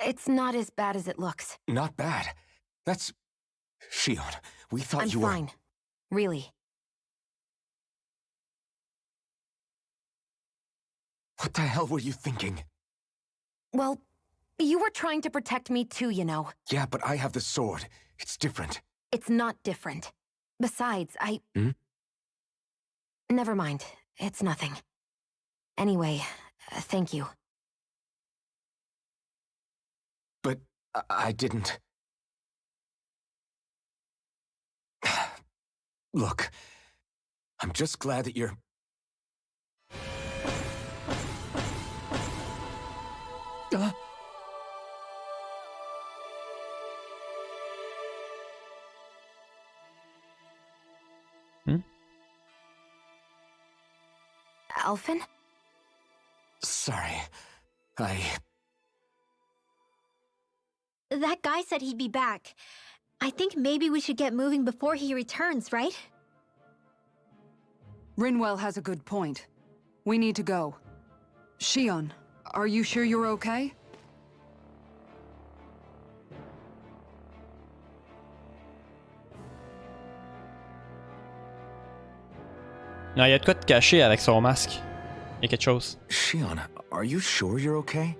It's not as bad as it looks. Not bad. That's... Shion, we thought I'm you were... fine. Really. What the hell were you thinking? Well, you were trying to protect me too, you know. Yeah, but I have the sword. It's different. It's not different. Besides, Hmm? Never mind. It's nothing. Anyway, thank you. But I didn't... Look, I'm just glad that you're... Alphen? Sorry. That guy said he'd be back. I think maybe we should get moving before he returns, right? Rinwell has a good point. We need to go. Shion, are you sure you're okay? Non, il y a de quoi de caché avec son masque. Il y a quelque chose. Shion, are you sure you're okay?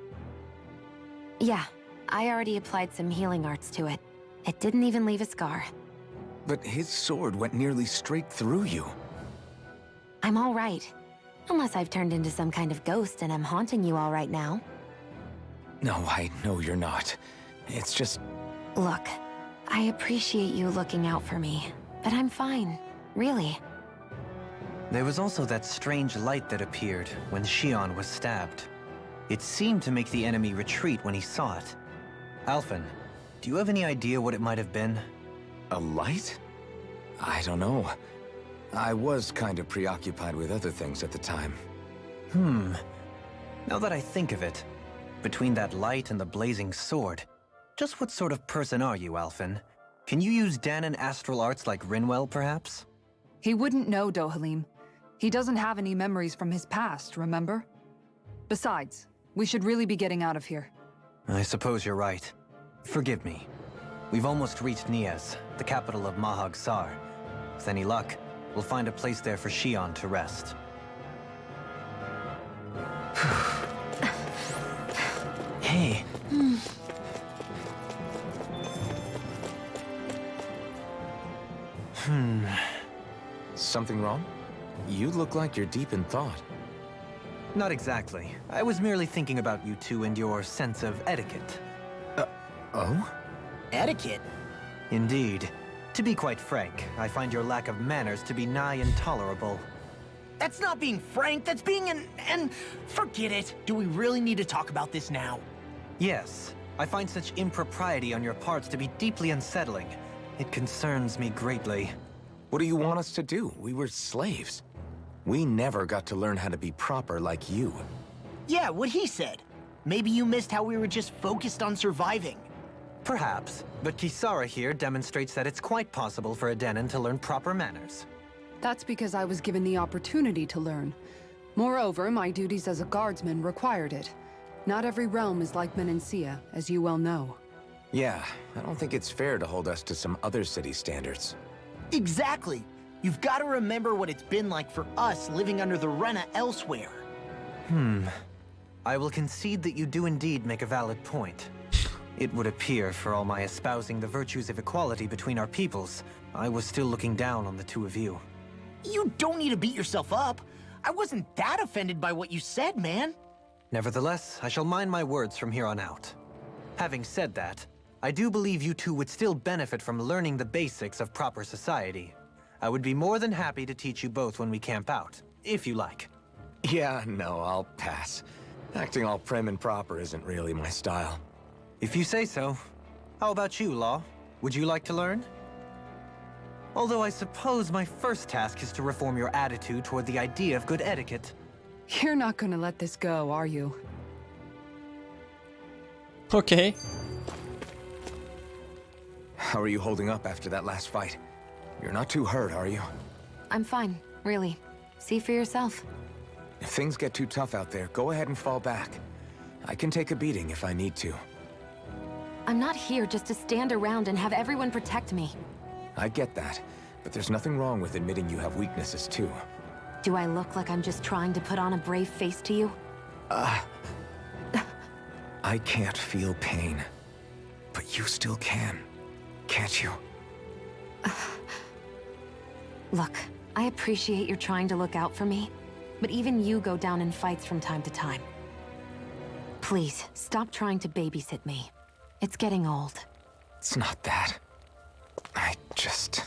Yeah, I already applied some healing arts to it. It didn't even leave a scar. But his sword went nearly straight through you. I'm all right. Unless I've turned into some kind of ghost and I'm haunting you all right now. No, I know you're not. It's just... Look, I appreciate you looking out for me, but I'm fine, really. There was also that strange light that appeared when Shion was stabbed. It seemed to make the enemy retreat when he saw it. Alphen, do you have any idea what it might have been? A light? I don't know. I was kind of preoccupied with other things at the time. Now that I think of it, between that light and the blazing sword, just what sort of person are you, Alphen? Can you use Danon astral arts like Rinwell, perhaps? He wouldn't know, Dohalim. He doesn't have any memories from his past, remember? Besides, we should really be getting out of here. I suppose you're right. Forgive me. We've almost reached Niaz, the capital of Mahag Sar. With any luck, we'll find a place there for Shion to rest. Hey. Something wrong? You look like you're deep in thought. Not exactly. I was merely thinking about you two and your sense of etiquette. Oh? Etiquette? Indeed. To be quite frank, I find your lack of manners to be nigh intolerable. That's not being frank, that's being an... Forget it. Do we really need to talk about this now? Yes. I find such impropriety on your parts to be deeply unsettling. It concerns me greatly. What do you want us to do? We were slaves. We never got to learn how to be proper like you. Yeah, what he said. Maybe you missed how we were just focused on surviving. Perhaps, but Kisara here demonstrates that it's quite possible for a Danon to learn proper manners. That's because I was given the opportunity to learn. Moreover, my duties as a guardsman required it. Not every realm is like Menancia, as you well know. Yeah, I don't think it's fair to hold us to some other city standards. Exactly. You've got to remember what it's been like for us living under the Rena elsewhere. I will concede that you do indeed make a valid point. It would appear, for all my espousing the virtues of equality between our peoples, I was still looking down on the two of you. You don't need to beat yourself up. I wasn't that offended by what you said, man. Nevertheless, I shall mind my words from here on out. Having said that, I do believe you two would still benefit from learning the basics of proper society. I would be more than happy to teach you both when we camp out, if you like. Yeah, no, I'll pass. Acting all prim and proper isn't really my style. If you say so. How about you, Law? Would you like to learn? Although I suppose my first task is to reform your attitude toward the idea of good etiquette. You're not gonna let this go, are you? Okay. How are you holding up after that last fight? You're not too hurt, are you? I'm fine, really. See for yourself. If things get too tough out there, go ahead and fall back. I can take a beating if I need to. I'm not here just to stand around and have everyone protect me. I get that, but there's nothing wrong with admitting you have weaknesses too. Do I look like I'm just trying to put on a brave face to you? I can't feel pain. But you still can, can't you? Look, I appreciate you're trying to look out for me, but even you go down in fights from time to time. Please, stop trying to babysit me. It's getting old. It's not that. I just...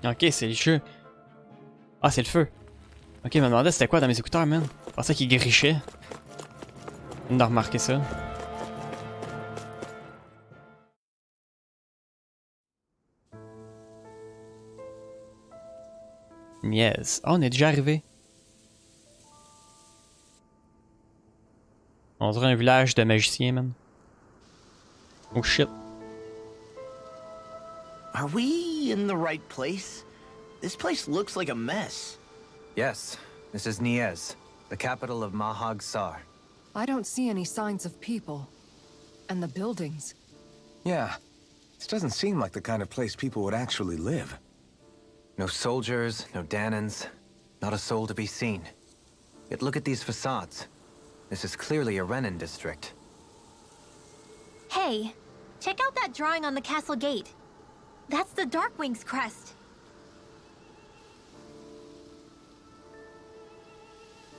Ok, c'est le jeu. Ah, c'est le feu. Ok, je me demandais c'était quoi dans mes écouteurs, man. Je pensais qu'il grichait. On a remarqué ça. Yes. Ah, on est déjà arrivé. On dirait un village de magiciens, man. Oh shit. Are we in the right place? This place looks like a mess. Yes, this is Niez, the capital of Mahag Sar. I don't see any signs of people. And the buildings. Yeah, this doesn't seem like the kind of place people would actually live. No soldiers, no Danans, not a soul to be seen. Yet look at these facades. This is clearly a Renin district. Hey, check out that drawing on the castle gate. That's the Darkwing's crest.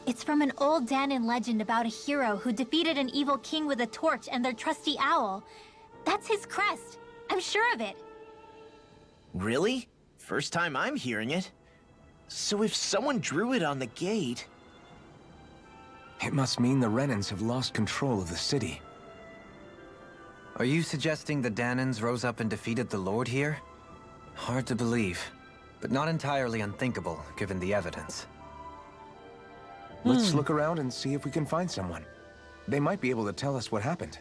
It's from an old Danan legend about a hero who defeated an evil king with a torch and their trusty owl. That's his crest. I'm sure of it. Really? First time I'm hearing it. So if someone drew it on the gate... It must mean the Renins have lost control of the city. Are you suggesting the Danans rose up and defeated the Lord here? Hard to believe, but not entirely unthinkable, given the evidence. Let's look around and see if we can find someone. They might be able to tell us what happened.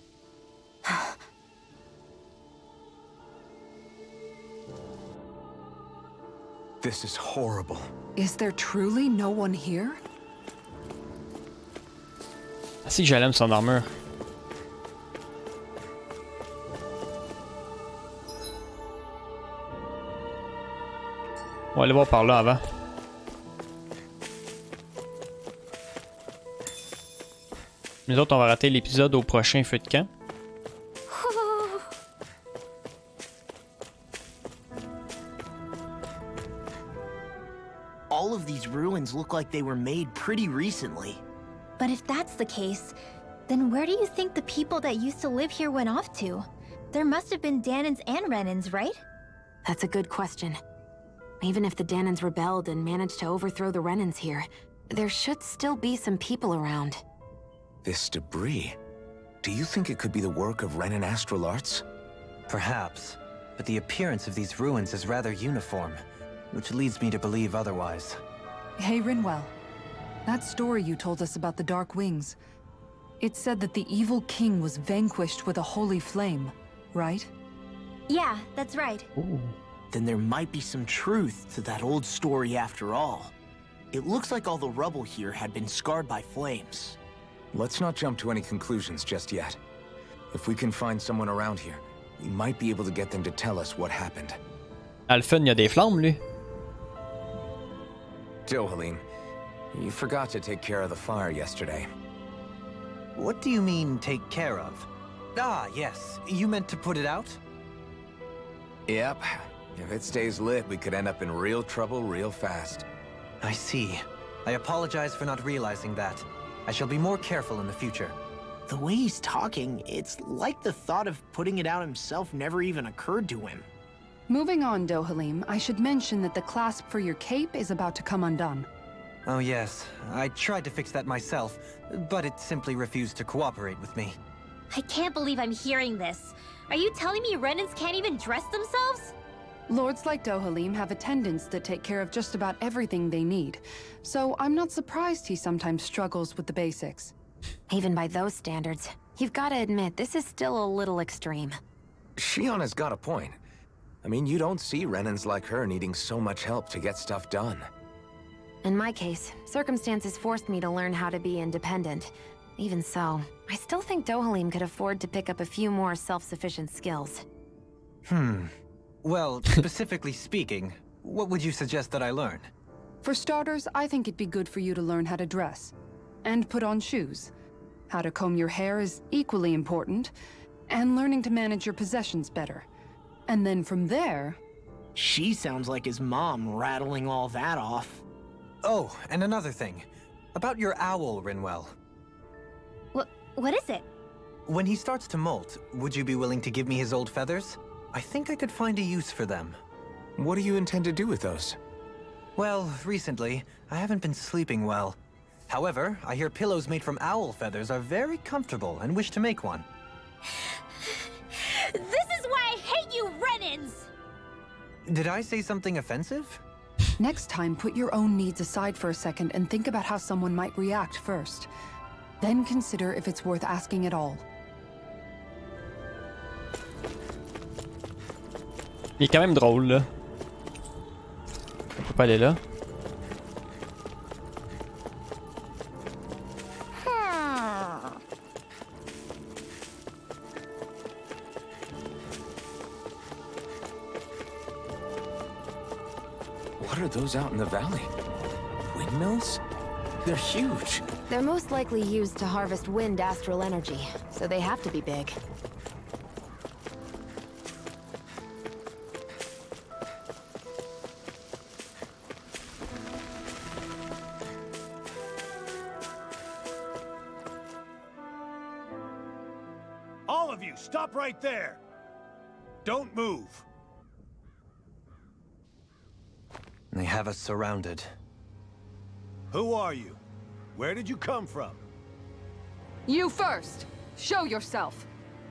This is horrible. Is there truly no one here? Ah, si j'aime son armure. On va aller voir par là avant. Nous autres, on va rater l'épisode au prochain feu de camp. All of these ruins look like they were made pretty recently. But if that's the case, then where do you think the people that used to live here went off to? There must have been Danans and Renins, right? That's a good question. Even if the Danans rebelled and managed to overthrow the Renins here, there should still be some people around. This debris. Do you think it could be the work of Renin astral arts? Perhaps, but the appearance of these ruins is rather uniform, which leads me to believe otherwise. Hey, Rinwell. That story you told us about the Dark Wings. It said that the evil king was vanquished with a holy flame, right? Yeah, that's right. Ooh. Then there might be some truth to that old story after all. It looks like all the rubble here had been scarred by flames. Let's not jump to any conclusions just yet. If we can find someone around here, we might be able to get them to tell us what happened. Alphen, il y a des flammes, lui. Dohalim, you forgot to take care of the fire yesterday. What do you mean, take care of? Ah, yes. You meant to put it out? Yep. If it stays lit, we could end up in real trouble real fast. I see. I apologize for not realizing that. I shall be more careful in the future. The way he's talking, it's like the thought of putting it out himself never even occurred to him. Moving on, Dohalim, I should mention that the clasp for your cape is about to come undone. Oh yes, I tried to fix that myself, but it simply refused to cooperate with me. I can't believe I'm hearing this. Are you telling me Renins can't even dress themselves? Lords like Dohalim have attendants that take care of just about everything they need, so I'm not surprised he sometimes struggles with the basics. Even by those standards, you've got to admit this is still a little extreme. Shiona's got a point. I mean, you don't see Renins like her needing so much help to get stuff done. In my case, circumstances forced me to learn how to be independent. Even so, I still think Dohalim could afford to pick up a few more self-sufficient skills. Well, specifically speaking, what would you suggest that I learn? For starters, I think it'd be good for you to learn how to dress. And put on shoes. How to comb your hair is equally important. And learning to manage your possessions better. And then from there... She sounds like his mom rattling all that off. Oh, and another thing. About your owl, Rinwell. What is it? When he starts to molt, would you be willing to give me his old feathers? I think I could find a use for them. What do you intend to do with those? Well, recently, I haven't been sleeping well. However, I hear pillows made from owl feathers are very comfortable and wish to make one. This is why I hate you, Renins! Did I say something offensive? Next time, put your own needs aside for a second and think about how someone might react first. Then consider if it's worth asking at all. Il est quand même drôle là. On peut pas aller là. What are those out in the valley? Windmills? They're huge. They're most likely used to harvest wind astral energy, so they have to be big. All of you, stop right there! Don't move! They have us surrounded. Who are you? Where did you come from? You first! Show yourself!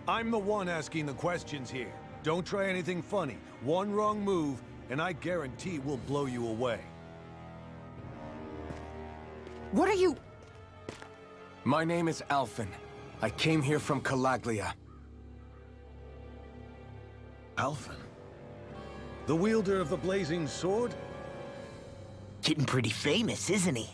I'm the one asking the questions here. Don't try anything funny. One wrong move, and I guarantee we'll blow you away. What are you... My name is Alphen. I came here from Calaglia. Alphen? The wielder of the blazing sword? Getting pretty famous, isn't he?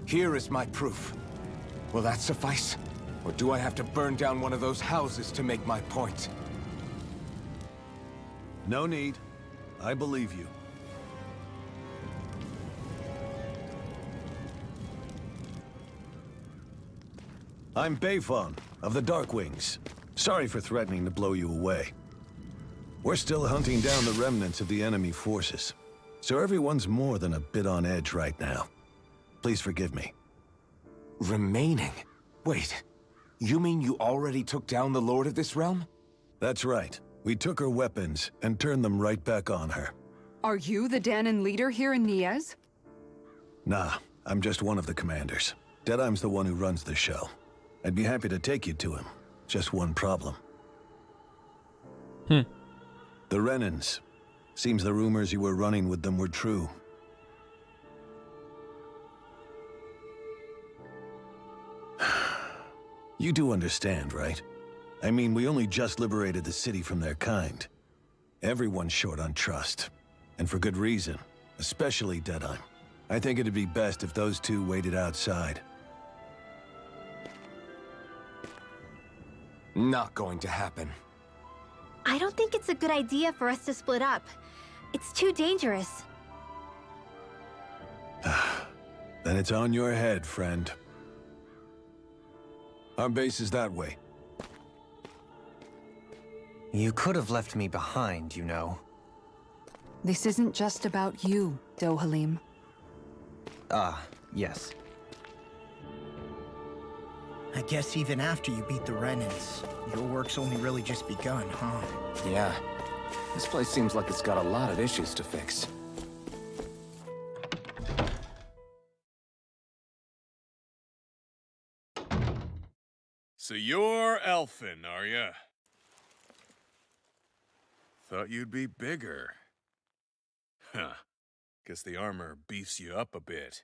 Here is my proof. Will that suffice? Or do I have to burn down one of those houses to make my point? No need. I believe you. I'm Bayfon, of the Darkwings. Sorry for threatening to blow you away. We're still hunting down the remnants of the enemy forces, so everyone's more than a bit on edge right now. Please forgive me. Remaining? Wait, you mean you already took down the Lord of this realm? That's right. We took her weapons and turned them right back on her. Are you the Danon leader here in Niez? Nah, I'm just one of the commanders. Deadeye's the one who runs the show. I'd be happy to take you to him. Just one problem. The Renans. Seems the rumors you were running with them were true. You do understand, right? I mean, we only just liberated the city from their kind. Everyone's short on trust. And for good reason. Especially Deadeye. I think it'd be best if those two waited outside. Not going to happen. I don't think it's a good idea for us to split up. It's too dangerous. Then it's on your head, friend. Our base is that way. You could have left me behind, you know. This isn't just about you, Dohalim. Ah, yes. I guess even after you beat the Renans, your work's only really just begun, huh? Yeah. This place seems like it's got a lot of issues to fix. So you're Alphen, are ya? Thought you'd be bigger. Huh. Guess the armor beefs you up a bit.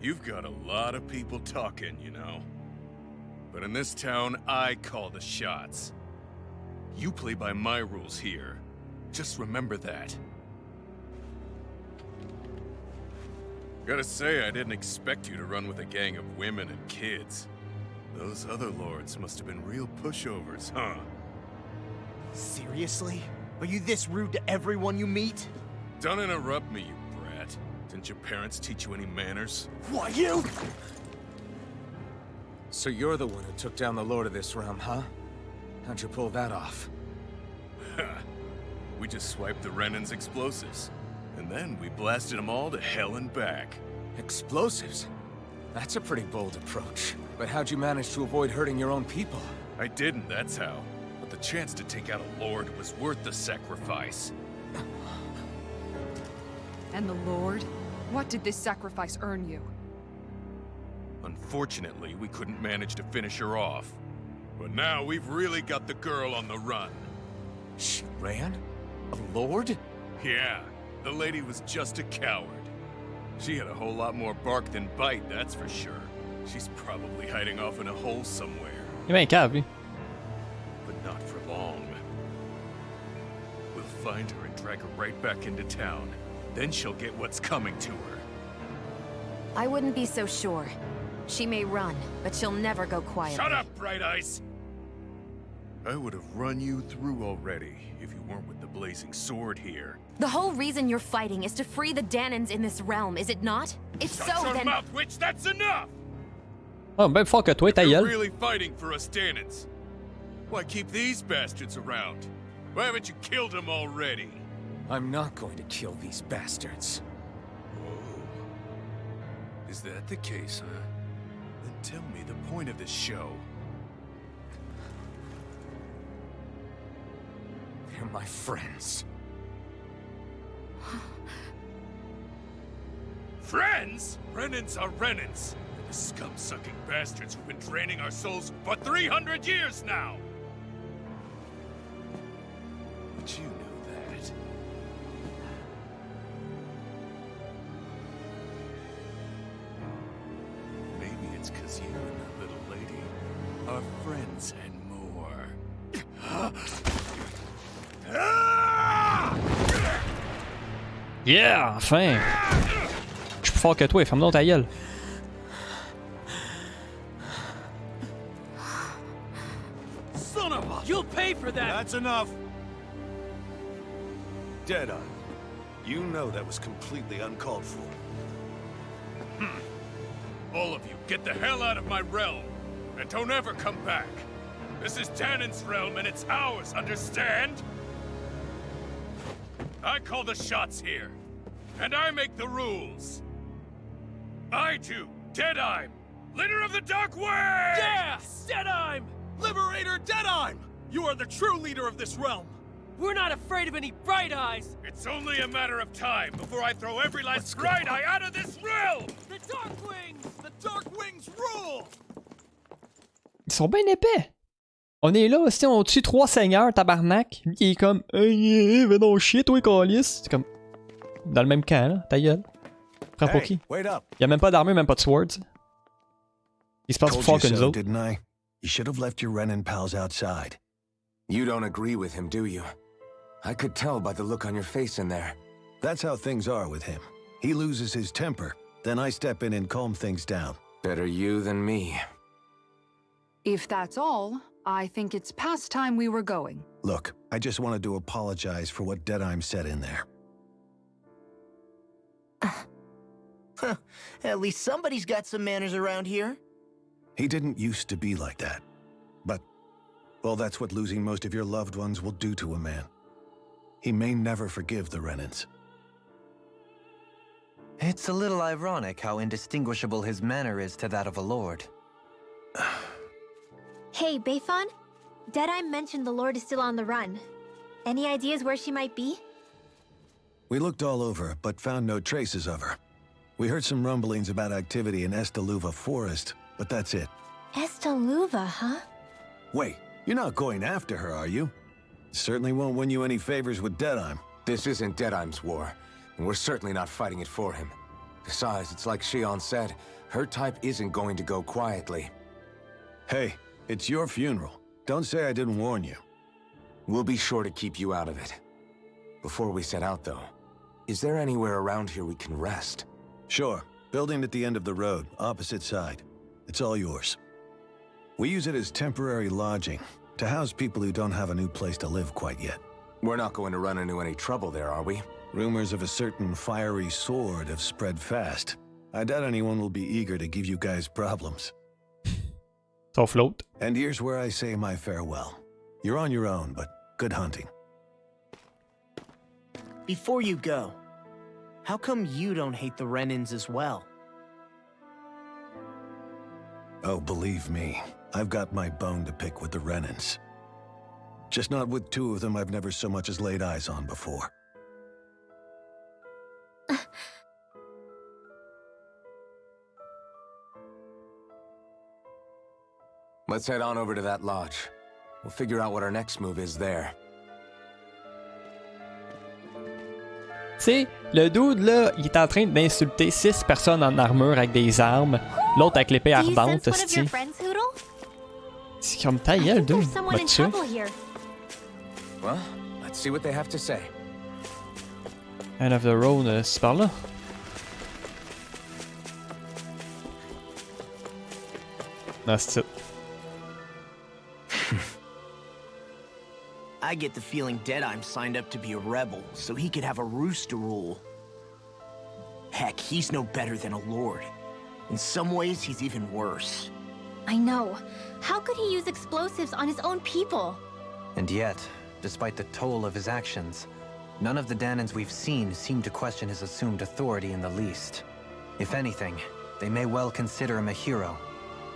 You've got a lot of people talking, you know. But in this town, I call the shots. You play by my rules here. Just remember that. Gotta say, I didn't expect you to run with a gang of women and kids. Those other lords must have been real pushovers, huh? Seriously? Are you this rude to everyone you meet? Don't interrupt me, you brat. Didn't your parents teach you any manners? What, you? So you're the one who took down the Lord of this realm, huh? How'd you pull that off? We just swiped the Renan's explosives. And then we blasted them all to hell and back. Explosives? That's a pretty bold approach. But how'd you manage to avoid hurting your own people? I didn't, that's how. But the chance to take out a lord was worth the sacrifice. And the Lord? What did this sacrifice earn you? Unfortunately, we couldn't manage to finish her off. But now we've really got the girl on the run. She ran? A lord? Yeah, the lady was just a coward. She had a whole lot more bark than bite, that's for sure. She's probably hiding off in a hole somewhere. Il est bien cave, lui. But not for long. We'll find her and drag her right back into town. Then she'll get what's coming to her. I wouldn't be so sure. She may run, but she'll never go quietly. Shut up, Bright Eyes! I would have run you through already if you weren't with the blazing sword here. The whole reason you're fighting is to free the Danans in this realm, is it not? If so, Shut your then... mouth, witch! That's enough! Oh, même fort que toi, ta You're gueule. really fighting for us Danans. Why keep these bastards around? Why haven't you killed them already? I'm not going to kill these bastards. Oh. Is that the case, huh? Then tell me the point of this show. They're my friends. Friends? Renans are Renans. The scum-sucking bastards who've been draining our souls for 300 years now! But you knew that. Maybe it's 'cause you and that little lady are friends and more. Yeah, enfin. Je suis plus fort que toi, ferme donc ta gueule. Son of a... You'll pay for that! That's enough! Deadeye, you know that was completely uncalled for. All of you, get the hell out of my realm! And don't ever come back! This is Danan's realm and it's ours, understand? I call the shots here. And I make the rules. I do, Deadeye, leader of the Dark Way! Yeah! Deadeye! Liberator Deadeye! You are the true leader of this realm! We're not afraid of any Bright Eyes! It's only a matter of time before I throw every last Bright Eye out of this realm! The Dark Wings! The Dark Wings rule! Ils sont bien épais. On est là, aussi, on tue 3 seigneurs, tabarnak. Lui, il est comme, hey, va donc chier, toi, calice. C'est comme, dans le même camp, là, ta gueule. Prends pour qui? Wait up. Il y a même pas d'armure, même pas de swords. Il se passe plus fort que nous autres. Didn't I? You should have left your Renan pals outside. You don't agree with him, do you? I could tell by the look on your face in there. That's how things are with him. He loses his temper, then I step in and calm things down. Better you than me. If that's all, I think it's past time we were going. Look, I just wanted to apologize for what Deadeye said in there. At least somebody's got some manners around here. He didn't used to be like that. But, well, that's what losing most of your loved ones will do to a man. He may never forgive the Renans. It's a little ironic how indistinguishable his manner is to that of a lord. Hey, Bayfon? Deadeye mentioned the Lord is still on the run. Any ideas where she might be? We looked all over, but found no traces of her. We heard some rumblings about activity in Estaluva Forest, but that's it. Estaluva, huh? Wait, you're not going after her, are you? Certainly won't win you any favors with Deadeye. This isn't Deadeye's war, and we're certainly not fighting it for him. Besides, it's like Shion said, her type isn't going to go quietly. Hey, it's your funeral. Don't say I didn't warn you. We'll be sure to keep you out of it. Before we set out, though, is there anywhere around here we can rest? Sure. Building at the end of the road, opposite side. It's all yours. We use it as temporary lodging, to house people who don't have a new place to live quite yet. We're not going to run into any trouble there, are we? Rumors of a certain fiery sword have spread fast. I doubt anyone will be eager to give you guys problems. So float. And here's where I say my farewell. You're on your own, but good hunting. Before you go, how come you don't hate the Renans as well? Oh, believe me, I've got my bone to pick with the Renans. Just not with two of them I've never so much as laid eyes on before. Let's head on over to that lodge. We'll figure out what our next move is there. sais, le dude là, il est en train d'insulter 6 personnes en armure avec des armes, l'autre avec l'épée ardente, hostie. C'est comme ta gueule, dude. Va te tuer. Well, let's see what they have to say. End of the road, c'est par là. Non, c'est ça. I get the feeling Deadheim signed up to be a rebel, so he could have a roost to rule. Heck, he's no better than a lord. In some ways, he's even worse. I know. How could he use explosives on his own people? And yet, despite the toll of his actions, none of the Danans we've seen seem to question his assumed authority in the least. If anything, they may well consider him a hero,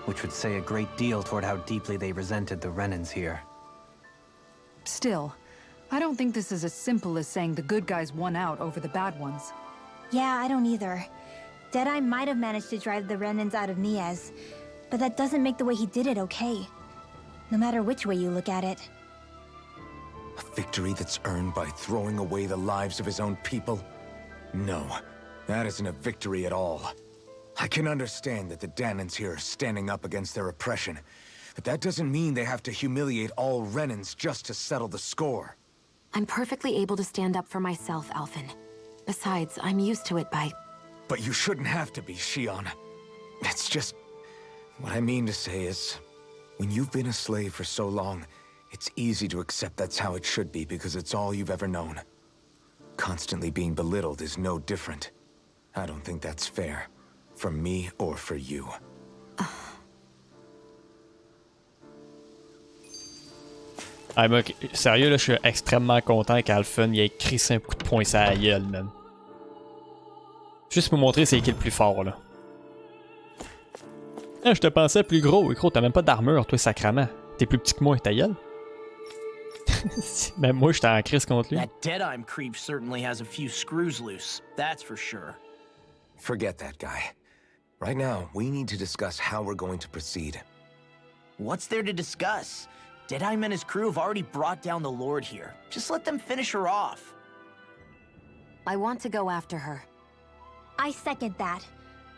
which would say a great deal toward how deeply they resented the Renans here. Still, I don't think this is as simple as saying the good guys won out over the bad ones. Yeah, I don't either. Deadeye might have managed to drive the Renans out of Niaz, but that doesn't make the way he did it okay. No matter which way you look at it. A victory that's earned by throwing away the lives of his own people? No, that isn't a victory at all. I can understand that the Danans here are standing up against their oppression, but that doesn't mean they have to humiliate all Renans just to settle the score. I'm perfectly able to stand up for myself, Alphen. Besides, I'm used to it by... But you shouldn't have to be, Shion. It's just... What I mean to say is, when you've been a slave for so long, it's easy to accept that's how it should be because it's all you've ever known. Constantly being belittled is no different. I don't think that's fair. For me or for you. Ah, mais sérieux, là, je suis extrêmement content qu'Alphen ait crissé un coup de poing sur la gueule, man. Juste pour montrer c'est qui le plus fort, là. Ah, je te pensais plus gros. Gros, t'as même pas d'armure, toi, sacrament. T'es plus petit que moi, ta gueule. Même moi, j'étais en crise contre lui. That Deadheim creep certainly has a few screws loose, that's for sure. Forget that guy. Right now, we need to discuss how we're going to proceed. What's there to discuss? Deadheim and his crew have already brought down the Lord here. Just let them finish her off. I want to go after her. I second that.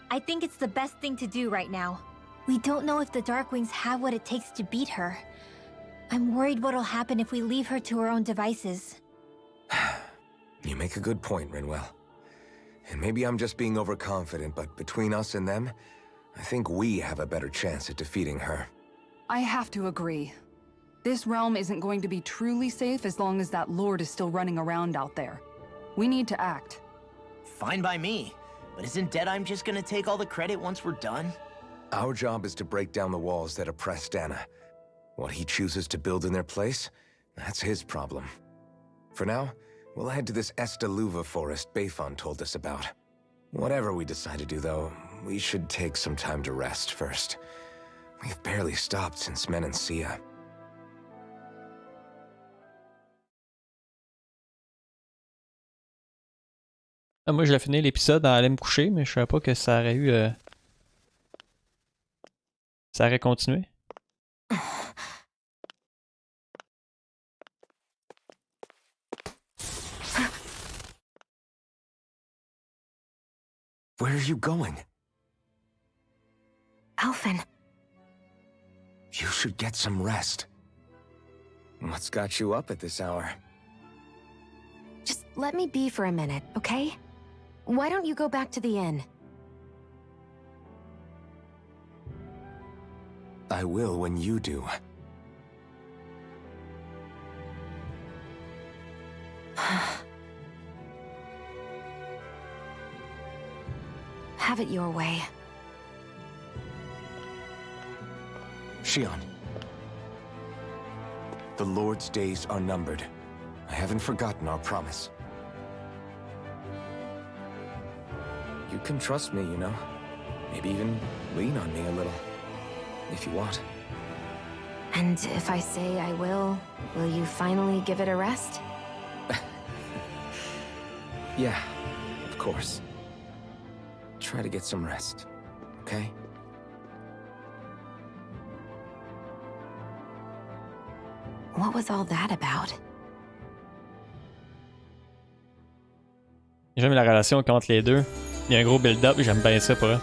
I think it's the best thing to do right now. We don't know if the Darkwings have what it takes to beat her. I'm worried what'll happen if we leave her to her own devices. You make a good point, Rinwell. And maybe I'm just being overconfident, but between us and them, I think we have a better chance at defeating her. I have to agree. This realm isn't going to be truly safe as long as that Lord is still running around out there. We need to act. Fine by me. But isn't Deadheim just gonna take all the credit once we're done? Our job is to break down the walls that oppress Dana. What he chooses to build in their place, that's his problem. For now, we'll head to this Estaluva forest Bayfon told us about. Whatever we decide to do, though, we should take some time to rest first. We've barely stopped since Menancia. Ah, moi, je l'ai fini l'épisode en allant me coucher, mais je savais pas que ça aurait eu... Ça aurait continué. Where are you going? Alphen. You should get some rest. What's got you up at this hour? Just let me be for a minute, okay? Why don't you go back to the inn? I will when you do. Have it your way. Shion. The Lord's days are numbered. I haven't forgotten our promise. You can trust me, you know. Maybe even lean on me a little. If you want. And if I say I will you finally give it a rest? Yeah, of course. Try to get some rest, okay? What was all that about? J'aime la relation entre les deux. Il y a un gros build-up, j'aime bien ça pour eux.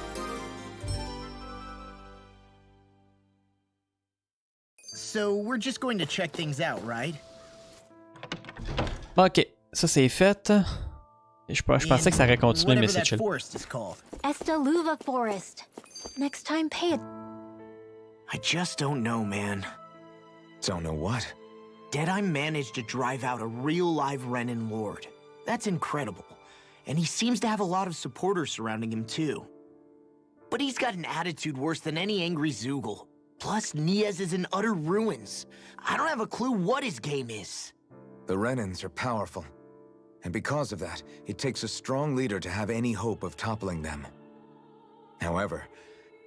So we're just going to check things out, right? Ok, ça c'est fait. Je pensais que ça aurait continué, mais c'est chill. Estaluva Forest. Next time, pay it. I just don't know, man. Don't know what? Deadeye managed to drive out a real live Renin Lord. That's incredible. And he seems to have a lot of supporters surrounding him too. But he's got an attitude worse than any angry Zoogle. Plus, Niaz is in utter ruins. I don't have a clue what his game is. The Renins are powerful. And because of that, it takes a strong leader to have any hope of toppling them. However,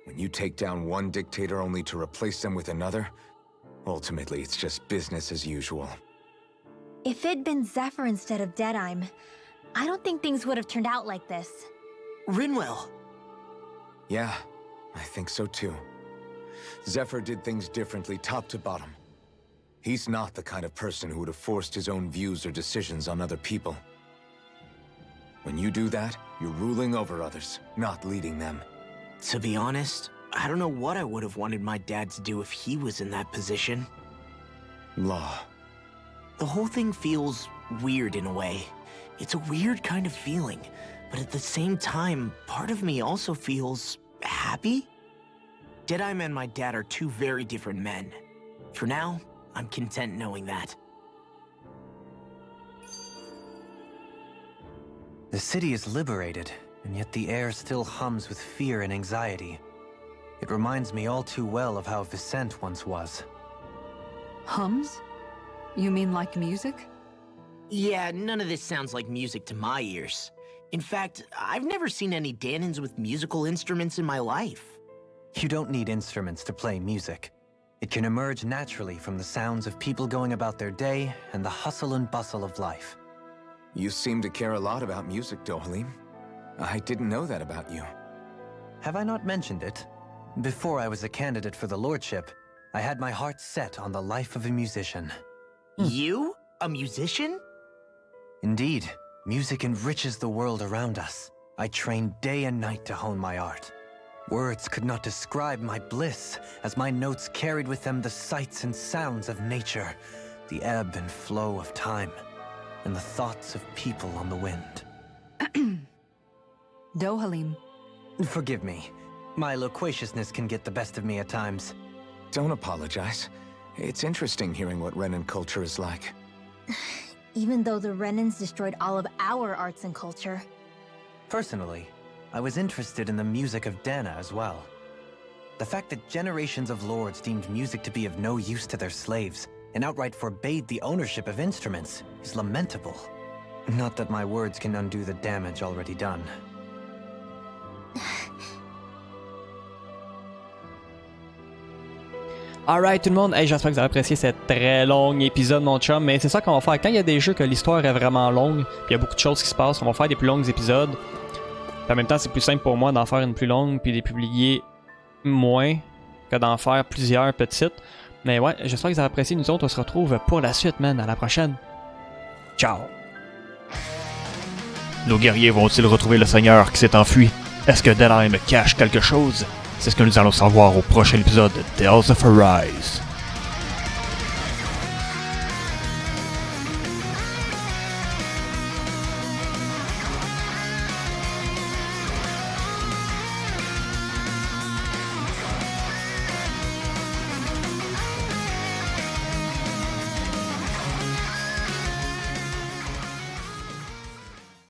when you take down one dictator only to replace them with another, ultimately it's just business as usual. If it'd been Zephyr instead of Deadeye, I don't think things would have turned out like this. Rinwell. Yeah, I think so too. Zephyr did things differently top to bottom. He's not the kind of person who would have forced his own views or decisions on other people. When you do that, you're ruling over others, not leading them. To be honest, I don't know what I would have wanted my dad to do if he was in that position. Law. The whole thing feels weird in a way. It's a weird kind of feeling, but at the same time, part of me also feels happy. Deadeye and my dad are two very different men. For now, I'm content knowing that. The city is liberated, and yet the air still hums with fear and anxiety. It reminds me all too well of how Vicente once was. Hums? You mean like music? Yeah, none of this sounds like music to my ears. In fact, I've never seen any Danins with musical instruments in my life. You don't need instruments to play music. It can emerge naturally from the sounds of people going about their day and the hustle and bustle of life. You seem to care a lot about music, Dohalim. I didn't know that about you. Have I not mentioned it? Before I was a candidate for the lordship, I had my heart set on the life of a musician. You? A musician? Indeed, music enriches the world around us. I trained day and night to hone my art. Words could not describe my bliss, as my notes carried with them the sights and sounds of nature, the ebb and flow of time, and the thoughts of people on the wind. Dohalim. Forgive me. My loquaciousness can get the best of me at times. Don't apologize. It's interesting hearing what Renin culture is like. Even though the Renins destroyed all of our arts and culture. Personally, I was interested in the music of Dana as well. The fact that generations of lords deemed music to be of no use to their slaves and outright forbade the ownership of instruments is lamentable. Not that my words can undo the damage already done. Alright tout le monde, hey, j'espère que vous avez apprécié cet très long épisode mon chum, mais c'est ça qu'on va faire. Quand il y a des jeux que l'histoire est vraiment longue, puis il y a beaucoup de choses qui se passent, on va faire des plus longs épisodes. Puis en même temps c'est plus simple pour moi d'en faire une plus longue puis de les publier moins que d'en faire plusieurs petites. Mais ouais, j'espère que vous avez apprécié. Nous autres on se retrouve pour la suite, man. À la prochaine. Ciao. Nos guerriers vont-ils retrouver le seigneur qui s'est enfui? Est-ce que Deadeye me cache quelque chose? C'est ce que nous allons savoir au prochain épisode de Tales of Arise.